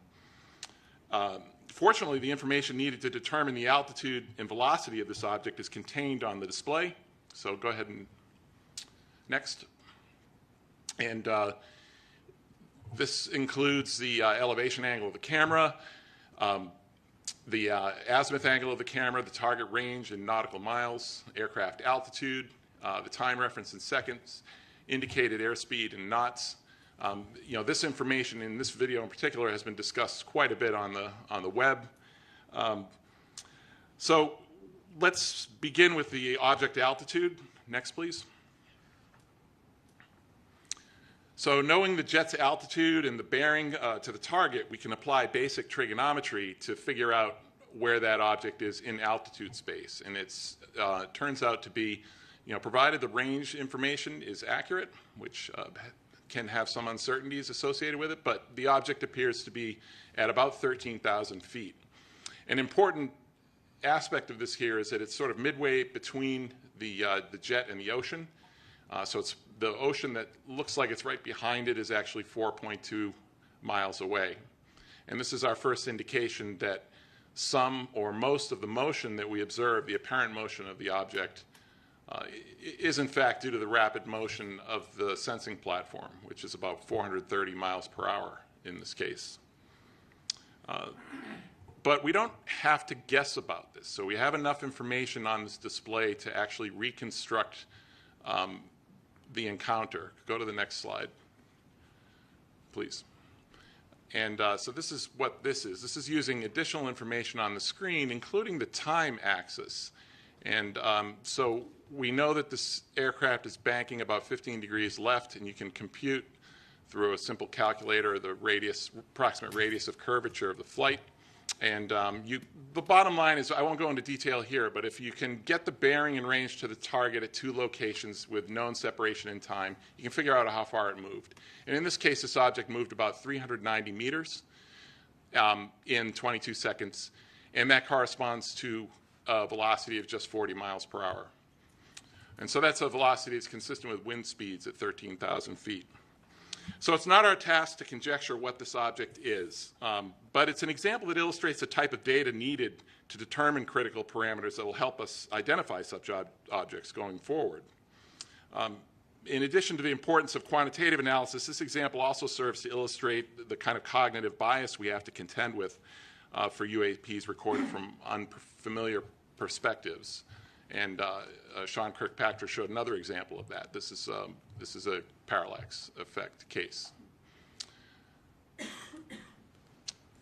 Fortunately, the information needed to determine the altitude and velocity of this object is contained on the display. So go ahead and next. And this includes the elevation angle of the camera, the azimuth angle of the camera, the target range in nautical miles, aircraft altitude, the time reference in seconds, indicated airspeed in knots, This information in this video in particular has been discussed quite a bit on the web. So let's begin with the object altitude. Next, please. So knowing the jet's altitude and the bearing to the target, we can apply basic trigonometry to figure out where that object is in altitude space. And it turns out to be, provided the range information is accurate, which can have some uncertainties associated with it, but the object appears to be at about 13,000 feet. An important aspect of this here is that it's sort of midway between the jet and the ocean. So it's the ocean that looks like it's right behind it is actually 4.2 miles away. And this is our first indication that some or most of the motion that we observe, the apparent motion of the object, is in fact due to the rapid motion of the sensing platform, which is about 430 miles per hour in this case. But we don't have to guess about this. So we have enough information on this display to actually reconstruct the encounter. Go to the next slide, please. And so this is what this is. This is using additional information on the screen, including the time axis. And so we know that this aircraft is banking about 15 degrees left, and you can compute through a simple calculator the approximate radius of curvature of the flight. And the bottom line is, I won't go into detail here, but if you can get the bearing and range to the target at two locations with known separation in time, you can figure out how far it moved. And in this case, this object moved about 390 meters in 22 seconds, and that corresponds to a velocity of just 40 miles per hour. And so that's a velocity that's consistent with wind speeds at 13,000 feet. So it's not our task to conjecture what this object is, but it's an example that illustrates the type of data needed to determine critical parameters that will help us identify such objects going forward. In addition to the importance of quantitative analysis, this example also serves to illustrate the kind of cognitive bias we have to contend with for UAPs recorded from unfamiliar perspectives. And Sean Kirkpatrick showed another example of that. This is a parallax effect case.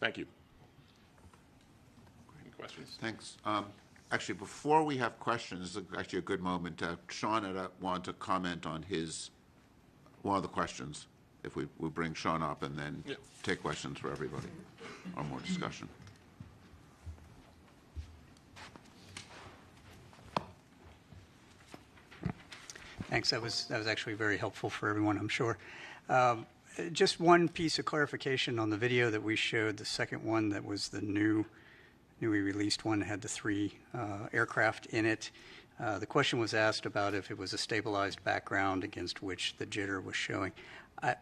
Thank you. Any questions? Thanks. Actually, before we have questions, this is actually a good moment. Sean had wanted to comment on one of the questions. If we bring Sean up and then take questions for everybody or more discussion. Thanks. That was actually very helpful for everyone, I'm sure. Just one piece of clarification on the video that we showed. The second one that was the newly released one had the three aircraft in it. The question was asked about if it was a stabilized background against which the jitter was showing. I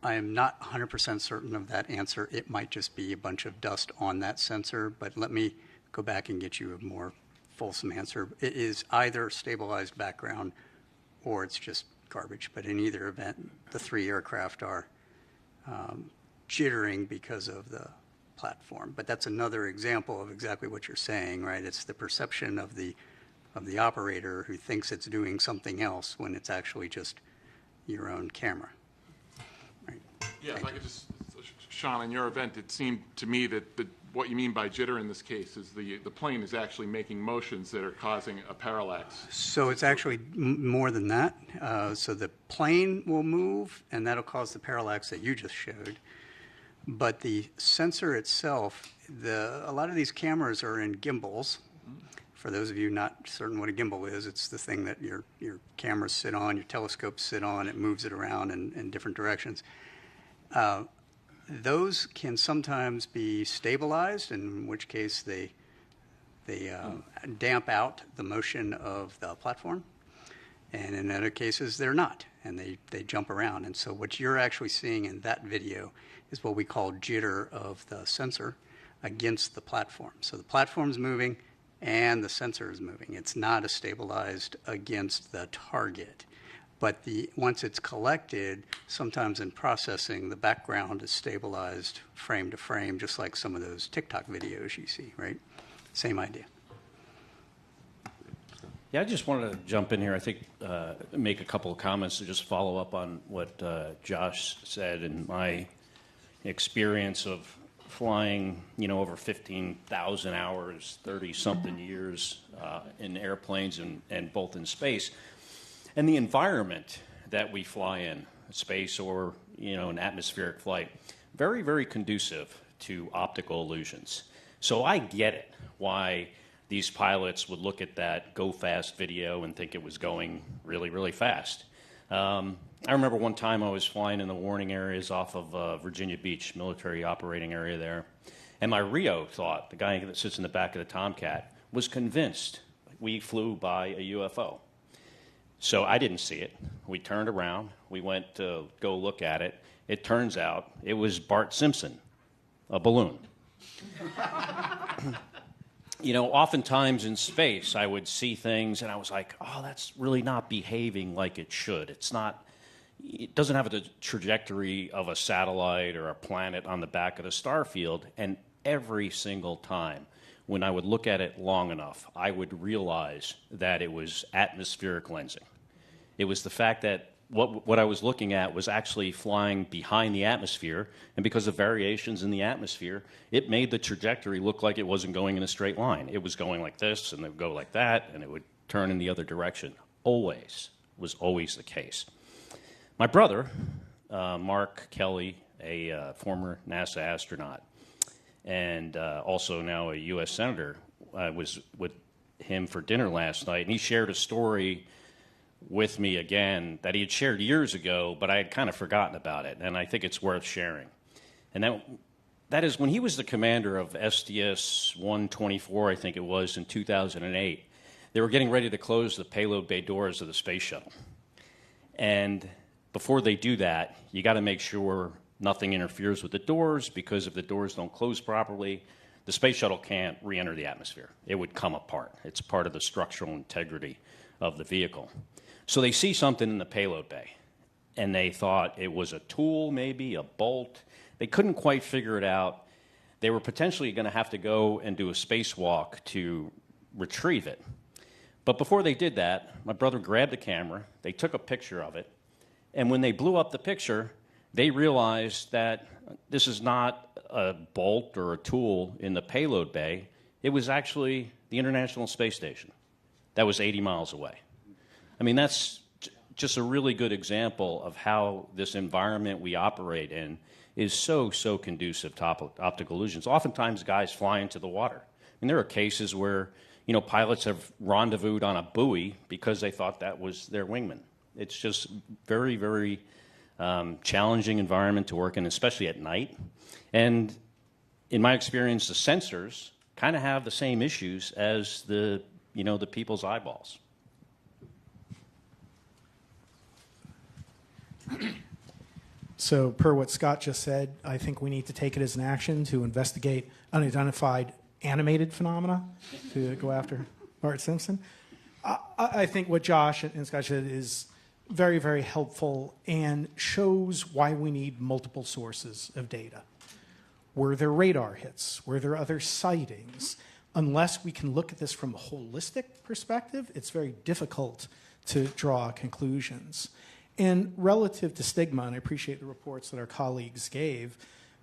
am not 100% certain of that answer. It might just be a bunch of dust on that sensor, but let me go back and get you a more fulsome answer. It is either stabilized background or it's just garbage. But in either event, the three aircraft are jittering because of the platform. But that's another example of exactly what you're saying, right? It's the perception of the operator who thinks it's doing something else when it's actually just your own camera. Right. Yeah, if I could just, Sean, in your event, it seemed to me that what you mean by jitter in this case is the plane is actually making motions that are causing a parallax. So it's actually more than that. So the plane will move, and that'll cause the parallax that you just showed. But the sensor itself, a lot of these cameras are in gimbals. For those of you not certain what a gimbal is, it's the thing that your cameras sit on, your telescopes sit on, it moves it around in different directions. Those can sometimes be stabilized, in which case they damp out the motion of the platform. And in other cases, they're not, and they jump around. And so what you're actually seeing in that video is what we call jitter of the sensor against the platform. So the platform's moving and the sensor is moving. It's not a stabilized against the target. But once it's collected, sometimes in processing, the background is stabilized frame to frame, just like some of those TikTok videos you see, right? Same idea. Yeah, I just wanted to jump in here. I think make a couple of comments to just follow up on what Josh said. And my experience of flying, over 15,000 hours, 30-something years in airplanes and both in space, and the environment that we fly in, space or an atmospheric flight, very, very conducive to optical illusions. So I get it why these pilots would look at that go fast video and think it was going really, really fast. I remember one time I was flying in the warning areas off of Virginia Beach, military operating area there, and my Rio thought, the guy that sits in the back of the Tomcat, was convinced we flew by a UFO. So I didn't see it. We turned around. We went to go look at it. It turns out it was Bart Simpson, a balloon. Oftentimes in space, I would see things and I was like, oh, that's really not behaving like it should. It doesn't have the trajectory of a satellite or a planet on the back of the star field. And every single time when I would look at it long enough, I would realize that it was atmospheric lensing. It was the fact that what I was looking at was actually flying behind the atmosphere, and because of variations in the atmosphere, it made the trajectory look like it wasn't going in a straight line. It was going like this, and it would go like that, and it would turn in the other direction. Was always the case. My brother, Mark Kelly, a former NASA astronaut, and also now a U.S. Senator, I was with him for dinner last night, and he shared a story with me again that he had shared years ago, but I had kind of forgotten about it, and I think it's worth sharing. And that is when he was the commander of STS-124, I think it was, in 2008, they were getting ready to close the payload bay doors of the space shuttle. And before they do that, you got to make sure nothing interferes with the doors, because if the doors don't close properly, the space shuttle can't re-enter the atmosphere. It would come apart. It's part of the structural integrity of the vehicle. So they see something in the payload bay, and they thought it was a tool, maybe a bolt. They couldn't quite figure it out. They were potentially going to have to go and do a spacewalk to retrieve it. But before they did that, my brother grabbed the camera, they took a picture of it, and when they blew up the picture, they realized that this is not a bolt or a tool in the payload bay. It was actually the International Space Station that was 80 miles away. I mean, that's just a really good example of how this environment we operate in is so conducive to optical illusions. Oftentimes, guys fly into the water. And there are cases where, pilots have rendezvoused on a buoy because they thought that was their wingman. It's just very, very challenging environment to work in, especially at night. And in my experience, the sensors kind of have the same issues as the people's eyeballs. So per what Scott just said, I think we need to take it as an action to investigate unidentified animated phenomena to go after Bart Simpson. I think what Josh and Scott said is very, very helpful and shows why we need multiple sources of data. Were there radar hits? Were there other sightings? Unless we can look at this from a holistic perspective, it's very difficult to draw conclusions. And relative to stigma, and I appreciate the reports that our colleagues gave,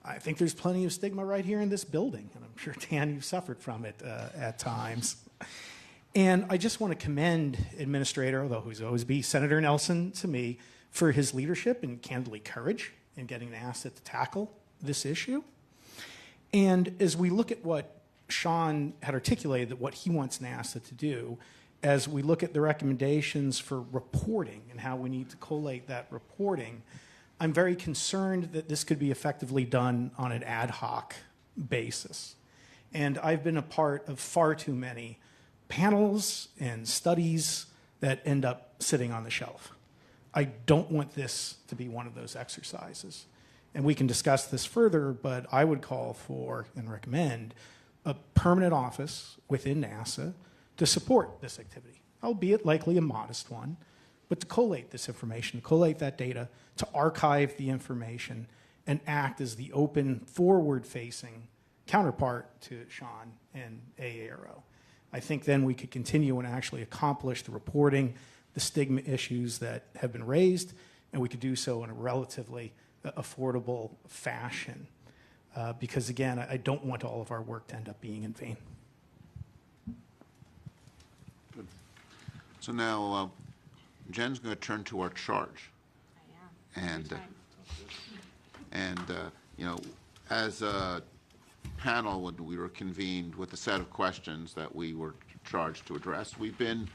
I think there's plenty of stigma right here in this building, and I'm sure, Dan, you've suffered from it at times. And I just want to commend Administrator, although he's always be Senator Nelson to me, for his leadership and candidly courage in getting NASA to tackle this issue. And as we look at what Sean had articulated, that what he wants NASA to do, as we look at the recommendations for reporting and how we need to collate that reporting, I'm very concerned that this could be effectively done on an ad hoc basis. And I've been a part of far too many panels and studies that end up sitting on the shelf. I don't want this to be one of those exercises. And we can discuss this further, but I would call for and recommend a permanent office within NASA to support this activity, albeit likely a modest one, but to collate this information, to collate that data, to archive the information, and act as the open, forward-facing counterpart to Sean and AARO. I think then we could continue and actually accomplish the reporting, the stigma issues that have been raised, and we could do so in a relatively affordable fashion. Because again, I don't want all of our work to end up being in vain. Good. So now Jen's going to turn to our charge. I am. And you know, as a panel, when we were convened with a set of questions that we were charged to address, we've been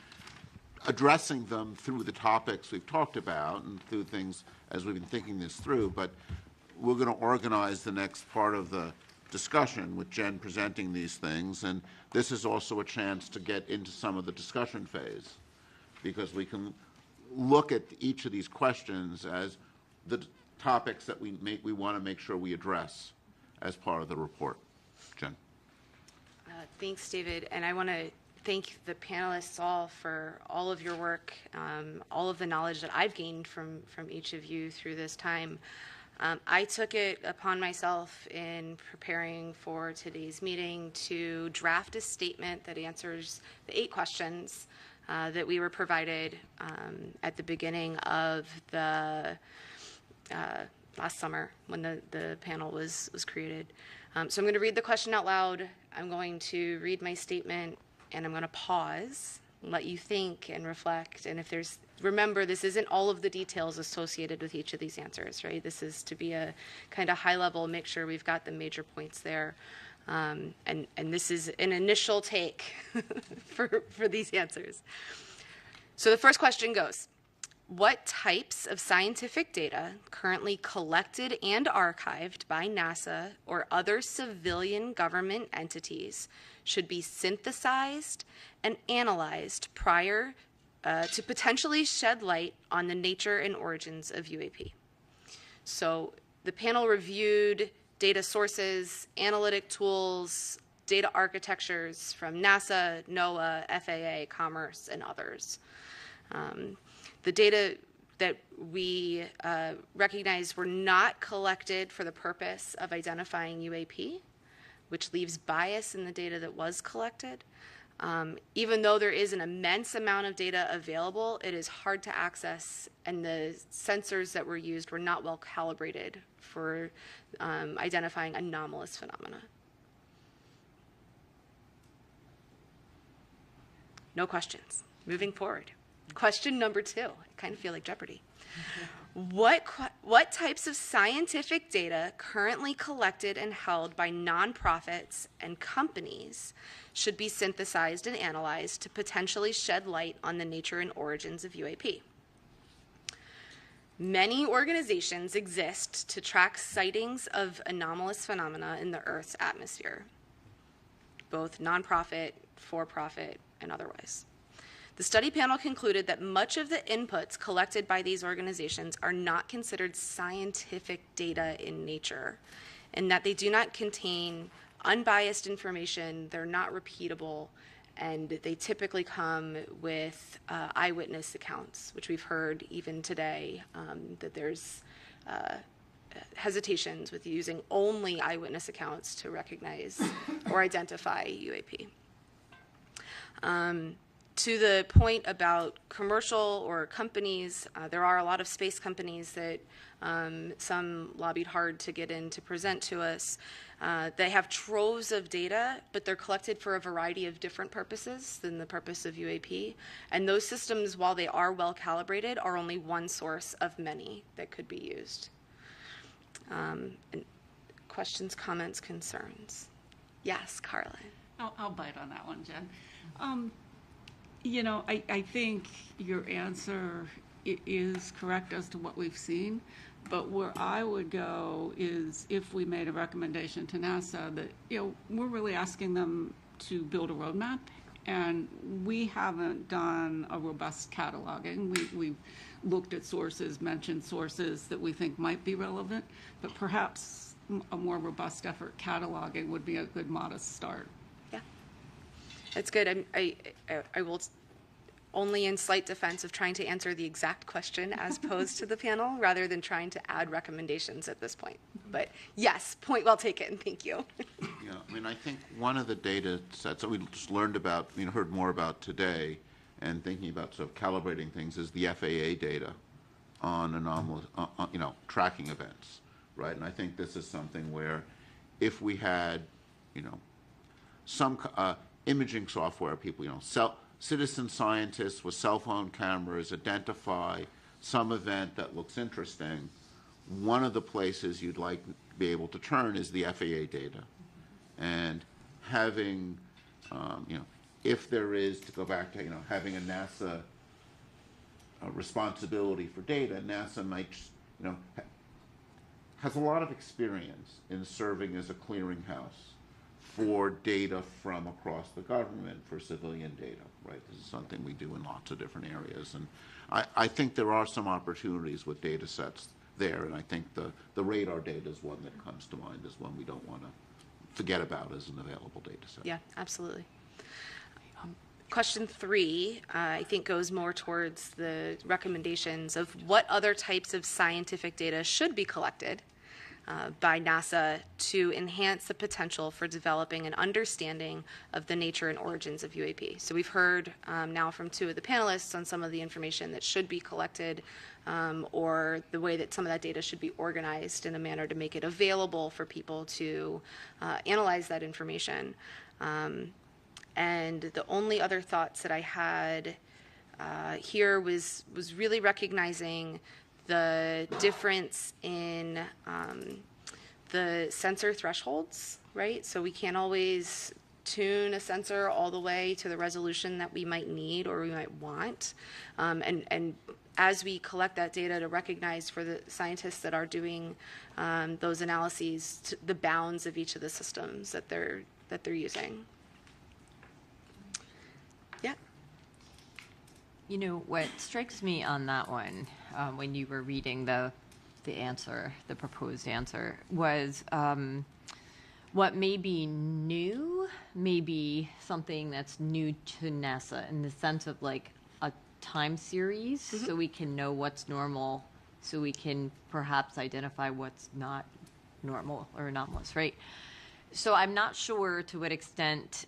addressing them through the topics we've talked about and through things as we've been thinking this through, but we're going to organize the next part of the discussion with Jen presenting these things, and this is also a chance to get into some of the discussion phase, because we can look at each of these questions as the topics that we want to make sure we address as part of the report. Jen. Thanks, David, and I want to thank the panelists all for all of your work, all of the knowledge that I've gained from each of you through this time. I took it upon myself in preparing for today's meeting to draft a statement that answers the 8 questions that we were provided at the beginning of the last summer when the panel was created. So I'm going to read the question out loud. I'm going to read my statement, and I'm going to pause and let you think and reflect. And if there's, remember, this isn't all of the details associated with each of these answers, right? This is to be a kind of high level, make sure we've got the major points there. And this is an initial take for these answers. So the first question goes, what types of scientific data currently collected and archived by NASA or other civilian government entities should be synthesized and analyzed prior to potentially shed light on the nature and origins of UAP? So the panel reviewed data sources, analytic tools, data architectures from NASA, NOAA, FAA, Commerce, and others. The data that we recognized were not collected for the purpose of identifying UAP, which leaves bias in the data that was collected. Even though there is an immense amount of data available, it is hard to access, and the sensors that were used were not well calibrated for identifying anomalous phenomena. No questions. Moving forward. Question number 2. I kind of feel like Jeopardy. What types of scientific data currently collected and held by nonprofits and companies should be synthesized and analyzed to potentially shed light on the nature and origins of UAP? Many organizations exist to track sightings of anomalous phenomena in the Earth's atmosphere, both nonprofit, for-profit, and otherwise. The study panel concluded that much of the inputs collected by these organizations are not considered scientific data in nature, and that they do not contain unbiased information, they're not repeatable, and they typically come with eyewitness accounts, which we've heard even today, that there's hesitations with using only eyewitness accounts to recognize or identify UAP. To the point about commercial or companies, there are a lot of space companies that some lobbied hard to get in to present to us. They have troves of data, but they're collected for a variety of different purposes than the purpose of UAP. And those systems, while they are well calibrated, are only one source of many that could be used. And questions, comments, concerns? Yes, Carla. I'll bite on that one, Jen. You know, I think your answer is correct as to what we've seen, but where I would go is if we made a recommendation to NASA that, you know, we're really asking them to build a roadmap, and we haven't done a robust cataloging. We've looked at sources, mentioned sources that we think might be relevant, but perhaps a more robust effort cataloging would be a good modest start. That's good. I will only in slight defense of trying to answer the exact question as posed to the panel rather than trying to add recommendations at this point. But yes, point well taken. Thank you. Yeah, I mean, I think one of the data sets that we just learned about, heard more about today, and thinking about sort of calibrating things is the FAA data on anomalous, tracking events, right? And I think this is something where if we had, some imaging software, people, citizen scientists with cell phone cameras identify some event that looks interesting, one of the places you'd like to be able to turn is the FAA data. And having, if there is, to go back to, having a NASA responsibility for data, NASA might, has a lot of experience in serving as a clearinghouse for data from across the government for civilian data, right? This is something we do in lots of different areas. And I think there are some opportunities with data sets there, and I think the radar data is one that comes to mind as one we don't want to forget about as an available data set. Yeah, absolutely. Question 3, I think, goes more towards the recommendations of what other types of scientific data should be collected by NASA to enhance the potential for developing an understanding of the nature and origins of UAP. So we've heard now from 2 of the panelists on some of the information that should be collected or the way that some of that data should be organized in a manner to make it available for people to analyze that information. And the only other thoughts that I had here was really recognizing the difference in the sensor thresholds, right? So we can't always tune a sensor all the way to the resolution that we might need or we might want. And as we collect that data, to recognize for the scientists that are doing those analyses the bounds of each of the systems that they're using. Yeah. What strikes me on that one, when you were reading the answer, the proposed answer, was what may be new, may be something that's new to NASA in the sense of like a time series, so we can know what's normal, so we can perhaps identify what's not normal or anomalous, right? So I'm not sure to what extent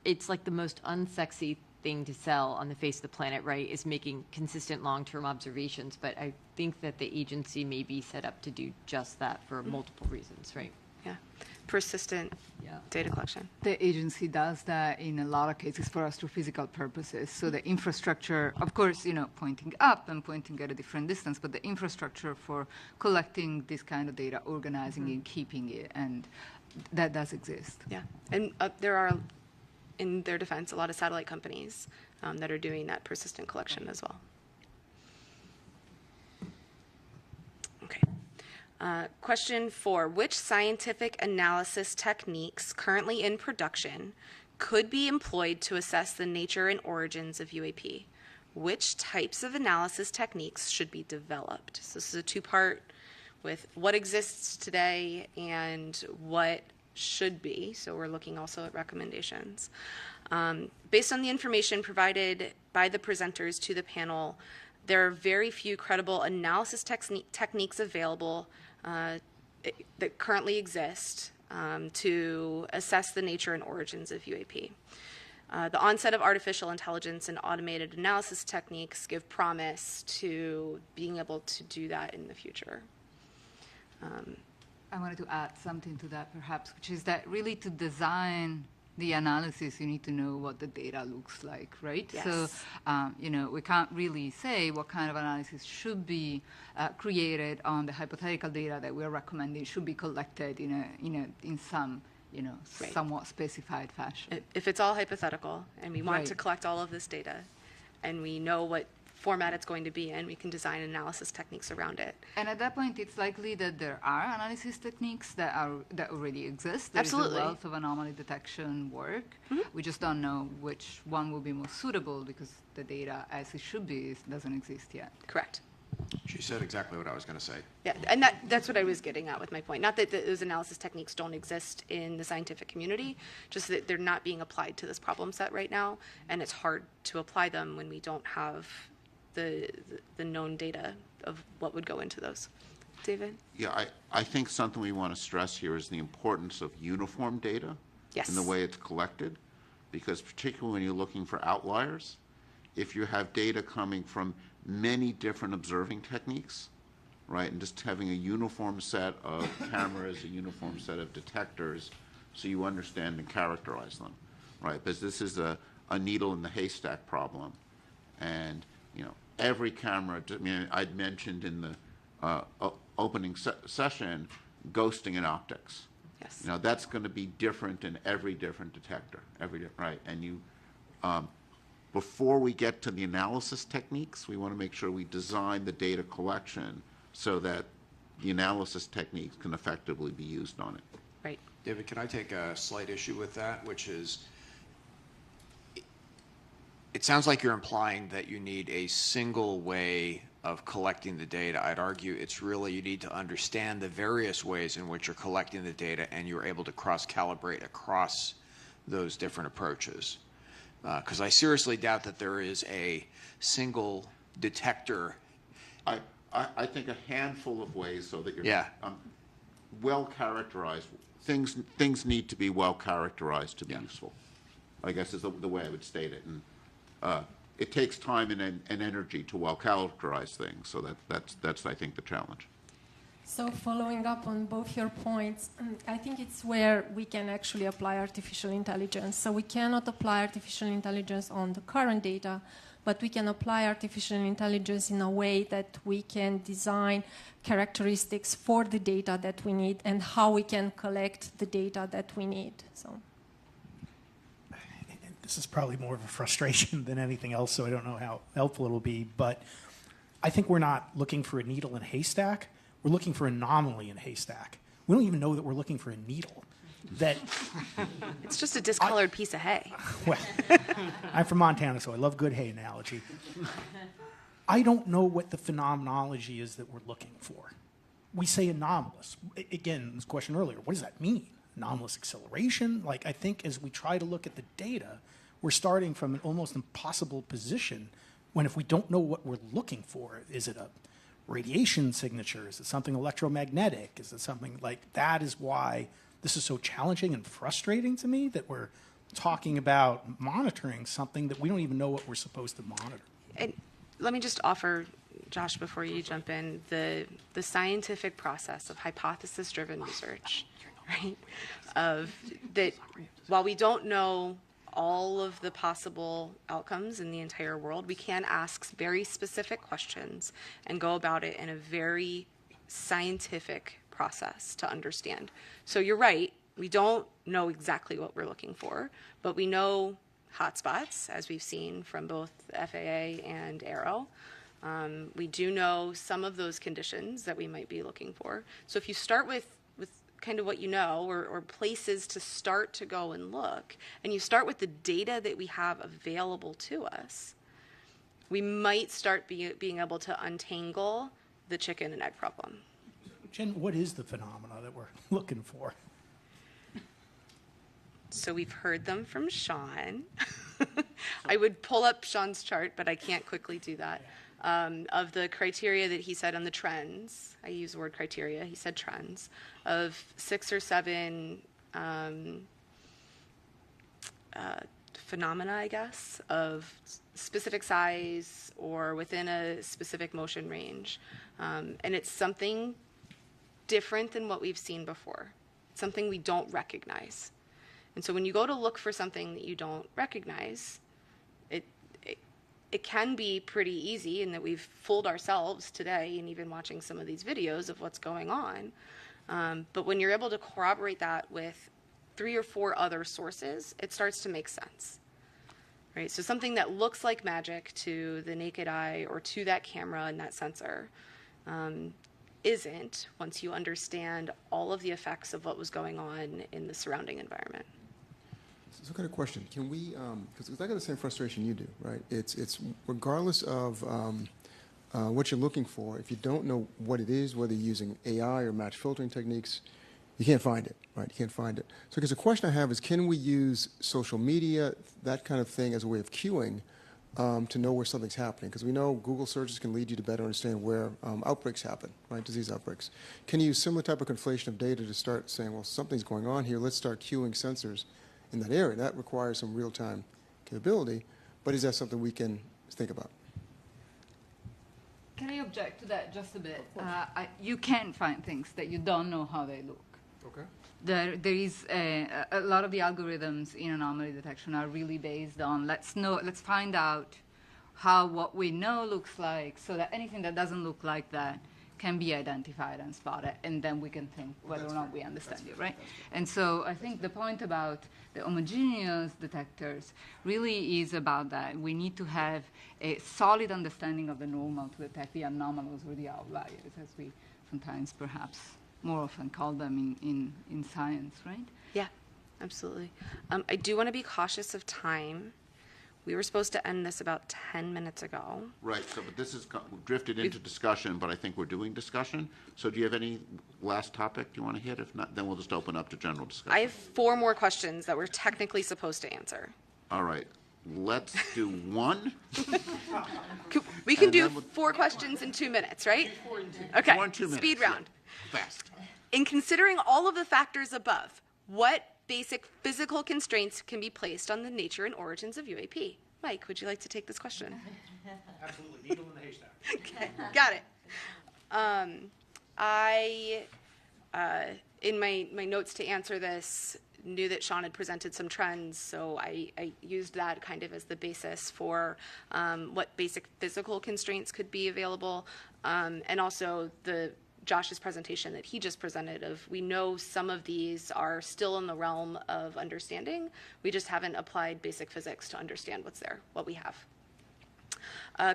it's like the most unsexy thing to sell on the face of the planet, right, is making consistent long-term observations. But I think that the agency may be set up to do just that for multiple reasons, right? Yeah. Persistent data collection. The agency does that in a lot of cases for astrophysical purposes. So the infrastructure, of course, pointing up and pointing at a different distance, but the infrastructure for collecting this kind of data, organizing and keeping it, and that does exist. Yeah. And there are, in their defense, a lot of satellite companies that are doing that persistent collection as well. Okay. Question 4, which scientific analysis techniques currently in production could be employed to assess the nature and origins of UAP? Which types of analysis techniques should be developed? So this is a 2-part with what exists today and what should be. So we're looking also at recommendations. Based on the information provided by the presenters to the panel, there are very few credible analysis techniques available that currently exist to assess the nature and origins of UAP. The onset of artificial intelligence and automated analysis techniques give promise to being able to do that in the future. I wanted to add something to that, perhaps, which is that really to design the analysis, you need to know what the data looks like, right? Yes. So, we can't really say what kind of analysis should be created on the hypothetical data that we're recommending should be collected in some, Right. somewhat specified fashion. If it's all hypothetical and we want Right. to collect all of this data and we know what format it's going to be in, we can design analysis techniques around it. And at that point, it's likely that there are analysis techniques that already exist. There's Absolutely. a wealth of anomaly detection work. We just don't know which one will be most suitable because the data, as it should be, doesn't exist yet. Correct. She said exactly what I was going to say. Yeah, and that's what I was getting at with my point. Not that those analysis techniques don't exist in the scientific community, just that they're not being applied to this problem set right now, and it's hard to apply them when we don't have the known data of what would go into those. David? Yeah, I think something we want to stress here is the importance of uniform data Yes. in the way it's collected, because particularly when you're looking for outliers, if you have data coming from many different observing techniques, right, and just having a uniform set of cameras, a uniform set of detectors, so you understand and characterize them, right, because this is a needle in the haystack problem, and every camera. I mean, I'd mentioned in the opening session ghosting in optics. Yes. That's going to be different in every different detector, right, and you. Before we get to the analysis techniques, we want to make sure we design the data collection so that the analysis techniques can effectively be used on it. Right. David, can I take a slight issue with that, which is it sounds like you're implying that you need a single way of collecting the data. I'd argue it's really you need to understand the various ways in which you're collecting the data and you're able to cross-calibrate across those different approaches. Because I seriously doubt that there is a single detector. I think a handful of ways so that you're well characterized. Things need to be well characterized to be useful, I guess is the way I would state it. And it takes time and energy to well characterize things. So that's I think the challenge. So following up on both your points, I think it's where we can actually apply artificial intelligence. So we cannot apply artificial intelligence on the current data, but we can apply artificial intelligence in a way that we can design characteristics for the data that we need and how we can collect the data that we need. So this is probably more of a frustration than anything else, so I don't know how helpful it'll be, but I think we're not looking for a needle in a haystack. We're looking for an anomaly in a haystack. We don't even know that we're looking for a needle. It's just a discolored piece of hay. Well, I'm from Montana, so I love good hay analogy. I don't know what the phenomenology is that we're looking for. We say anomalous. Again, this question earlier, what does that mean? Anomalous acceleration? I think as we try to look at the data, we're starting from an almost impossible position when if we don't know what we're looking for, is it a radiation signature? Is it something electromagnetic? Is it something like that? Is why this is so challenging and frustrating to me that we're talking about monitoring something that we don't even know what we're supposed to monitor. And let me just offer, Josh, before you jump in, the scientific process of hypothesis-driven research, right? Of that, while we don't know all of the possible outcomes in the entire world, we can ask very specific questions and go about it in a very scientific process to understand. So you're right, we don't know exactly what we're looking for, but we know hotspots, as we've seen from both the FAA and Aero. We do know some of those conditions that we might be looking for. So if you start with kind of what you know, or places to start to go and look, and you start with the data that we have available to us, we might start being able to untangle the chicken and egg problem. Jen, what is the phenomena that we're looking for? So we've heard them from Sean. I would pull up Sean's chart, but I can't quickly do that. Of the criteria that he said on the trends, I use the word criteria, he said trends, of 6 or 7 phenomena, I guess, of specific size or within a specific motion range. And it's something different than what we've seen before, something we don't recognize. And so when you go to look for something that you don't recognize, it can be pretty easy in that we've fooled ourselves today and even watching some of these videos of what's going on. But when you're able to corroborate that with 3 or 4 other sources, it starts to make sense. Right? So something that looks like magic to the naked eye or to that camera and that sensor isn't once you understand all of the effects of what was going on in the surrounding environment. So I got a question. Can we, because I got the same frustration you do, right? It's regardless of what you're looking for, if you don't know what it is, whether you're using AI or match filtering techniques, you can't find it, right? You can't find it. So because the question I have is, can we use social media, that kind of thing, as a way of queuing to know where something's happening? Because we know Google searches can lead you to better understand where outbreaks happen, right, disease outbreaks. Can you use similar type of conflation of data to start saying, well, something's going on here, let's start queuing sensors in that area? That requires some real-time capability, but is that something we can think about? Can I object to that just a bit? You can find things that you don't know how they look. Okay. There is a lot of the algorithms in anomaly detection are really based on let's find out how what we know looks like, so that anything that doesn't look like that can be identified and spotted, and then we can think whether or not we understand it, right? And so I think the point about the homogeneous detectors really is about that. We need to have a solid understanding of the normal to detect the anomalous or the outliers, as we sometimes perhaps more often call them in science, right? Yeah, absolutely. I do want to be cautious of time. We were supposed to end this about 10 minutes ago. Right, so but this is drifted into discussion, but I think we're doing discussion. So do you have any last topic you want to hit? If not, then we'll just open up to general discussion. I have 4 more questions that we're technically supposed to answer. All right, let's do one. We can do 4 questions in 2 minutes, right? Okay, 4 in 2 minutes. speed round. Yeah. Fast. In considering all of the factors above, what basic physical constraints can be placed on the nature and origins of UAP? Mike, would you like to take this question? Absolutely. Needle in the haystack. Okay, got it. In my notes to answer this, knew that Sean had presented some trends, so I used that kind of as the basis for what basic physical constraints could be available, and also Josh's presentation that he just presented of, we know some of these are still in the realm of understanding. We just haven't applied basic physics to understand what's there, what we have.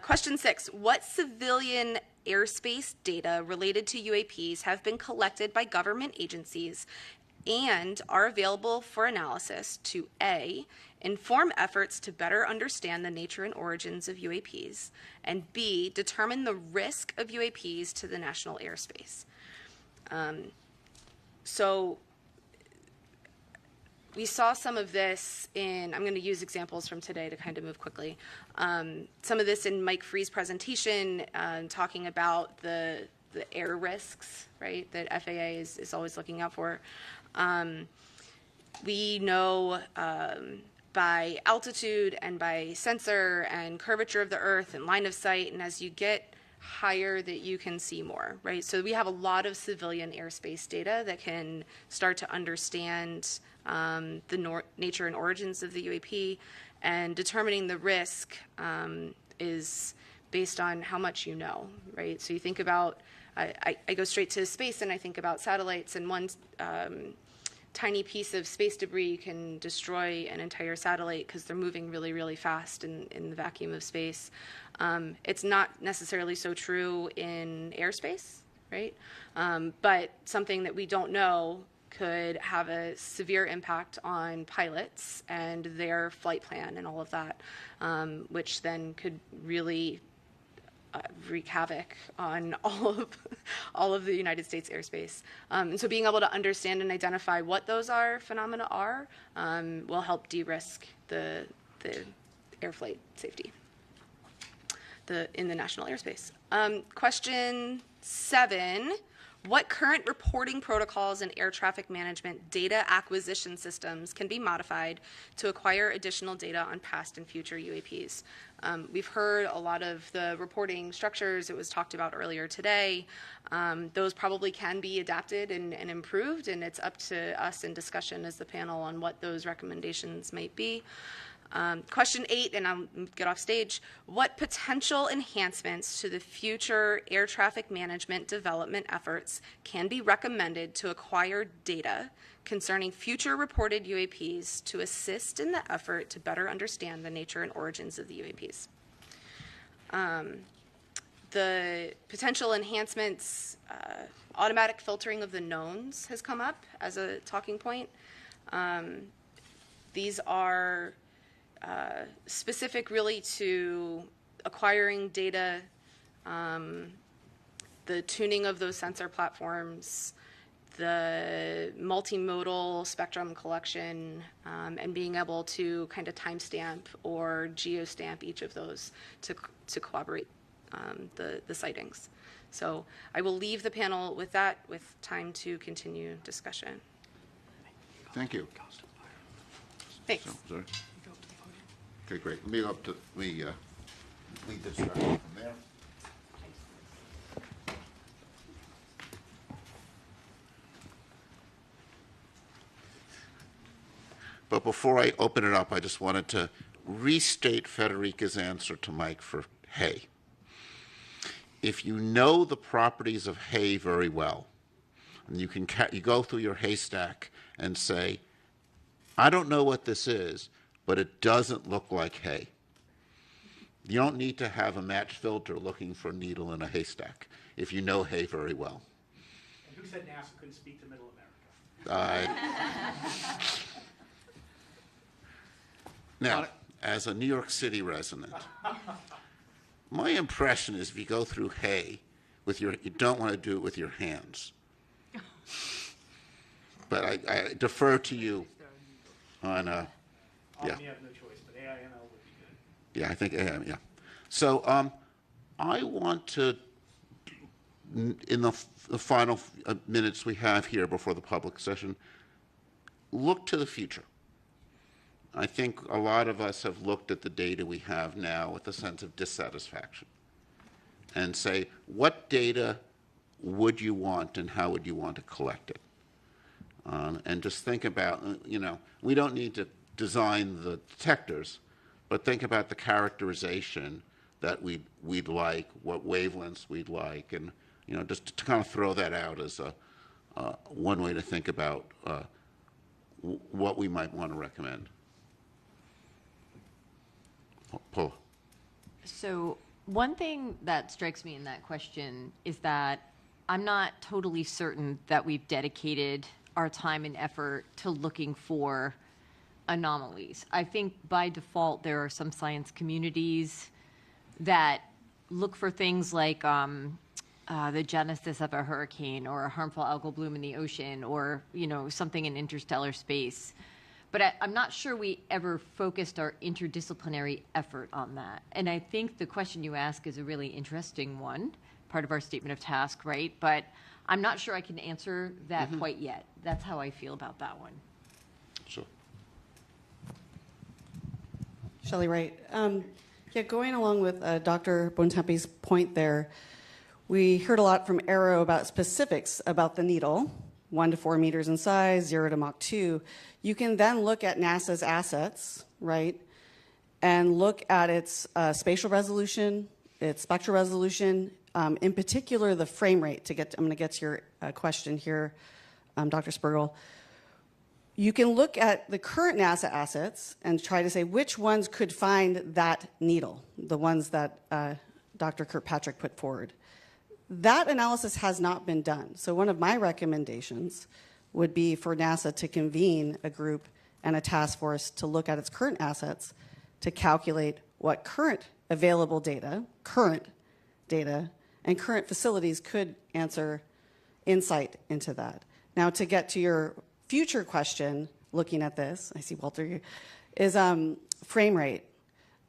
Question 6, what civilian airspace data related to UAPs have been collected by government agencies and are available for analysis to A, inform efforts to better understand the nature and origins of UAPs, and B, determine the risk of UAPs to the national airspace? So we saw some of this I'm going to use examples from today to kind of move quickly. Some of this in Mike Free's presentation, talking about the air risks, right, that FAA is always looking out for. We know by altitude and by sensor and curvature of the Earth and line of sight, and as you get higher that you can see more, right? So we have a lot of civilian airspace data that can start to understand the nature and origins of the UAP, and determining the risk is based on how much you know, right? So you think about, I go straight to space and I think about satellites, and one tiny piece of space debris can destroy an entire satellite because they're moving really, really fast in the vacuum of space. It's not necessarily so true in airspace, right? But something that we don't know could have a severe impact on pilots and their flight plan and all of that, which then could really wreak havoc on all of the United States airspace. And so being able to understand and identify what those phenomena are will help de-risk the air flight safety in the national airspace. Question 7. What current reporting protocols and air traffic management data acquisition systems can be modified to acquire additional data on past and future UAPs? We've heard a lot of the reporting structures. It was talked about earlier today. Those probably can be adapted and improved, and it's up to us in discussion as the panel on what those recommendations might be. Question 8, and I'll get off stage. What potential enhancements to the future air traffic management development efforts can be recommended to acquire data concerning future reported UAPs to assist in the effort to better understand the nature and origins of the UAPs? The potential enhancements, automatic filtering of the knowns has come up as a talking point. These are specific really to acquiring data the tuning of those sensor platforms, the multimodal spectrum collection, and being able to kind of timestamp or geostamp each of those to corroborate the sightings. So I will leave the panel with that, with time to continue discussion. Thank you. Thanks. Sorry. Okay, great. Let me go up to lead this from there. But before I open it up, I just wanted to restate Federica's answer to Mike for hay. If you know the properties of hay very well, and you go through your haystack and say, I don't know what this is, but it doesn't look like hay. You don't need to have a match filter looking for a needle in a haystack if you know hay very well. And who said NASA couldn't speak to Middle America? Now, as a New York City resident, my impression is if you go through hay you don't want to do it with your hands. But I defer to you on, yeah. You have no choice, but AIML would be good. Yeah, I think AM, yeah. So I want to, in the final minutes we have here before the public session, look to the future. I think a lot of us have looked at the data we have now with a sense of dissatisfaction and say, what data would you want and how would you want to collect it? And just think about, we don't need to design the detectors, but think about the characterization that we'd like, what wavelengths we'd like, and just to kind of throw that out as one way to think about what we might want to recommend. Paul. So one thing that strikes me in that question is that I'm not totally certain that we've dedicated our time and effort to looking for anomalies. I think by default there are some science communities that look for things like the genesis of a hurricane or a harmful algal bloom in the ocean or something in interstellar space. But I'm not sure we ever focused our interdisciplinary effort on that. And I think the question you ask is a really interesting one, part of our statement of task, right? But I'm not sure I can answer that quite yet. That's how I feel about that one. Sure. Shelley Wright. Going along with Dr. Bontempi's point there, we heard a lot from Arrow about specifics about the needle, 1 to 4 meters in size, 0 to Mach 2. You can then look at NASA's assets, right, and look at its spatial resolution, its spectral resolution, in particular the frame rate. I'm going to get to your question here, Dr. Spergel. You can look at the current NASA assets and try to say which ones could find that needle, the ones that Dr. Kirkpatrick put forward. That analysis has not been done. So one of my recommendations would be for NASA to convene a group and a task force to look at its current assets to calculate what current available data, and current facilities could answer insight into that. Now, to get to your future question, looking at this, I see Walter, is frame rate.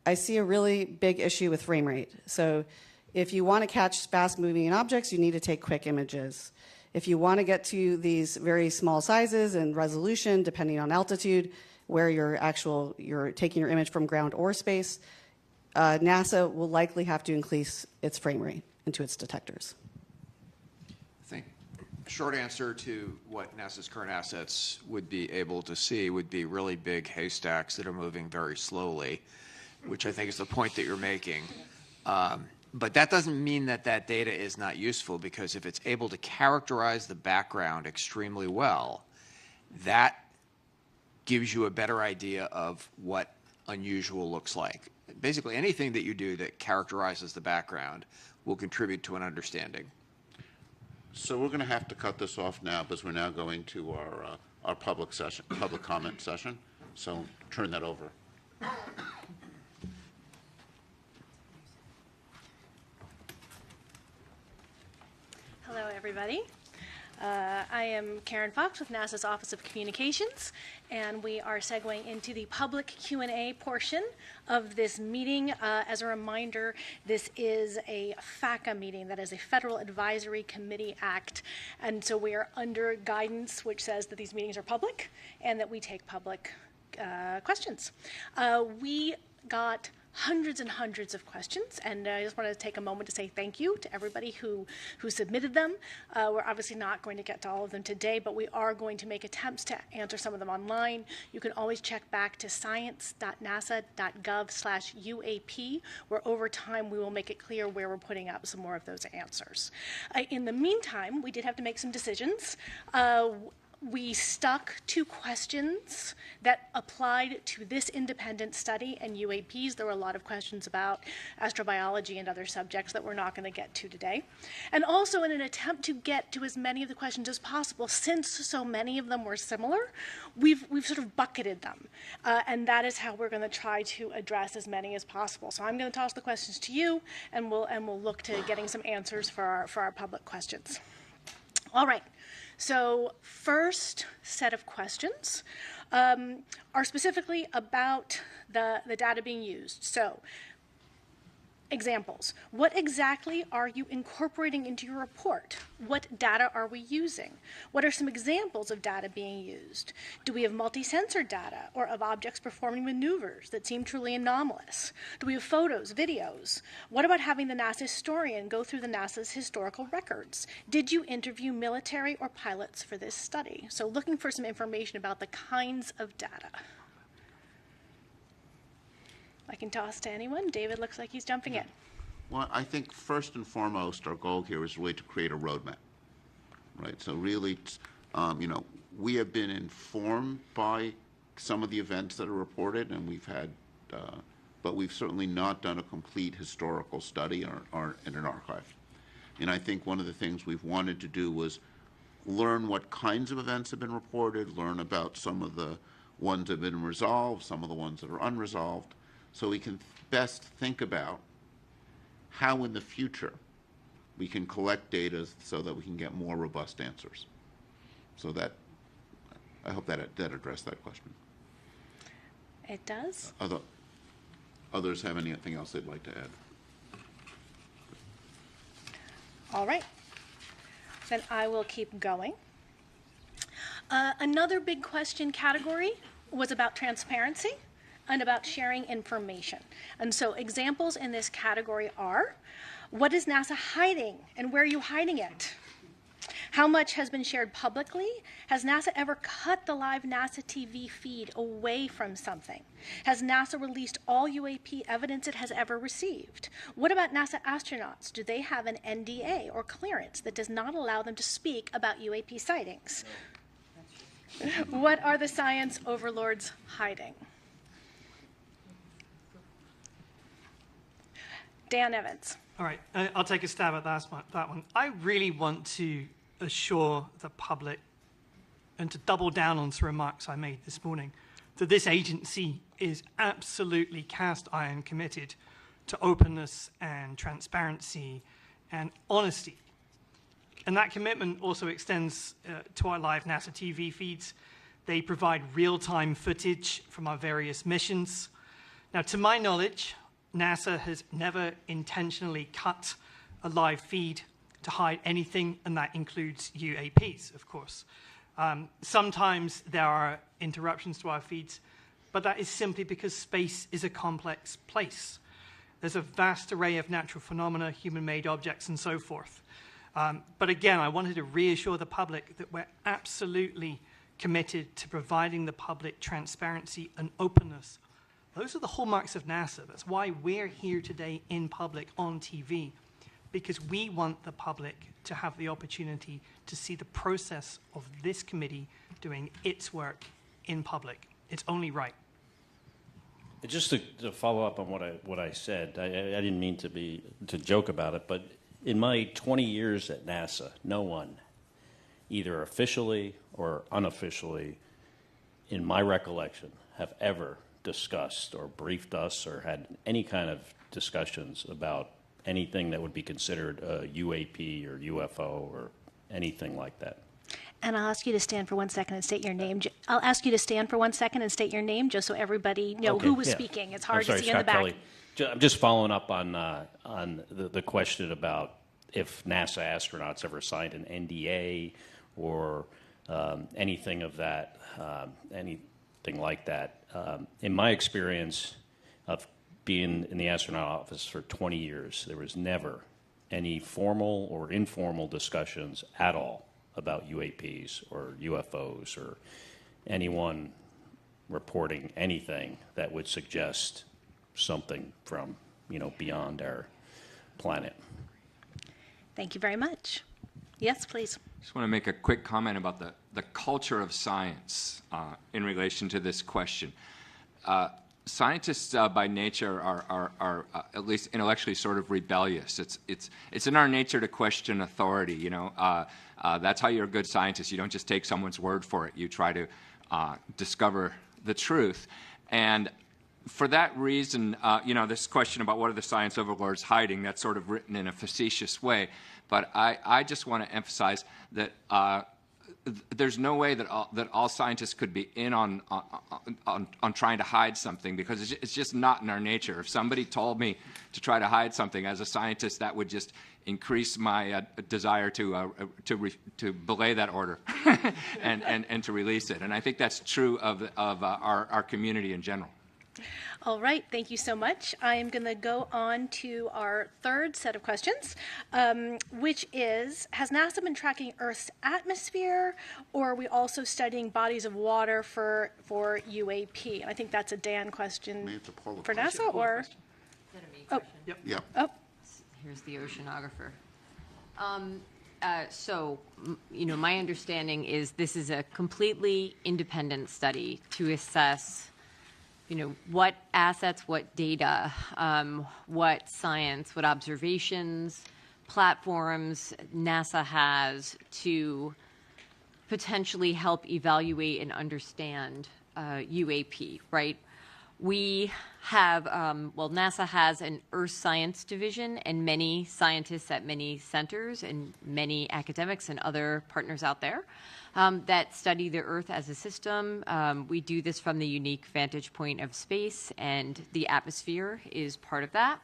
I see a really big issue with frame rate. So if you want to catch fast-moving objects, you need to take quick images. If you want to get to these very small sizes and resolution, depending on altitude, where you're taking your image from ground or space, NASA will likely have to increase its frame rate into its detectors. I think short answer to what NASA's current assets would be able to see would be really big haystacks that are moving very slowly, which I think is the point that you're making. But that doesn't mean that that data is not useful, because if it's able to characterize the background extremely well, that gives you a better idea of what unusual looks like. Basically, anything that you do that characterizes the background will contribute to an understanding. So we're going to have to cut this off now because we're now going to our public comment session. So turn that over. Hello, everybody. I am Karen Fox with NASA's Office of Communications, and we are segueing into the public Q&A portion of this meeting. As a reminder, this is a FACA meeting, that is a Federal Advisory Committee Act, and so we are under guidance which says that these meetings are public and that we take public questions. We got hundreds and hundreds of questions, and I just wanted to take a moment to say thank you to everybody who submitted them. We're obviously not going to get to all of them today, but we are going to make attempts to answer some of them online. You can always check back to science.nasa.gov/UAP, where over time we will make it clear where we're putting up some more of those answers. In the meantime, we did have to make some decisions. We stuck to questions that applied to this independent study and UAPs. There were a lot of questions about astrobiology and other subjects that we're not going to get to today. And also in an attempt to get to as many of the questions as possible, since so many of them were similar, we've sort of bucketed them. And that is how we're going to try to address as many as possible. So I'm going to toss the questions to you, and we'll look to getting some answers for our public questions. All right. So first set of questions are specifically about the data being used. So examples. What exactly are you incorporating into your report? What data are we using? What are some examples of data being used? Do we have multi-sensor data or of objects performing maneuvers that seem truly anomalous? Do we have photos, videos? What about having the NASA historian go through the NASA's historical records? Did you interview military or pilots for this study? So looking for some information about the kinds of data. I can toss to anyone. David looks like he's jumping in. Well, I think first and foremost, our goal here is really to create a roadmap, right? So really, we have been informed by some of the events that are reported, and we've had, but we've certainly not done a complete historical study in an archive. And I think one of the things we've wanted to do was learn what kinds of events have been reported, learn about some of the ones that have been resolved, some of the ones that are unresolved, so we can best think about how in the future we can collect data so that we can get more robust answers. So that, I hope that addressed that question. It does. Others have anything else they'd like to add? All right. Then I will keep going. Another big question category was about transparency and about sharing information. And so examples in this category are, what is NASA hiding and where are you hiding it? How much has been shared publicly? Has NASA ever cut the live NASA TV feed away from something? Has NASA released all UAP evidence it has ever received? What about NASA astronauts? Do they have an NDA or clearance that does not allow them to speak about UAP sightings? What are the science overlords hiding? Dan Evans. All right, I'll take a stab at that one. I really want to assure the public and to double down on some remarks I made this morning that this agency is absolutely cast iron committed to openness and transparency and honesty. And that commitment also extends to our live NASA TV feeds. They provide real-time footage from our various missions. Now, to my knowledge, NASA has never intentionally cut a live feed to hide anything, and that includes UAPs, of course. Sometimes there are interruptions to our feeds, but that is simply because space is a complex place. There's a vast array of natural phenomena, human-made objects, and so forth. But again, I wanted to reassure the public that we're absolutely committed to providing the public transparency and openness. Those are the hallmarks of NASA. That's why we're here today in public on TV, because we want the public to have the opportunity to see the process of this committee doing its work in public. It's only right. Just to follow up on what I said, I didn't mean to joke about it, but in my 20 years at NASA, no one, either officially or unofficially, in my recollection, have ever discussed or briefed us or had any kind of discussions about anything that would be considered a UAP or UFO or anything like that. And I'll ask you to stand for 1 second and state your name. I'll ask you to stand for 1 second and state your name, just so everybody know who was speaking. It's hard to see in the back. Kelly. I'm just following up on the question about if NASA astronauts ever signed an NDA or anything of that, anything like that. In my experience of being in the astronaut office for 20 years, there was never any formal or informal discussions at all about UAPs or UFOs or anyone reporting anything that would suggest something from, beyond our planet. Thank you very much. Yes, please. Just want to make a quick comment about the culture of science in relation to this question. Scientists by nature are at least intellectually sort of rebellious. It's in our nature to question authority. That's how you're a good scientist. You don't just take someone's word for it. You try to discover the truth. And for that reason, this question about what are the science overlords hiding, that's sort of written in a facetious way. But I just want to emphasize that there's no way that all scientists could be in on trying to hide something, because it's just not in our nature. If somebody told me to try to hide something as a scientist, that would just increase my desire to belay that order and to release it. And I think that's true of our community in general. All right, thank you so much. I am going to go on to our third set of questions, which is, has NASA been tracking Earth's atmosphere, or are we also studying bodies of water for UAP? And I think that's a Dan question for NASA, or? Is that a me question? Yep. Oh. Here's the oceanographer. So, my understanding is this is a completely independent study to assess what assets, what data, what science, what observations, platforms NASA has to potentially help evaluate and understand UAP, right? We have, NASA has an Earth Science division and many scientists at many centers and many academics and other partners out there that study the Earth as a system. We do this from the unique vantage point of space, and the atmosphere is part of that.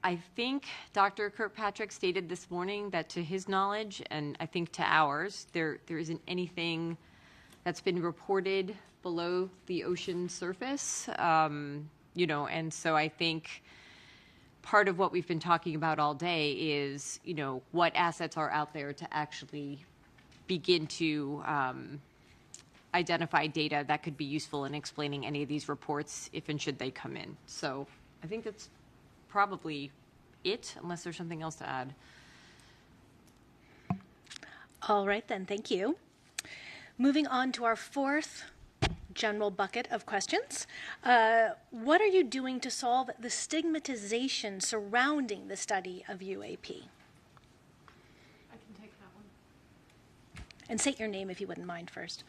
I think Dr. Kirkpatrick stated this morning that to his knowledge, and I think to ours, there isn't anything that's been reported below the ocean surface, and so I think part of what we've been talking about all day is, what assets are out there to actually begin to identify data that could be useful in explaining any of these reports if and should they come in. So I think that's probably it, unless there's something else to add. All right, then. Thank you. Moving on to our fourth general bucket of questions. What are you doing to solve the stigmatization surrounding the study of UAP? I can take that one. And state your name if you wouldn't mind first.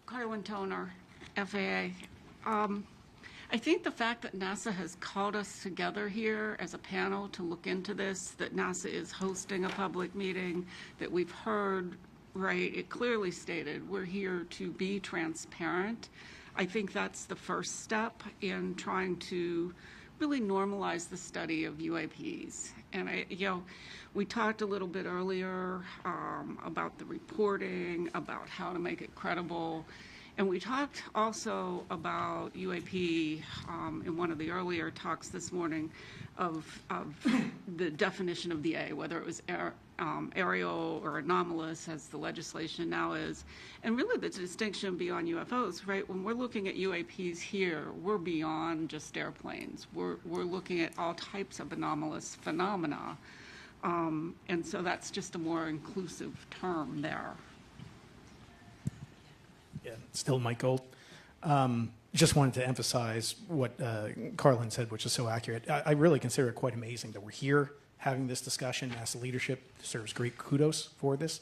Carlin Toner, FAA. I think the fact that NASA has called us together here as a panel to look into this, that NASA is hosting a public meeting, that we've heard, right, it clearly stated we're here to be transparent. I think that's the first step in trying to really normalize the study of UAPs. And we talked a little bit earlier about the reporting, about how to make it credible. And we talked also about UAP in one of the earlier talks this morning of the definition of the A, whether it was aerial or anomalous, as the legislation now is. And really the distinction beyond UFOs, right? When we're looking at UAPs here, we're beyond just airplanes. We're looking at all types of anomalous phenomena. And so that's just a more inclusive term there. Yeah, still Mike Gold. Just wanted to emphasize what Carlin said, which is so accurate. I really consider it quite amazing that we're here having this discussion. NASA leadership deserves great kudos for this.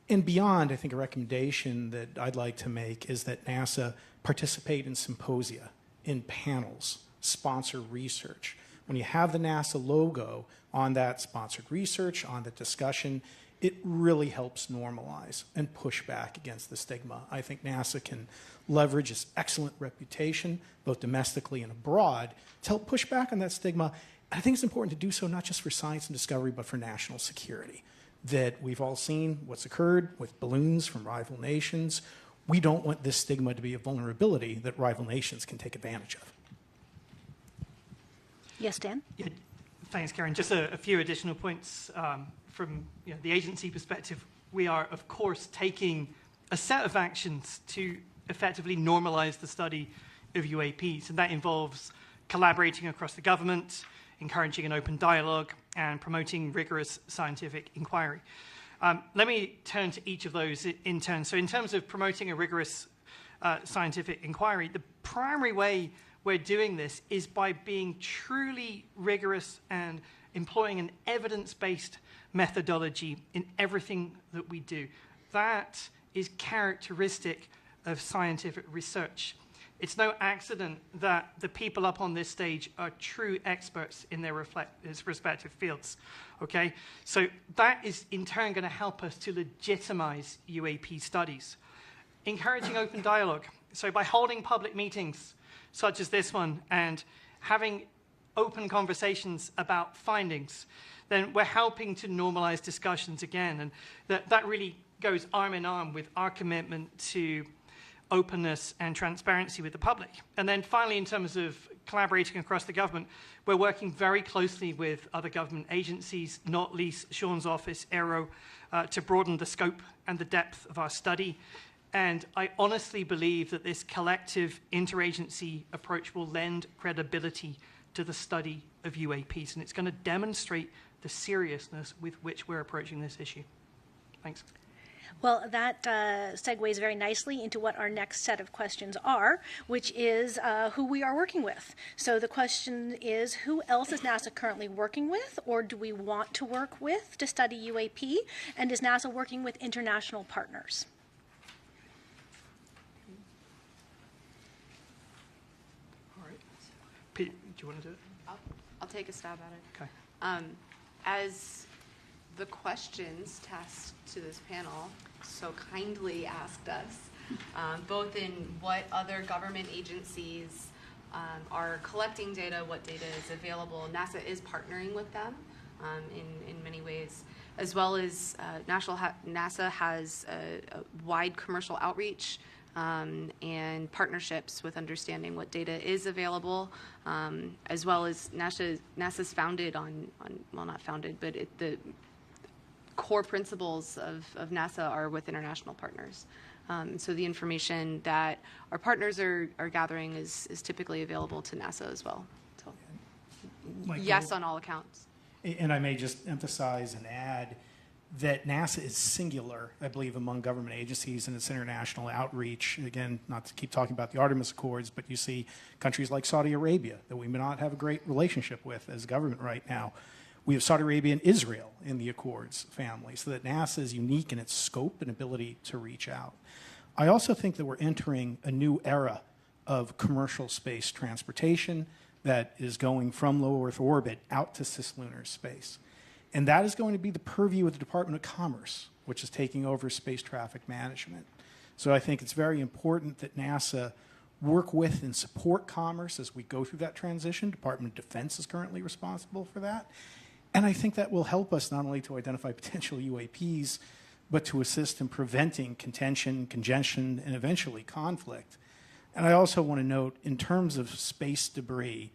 And beyond, I think a recommendation that I'd like to make is that NASA participate in symposia, in panels sponsor research. When you have the NASA logo on that sponsored research, on the discussion, it really helps normalize and push back against the stigma. I think NASA can leverage its excellent reputation, both domestically and abroad, to help push back on that stigma. I think it's important to do so not just for science and discovery, but for national security. That we've all seen what's occurred with balloons from rival nations. We don't want this stigma to be a vulnerability that rival nations can take advantage of. Yes, Dan? Yeah, thanks, Karen. Just a few additional points from the agency perspective. We are, of course, taking a set of actions to effectively normalize the study of UAPs, and that involves collaborating across the government, encouraging an open dialogue, and promoting rigorous scientific inquiry. Let me turn to each of those in turn. So in terms of promoting a rigorous scientific inquiry, the primary way we're doing this is by being truly rigorous and employing an evidence-based methodology in everything that we do. That is characteristic of scientific research. It's no accident that the people up on this stage are true experts in their respective fields, okay? So that is in turn going to help us to legitimize UAP studies. Encouraging open dialogue. So by holding public meetings such as this one and having open conversations about findings, then we're helping to normalize discussions again. And that really goes arm in arm with our commitment to openness and transparency with the public. And then finally, in terms of collaborating across the government, we're working very closely with other government agencies, not least Sean's office, Aero, to broaden the scope and the depth of our study. And I honestly believe that this collective interagency approach will lend credibility to the study of UAPs, and it's going to demonstrate the seriousness with which we're approaching this issue. Thanks. Well, that segues very nicely into what our next set of questions are, which is who we are working with. So the question is, who else is NASA currently working with, or do we want to work with to study UAP, and is NASA working with international partners? All right. Pete, do you want to do it? I'll take a stab at it. Okay. As the questions tasked to this panel so kindly asked us, both in what other government agencies are collecting data, what data is available. NASA is partnering with them in many ways, as well as NASA has a wide commercial outreach and partnerships with understanding what data is available, as well as NASA's founded on well, not founded, but the core principles of NASA are with international partners. So the information that our partners are gathering is typically available to NASA as well. So, yes, on all accounts. And I may just emphasize and add that NASA is singular, I believe, among government agencies in its international outreach. Again, not to keep talking about the Artemis Accords, but you see countries like Saudi Arabia that we may not have a great relationship with as a government right now. We have Saudi Arabia and Israel in the Accords family, so that NASA is unique in its scope and ability to reach out. I also think that we're entering a new era of commercial space transportation that is going from low Earth orbit out to cislunar space. And that is going to be the purview of the Department of Commerce, which is taking over space traffic management. So I think it's very important that NASA work with and support commerce as we go through that transition. Department of Defense is currently responsible for that. And I think that will help us not only to identify potential UAPs, but to assist in preventing contention, congestion, and eventually conflict. And I also want to note, in terms of space debris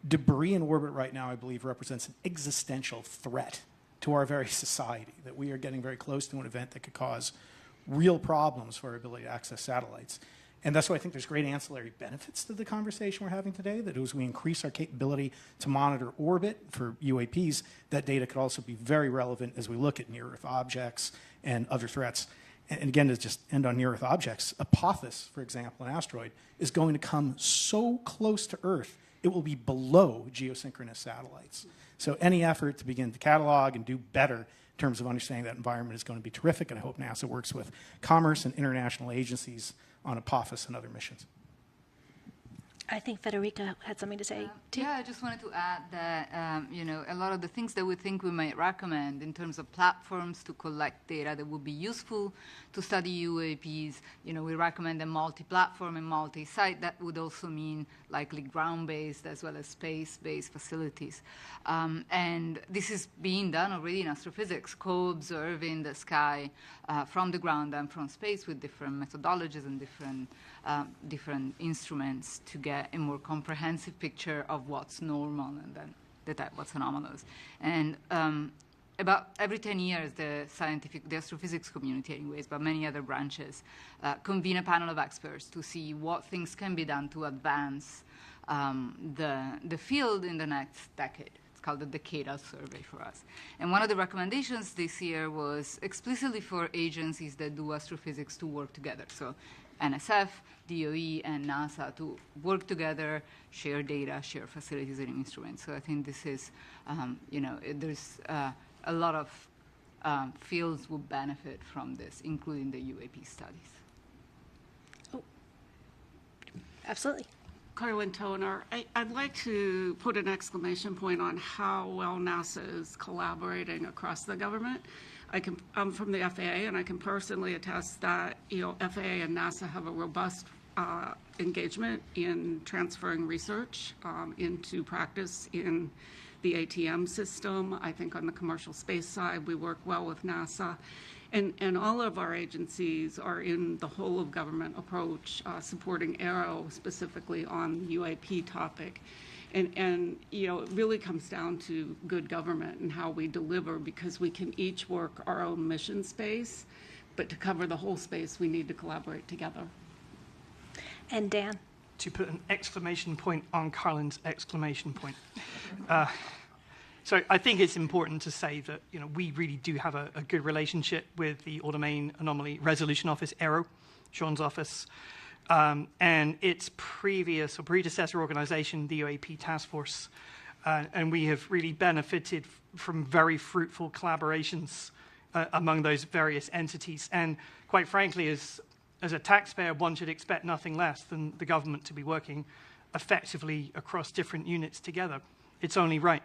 in orbit right now, I believe, represents an existential threat to our very society, that we are getting very close to an event that could cause real problems for our ability to access satellites. And that's why I think there's great ancillary benefits to the conversation we're having today, that as we increase our capability to monitor orbit for UAPs, that data could also be very relevant as we look at near-Earth objects and other threats. And again, to just end on near-Earth objects, Apophis, for example, an asteroid, is going to come so close to Earth, it will be below geosynchronous satellites. So any effort to begin to catalog and do better in terms of understanding that environment is going to be terrific, and I hope NASA works with commerce and international agencies on Apophis and other missions. I think Federica had something to say, too. Yeah, I just wanted to add that, a lot of the things that we think we might recommend in terms of platforms to collect data that would be useful to study UAPs, we recommend a multi-platform and multi-site. That would also mean likely ground-based as well as space-based facilities. And this is being done already in astrophysics, co-observing the sky from the ground and from space with different methodologies and different instruments to get a more comprehensive picture of what's normal and then detect what's anomalous. And about every 10 years, the astrophysics community anyways, but many other branches, convene a panel of experts to see what things can be done to advance the field in the next decade. It's called the Decadal Survey for us. And one of the recommendations this year was explicitly for agencies that do astrophysics to work together. So NSF, DOE, and NASA to work together, share data, share facilities and instruments. So I think this is, there's a lot of fields will benefit from this, including the UAP studies. Oh, absolutely. Carlin Toner, I'd like to put an exclamation point on how well NASA is collaborating across the government. I'm from the FAA, and I can personally attest that FAA and NASA have a robust engagement in transferring research into practice in the ATM system. I think on the commercial space side, we work well with NASA. And all of our agencies are in the whole of government approach, supporting Aero specifically on the UAP topic. And it really comes down to good government and how we deliver, because we can each work our own mission space, but to cover the whole space, we need to collaborate together. And Dan? To put an exclamation point on Carlin's exclamation point. So I think it's important to say that we really do have a good relationship with the Automain Anomaly Resolution Office, Aero, Sean's office, and its previous or predecessor organization, the UAP Task Force. And we have really benefited from very fruitful collaborations among those various entities. And quite frankly, as a taxpayer, one should expect nothing less than the government to be working effectively across different units together. It's only right.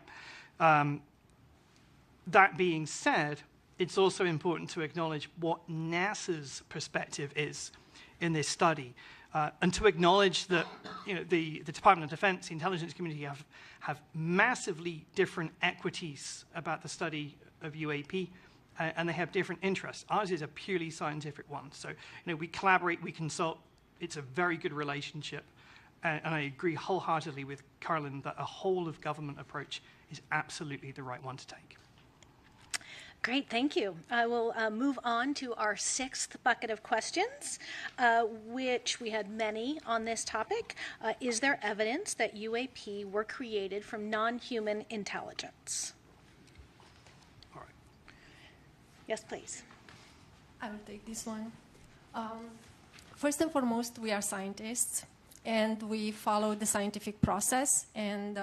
That being said, it's also important to acknowledge what NASA's perspective is in this study, and to acknowledge that the Department of Defense, the intelligence community have massively different equities about the study of UAP, and they have different interests. Ours is a purely scientific one. So we collaborate, we consult. It's a very good relationship. And I agree wholeheartedly with Carlin that a whole of government approach is absolutely the right one to take. Great, thank you. I will move on to our sixth bucket of questions, which we had many on this topic. Is there evidence that UAP were created from non-human intelligence? All right. Yes, please. I will take this one. First and foremost, we are scientists, and we follow the scientific process. And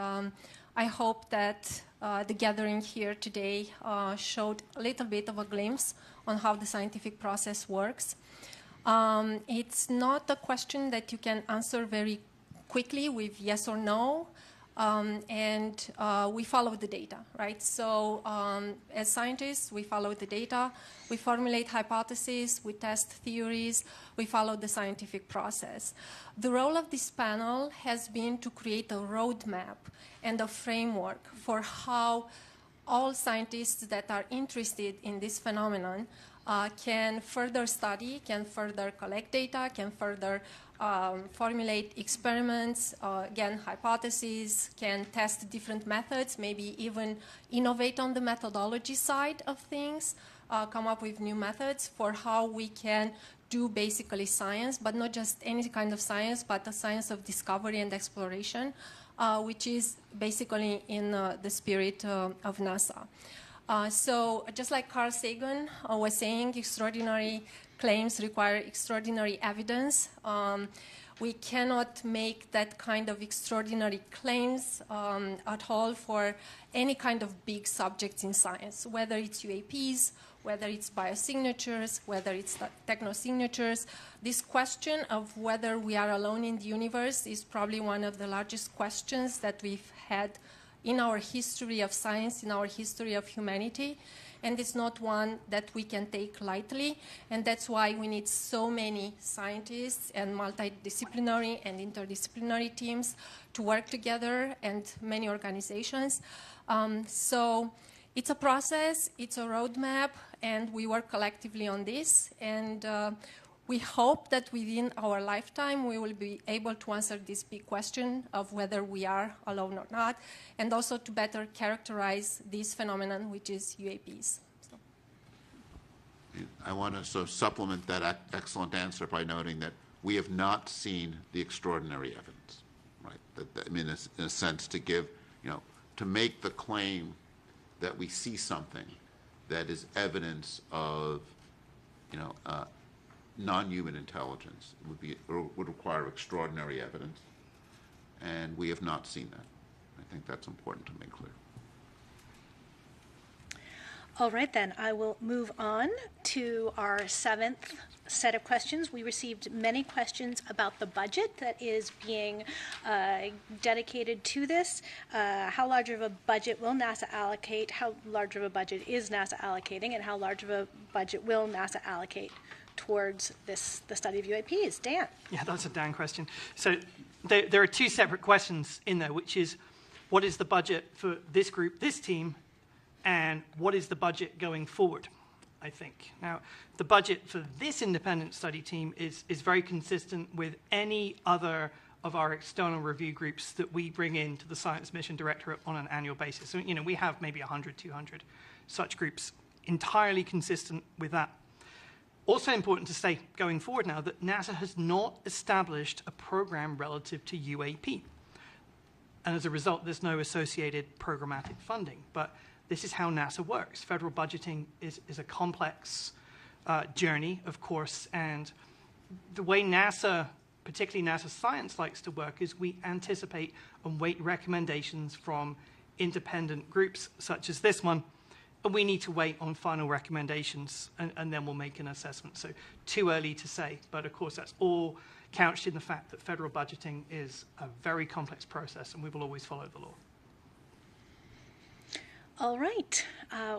I hope that the gathering here today showed a little bit of a glimpse on how the scientific process works. It's not a question that you can answer very quickly with yes or no. And we follow the data, right? So as scientists, we follow the data, we formulate hypotheses, we test theories, we follow the scientific process. The role of this panel has been to create a roadmap and a framework for how all scientists that are interested in this phenomenon can further study, can further collect data, can further formulate experiments, again, hypotheses, can test different methods, maybe even innovate on the methodology side of things, come up with new methods for how we can do basically science, but not just any kind of science, but the science of discovery and exploration, which is basically in the spirit of NASA. So just like Carl Sagan was saying, extraordinary claims require extraordinary evidence. We cannot make that kind of extraordinary claims at all for any kind of big subjects in science, whether it's UAPs, whether it's biosignatures, whether it's technosignatures. This question of whether we are alone in the universe is probably one of the largest questions that we've had in our history of science, in our history of humanity. And it's not one that we can take lightly. And that's why we need so many scientists and multidisciplinary and interdisciplinary teams to work together, and many organizations. So it's a process, it's a roadmap, and we work collectively on this. And we hope that within our lifetime we will be able to answer this big question of whether we are alone or not, and also to better characterize this phenomenon, which is UAPs. So. I want to sort of supplement that excellent answer by noting that we have not seen the extraordinary evidence, right? I mean, in a sense, to give, to make the claim that we see something that is evidence of, non-human intelligence would require extraordinary evidence, and we have not seen that. I think that's important to make clear. All right, then, I will move on to our seventh set of questions. We received many questions about the budget that is being dedicated to this. How large of a budget will NASA allocate? How large of a budget is NASA allocating? And how large of a budget will NASA allocate towards the study of UAPs? Dan? Yeah, that's a Dan question. So there are two separate questions in there, which is, what is the budget for this group, this team, and what is the budget going forward, I think. Now, the budget for this independent study team is very consistent with any other of our external review groups that we bring into the Science Mission Directorate on an annual basis. So, we have maybe 100, 200 such groups, entirely consistent with that. Also important to say, going forward now, that NASA has not established a program relative to UAP. And as a result, there's no associated programmatic funding. But this is how NASA works. Federal budgeting is a complex journey, of course, and the way NASA, particularly NASA Science, likes to work is we anticipate and wait recommendations from independent groups such as this one, and we need to wait on final recommendations, and then we'll make an assessment. So too early to say, but of course that's all couched in the fact that federal budgeting is a very complex process, and we will always follow the law. All right,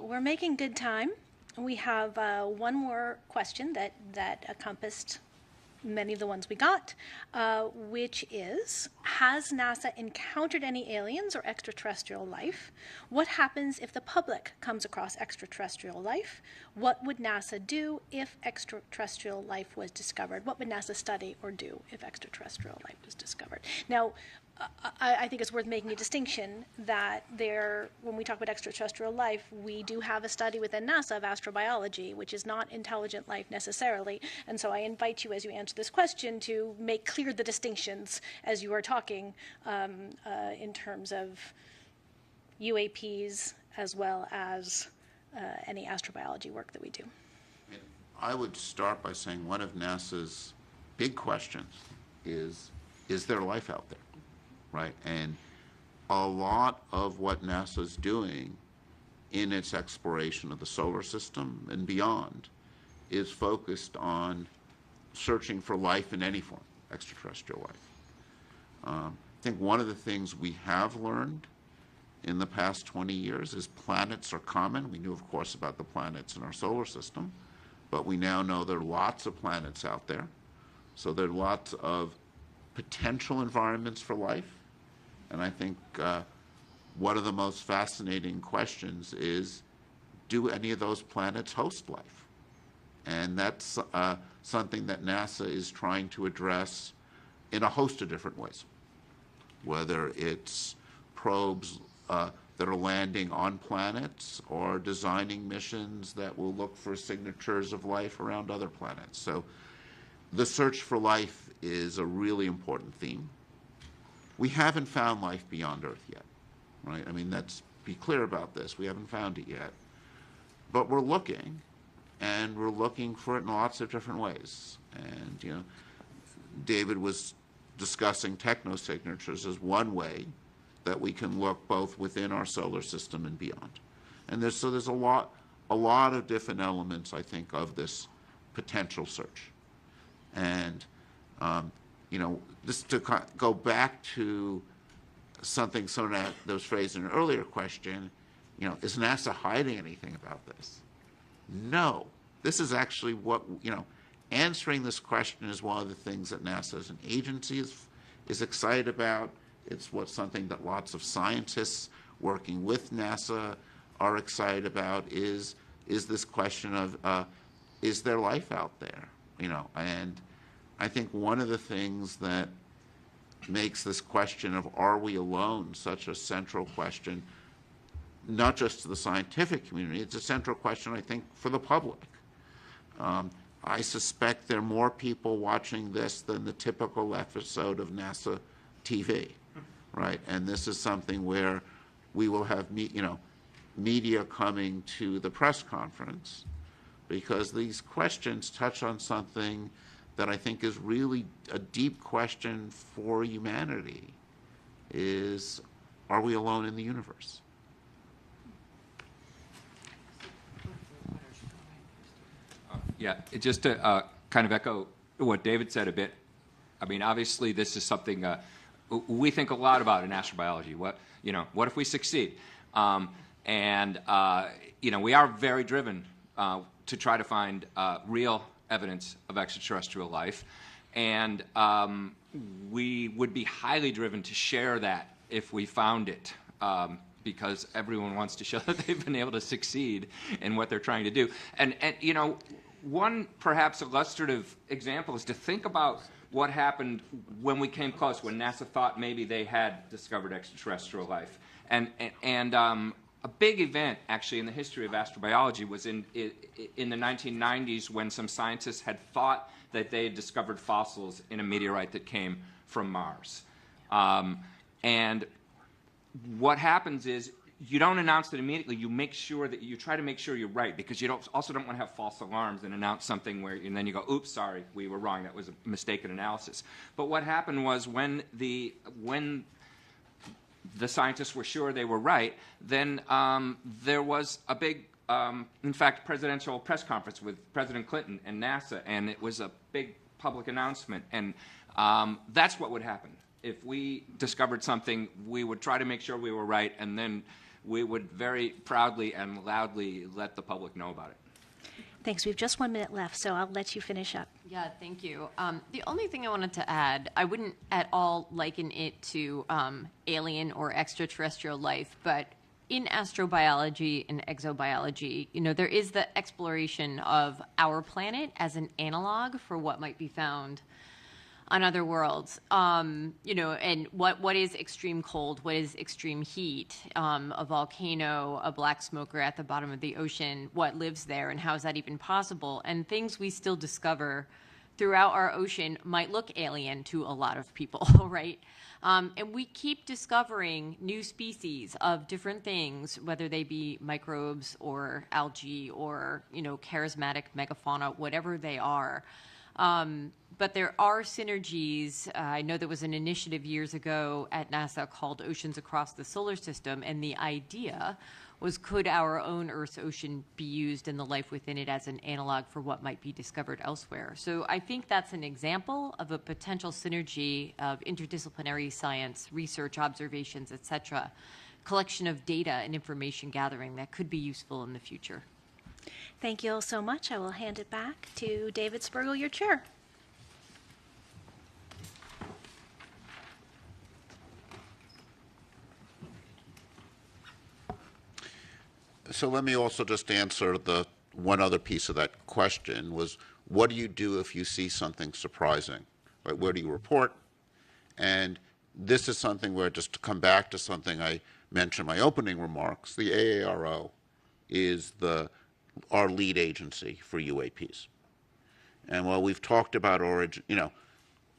we're making good time. We have one more question that encompassed many of the ones we got, which is, has NASA encountered any aliens or extraterrestrial life? What happens if the public comes across extraterrestrial life? What would NASA do if extraterrestrial life was discovered? What would NASA study or do if extraterrestrial life was discovered? Now, I think it's worth making a distinction that when we talk about extraterrestrial life, we do have a study within NASA of astrobiology, which is not intelligent life necessarily. And so I invite you, as you answer this question, to make clear the distinctions as you are talking in terms of UAPs as well as any astrobiology work that we do. I would start by saying one of NASA's big questions is there life out there? Right, and a lot of what NASA's doing in its exploration of the solar system and beyond is focused on searching for life in any form, extraterrestrial life. I think one of the things we have learned in the past 20 years is planets are common. We knew, of course, about the planets in our solar system, but we now know there are lots of planets out there. So there are lots of potential environments for life. And I think one of the most fascinating questions is, do any of those planets host life? And that's something that NASA is trying to address in a host of different ways, whether it's probes that are landing on planets or designing missions that will look for signatures of life around other planets. So the search for life is a really important theme. We haven't found life beyond Earth yet, right? I mean, let's be clear about this. We haven't found it yet. But we're looking, and we're looking for it in lots of different ways. And, David was discussing technosignatures as one way that we can look both within our solar system and beyond. And there's a lot of different elements, I think, of this potential search. And just to go back to something that was phrased in an earlier question, is NASA hiding anything about this? No. This is actually what, answering this question is one of the things that NASA as an agency is excited about. It's something that lots of scientists working with NASA are excited about, is this question of, is there life out there? And I think one of the things that makes this question of are we alone such a central question, not just to the scientific community, it's a central question, I think, for the public. I suspect there are more people watching this than the typical episode of NASA TV, right? And this is something where we will have media coming to the press conference, because these questions touch on something that I think is really a deep question for humanity, is, are we alone in the universe? Yeah, just to kind of echo what David said a bit, I mean, obviously this is something we think a lot about in astrobiology. What if we succeed? We are very driven to try to find real evidence of extraterrestrial life, and we would be highly driven to share that if we found it, because everyone wants to show that they've been able to succeed in what they're trying to do. And one perhaps illustrative example is to think about what happened when we came close, when NASA thought maybe they had discovered extraterrestrial life. And a big event, actually, in the history of astrobiology was in the 1990s, when some scientists had thought that they had discovered fossils in a meteorite that came from Mars. And what happens is, you don't announce it immediately. You try to make sure you're right, because you also don't want to have false alarms and announce something and then you go, oops, sorry, we were wrong. That was a mistaken analysis. But what happened was, when the scientists were sure they were right, then there was a big, in fact, presidential press conference with President Clinton and NASA, and it was a big public announcement. And that's what would happen. If we discovered something, we would try to make sure we were right, and then we would very proudly and loudly let the public know about it. Thanks. We have just 1 minute left, so I'll let you finish up. Yeah, thank you. The only thing I wanted to add, I wouldn't at all liken it to alien or extraterrestrial life, but in astrobiology and exobiology, there is the exploration of our planet as an analog for what might be found on other worlds, and what is extreme cold, what is extreme heat, a volcano, a black smoker at the bottom of the ocean, what lives there, and how is that even possible? And things we still discover throughout our ocean might look alien to a lot of people, right? And we keep discovering new species of different things, whether they be microbes or algae or, charismatic megafauna, whatever they are. But there are synergies. I know there was an initiative years ago at NASA called Oceans Across the Solar System, and the idea was, could our own Earth's ocean be used and the life within it as an analog for what might be discovered elsewhere? So I think that's an example of a potential synergy of interdisciplinary science, research, observations, etc., collection of data and information gathering that could be useful in the future. Thank you all so much. I will hand it back to David Spergel, your chair. So let me also just answer the one other piece of that question, was what do you do if you see something surprising? Right? Where do you report? And this is something where, just to come back to something I mentioned in my opening remarks, the AARO is our lead agency for UAPs. And while we've talked about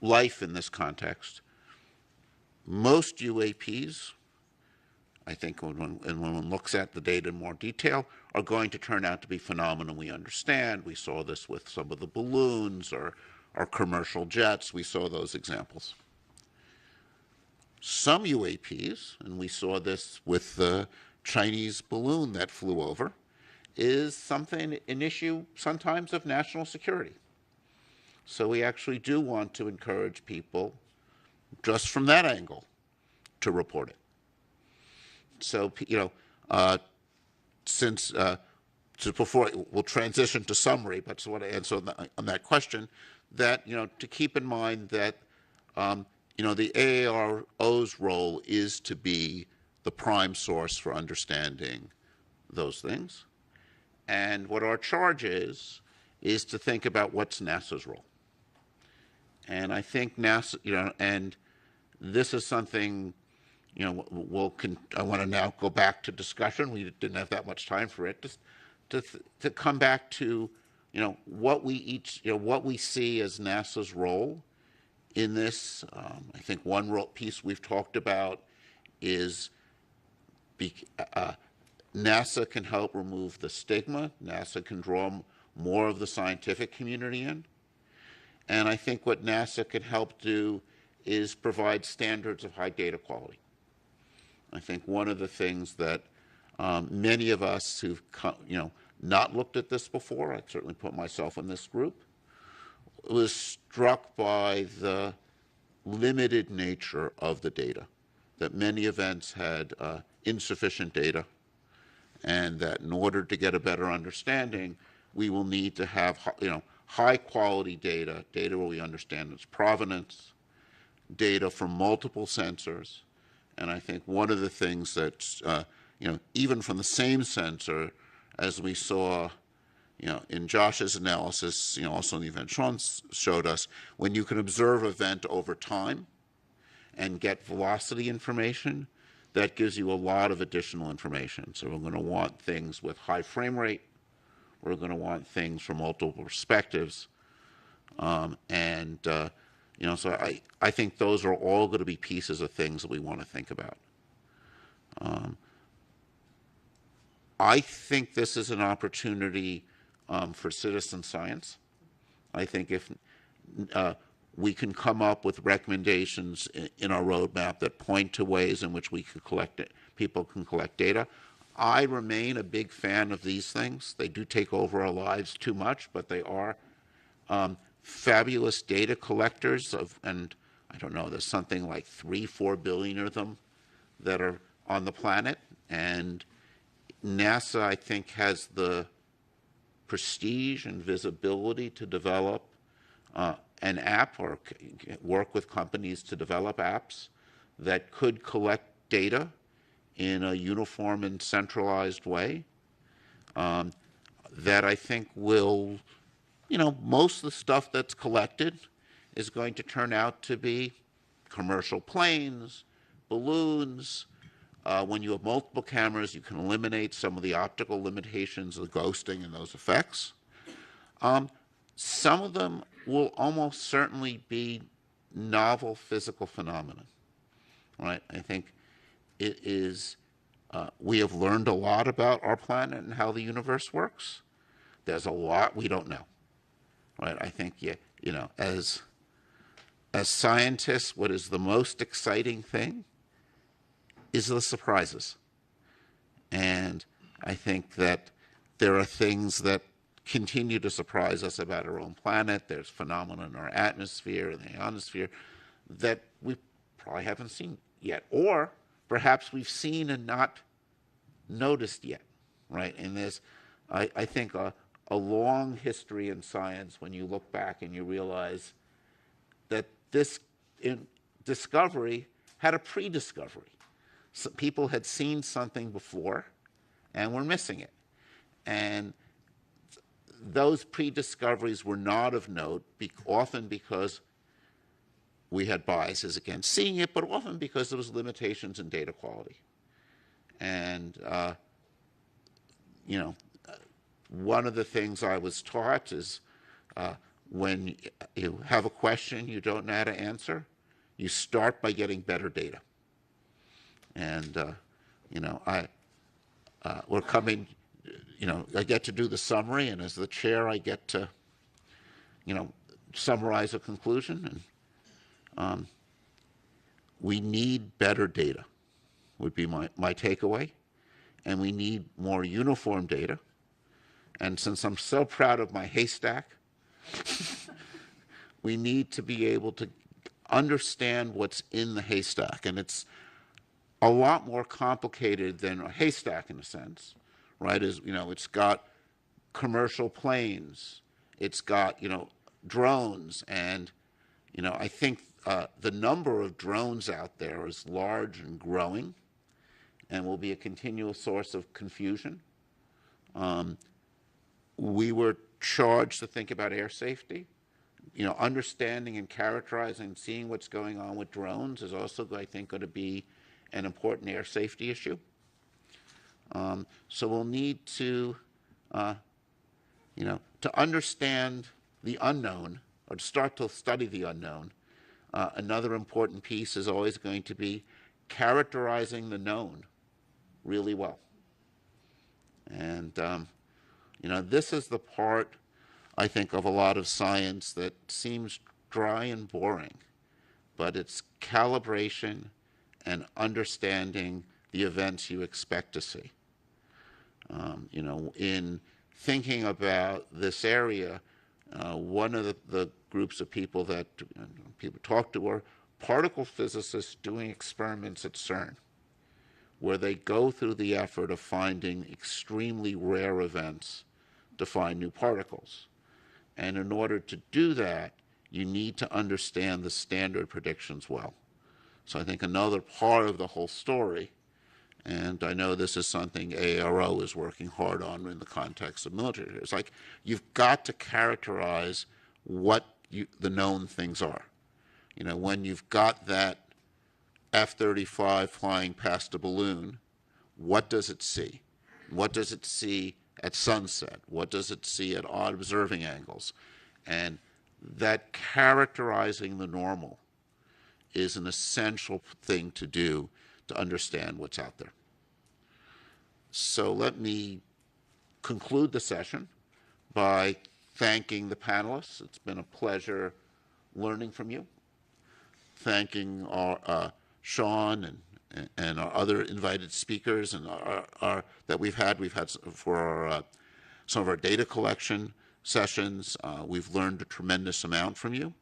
life in this context, most UAPs, I think when one looks at the data in more detail, are going to turn out to be phenomena we understand. We saw this with some of the balloons or commercial jets. We saw those examples. some UAPs, and we saw this with the Chinese balloon that flew over, is something, an issue sometimes of national security. So we actually do want to encourage people, just from that angle, to report it. So, just before we'll transition to summary, but just want to answer on that question, that to keep in mind that the AARO's role is to be the prime source for understanding those things, and what our charge is to think about what's NASA's role. And I think NASA, and this is something, I want to now go back to discussion. We didn't have that much time for it. Just to come back to, what we see as NASA's role in this. I think one piece we've talked about is NASA can help remove the stigma. NASA can draw more of the scientific community in. And I think what NASA can help do is provide standards of high data quality. I think one of the things that many of us who've not looked at this before, I certainly put myself in this group, was struck by the limited nature of the data, that many events had insufficient data, and that in order to get a better understanding, we will need to have high quality data where we understand its provenance, data from multiple sensors. And I think one of the things that, even from the same sensor, as we saw, in Josh's analysis, also in the event Sean showed us, when you can observe an event over time and get velocity information, that gives you a lot of additional information. So we're going to want things with high frame rate. We're going to want things from multiple perspectives. So I think those are all going to be pieces of things that we want to think about. I think this is an opportunity for citizen science. I think if we can come up with recommendations in our roadmap that point to ways in which we could people can collect data. I remain a big fan of these things. They do take over our lives too much, but they are fabulous data collectors and I don't know, there's something like 3-4 billion of them that are on the planet, and NASA, I think, has the prestige and visibility to develop an app or work with companies to develop apps that could collect data in a uniform and centralized way that I think will, most of the stuff that's collected is going to turn out to be commercial planes, balloons. When you have multiple cameras, you can eliminate some of the optical limitations of ghosting and those effects. Some of them will almost certainly be novel physical phenomena. Right? I think it is, we have learned a lot about our planet and how the universe works. There's a lot we don't know. Right? I think, as scientists, what is the most exciting thing is the surprises. And I think that there are things that continue to surprise us about our own planet. There's phenomena in our atmosphere and the ionosphere that we probably haven't seen yet, or perhaps we've seen and not noticed yet, right? And there's, I think, a long history in science when you look back and you realize that this discovery had a pre-discovery. So people had seen something before and were missing it. And those pre-discoveries were not of note, often because we had biases against seeing it, but often because there was limitations in data quality. And, one of the things I was taught is when you have a question you don't know how to answer, you start by getting better data. And, we're coming, I get to do the summary, and as the chair, I get to, summarize a conclusion. And we need better data, would be my takeaway. And we need more uniform data. And since I'm so proud of my haystack, we need to be able to understand what's in the haystack. And it's a lot more complicated than a haystack in a sense, right? It's got commercial planes, it's got, drones, and, I think the number of drones out there is large and growing and will be a continual source of confusion. We were charged to think about air safety. Understanding and characterizing and seeing what's going on with drones is also, I think, going to be an important air safety issue. So we'll need to, to understand the unknown, or to start to study the unknown. Another important piece is always going to be characterizing the known really well. And, this is the part, I think, of a lot of science that seems dry and boring, but it's calibration and understanding the events you expect to see. In thinking about this area, one of the groups of people that people talk to are particle physicists doing experiments at CERN, where they go through the effort of finding extremely rare events to find new particles. And in order to do that, you need to understand the standard predictions well. So I think another part of the whole story, and I know this is something AARO is working hard on in the context of military, it's like you've got to characterize what the known things are. When you've got that F-35 flying past a balloon, what does it see? What does it see at sunset? What does it see at odd observing angles? And that characterizing the normal is an essential thing to do to understand what's out there. So let me conclude the session by thanking the panelists. It's been a pleasure learning from you. Thanking our Sean and our other invited speakers and that we've had for some of our data collection sessions. We've learned a tremendous amount from you.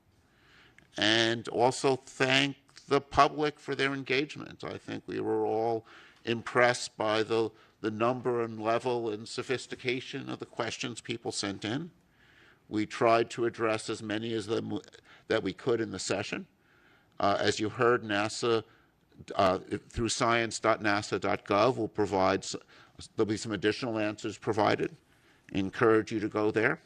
And also thank the public for their engagement. I think we were all impressed by the number and level and sophistication of the questions people sent in. We tried to address as many as them that we could in the session. As you heard, NASA, through science.nasa.gov, will provide, there'll be some additional answers provided. Encourage you to go there.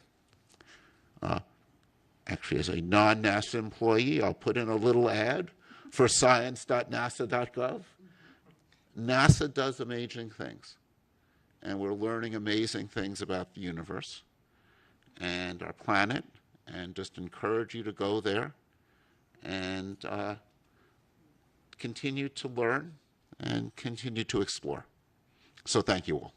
Actually, as a non-NASA employee, I'll put in a little ad for science.nasa.gov. NASA does amazing things, and we're learning amazing things about the universe and our planet, and just encourage you to go there and continue to learn and continue to explore. So thank you all.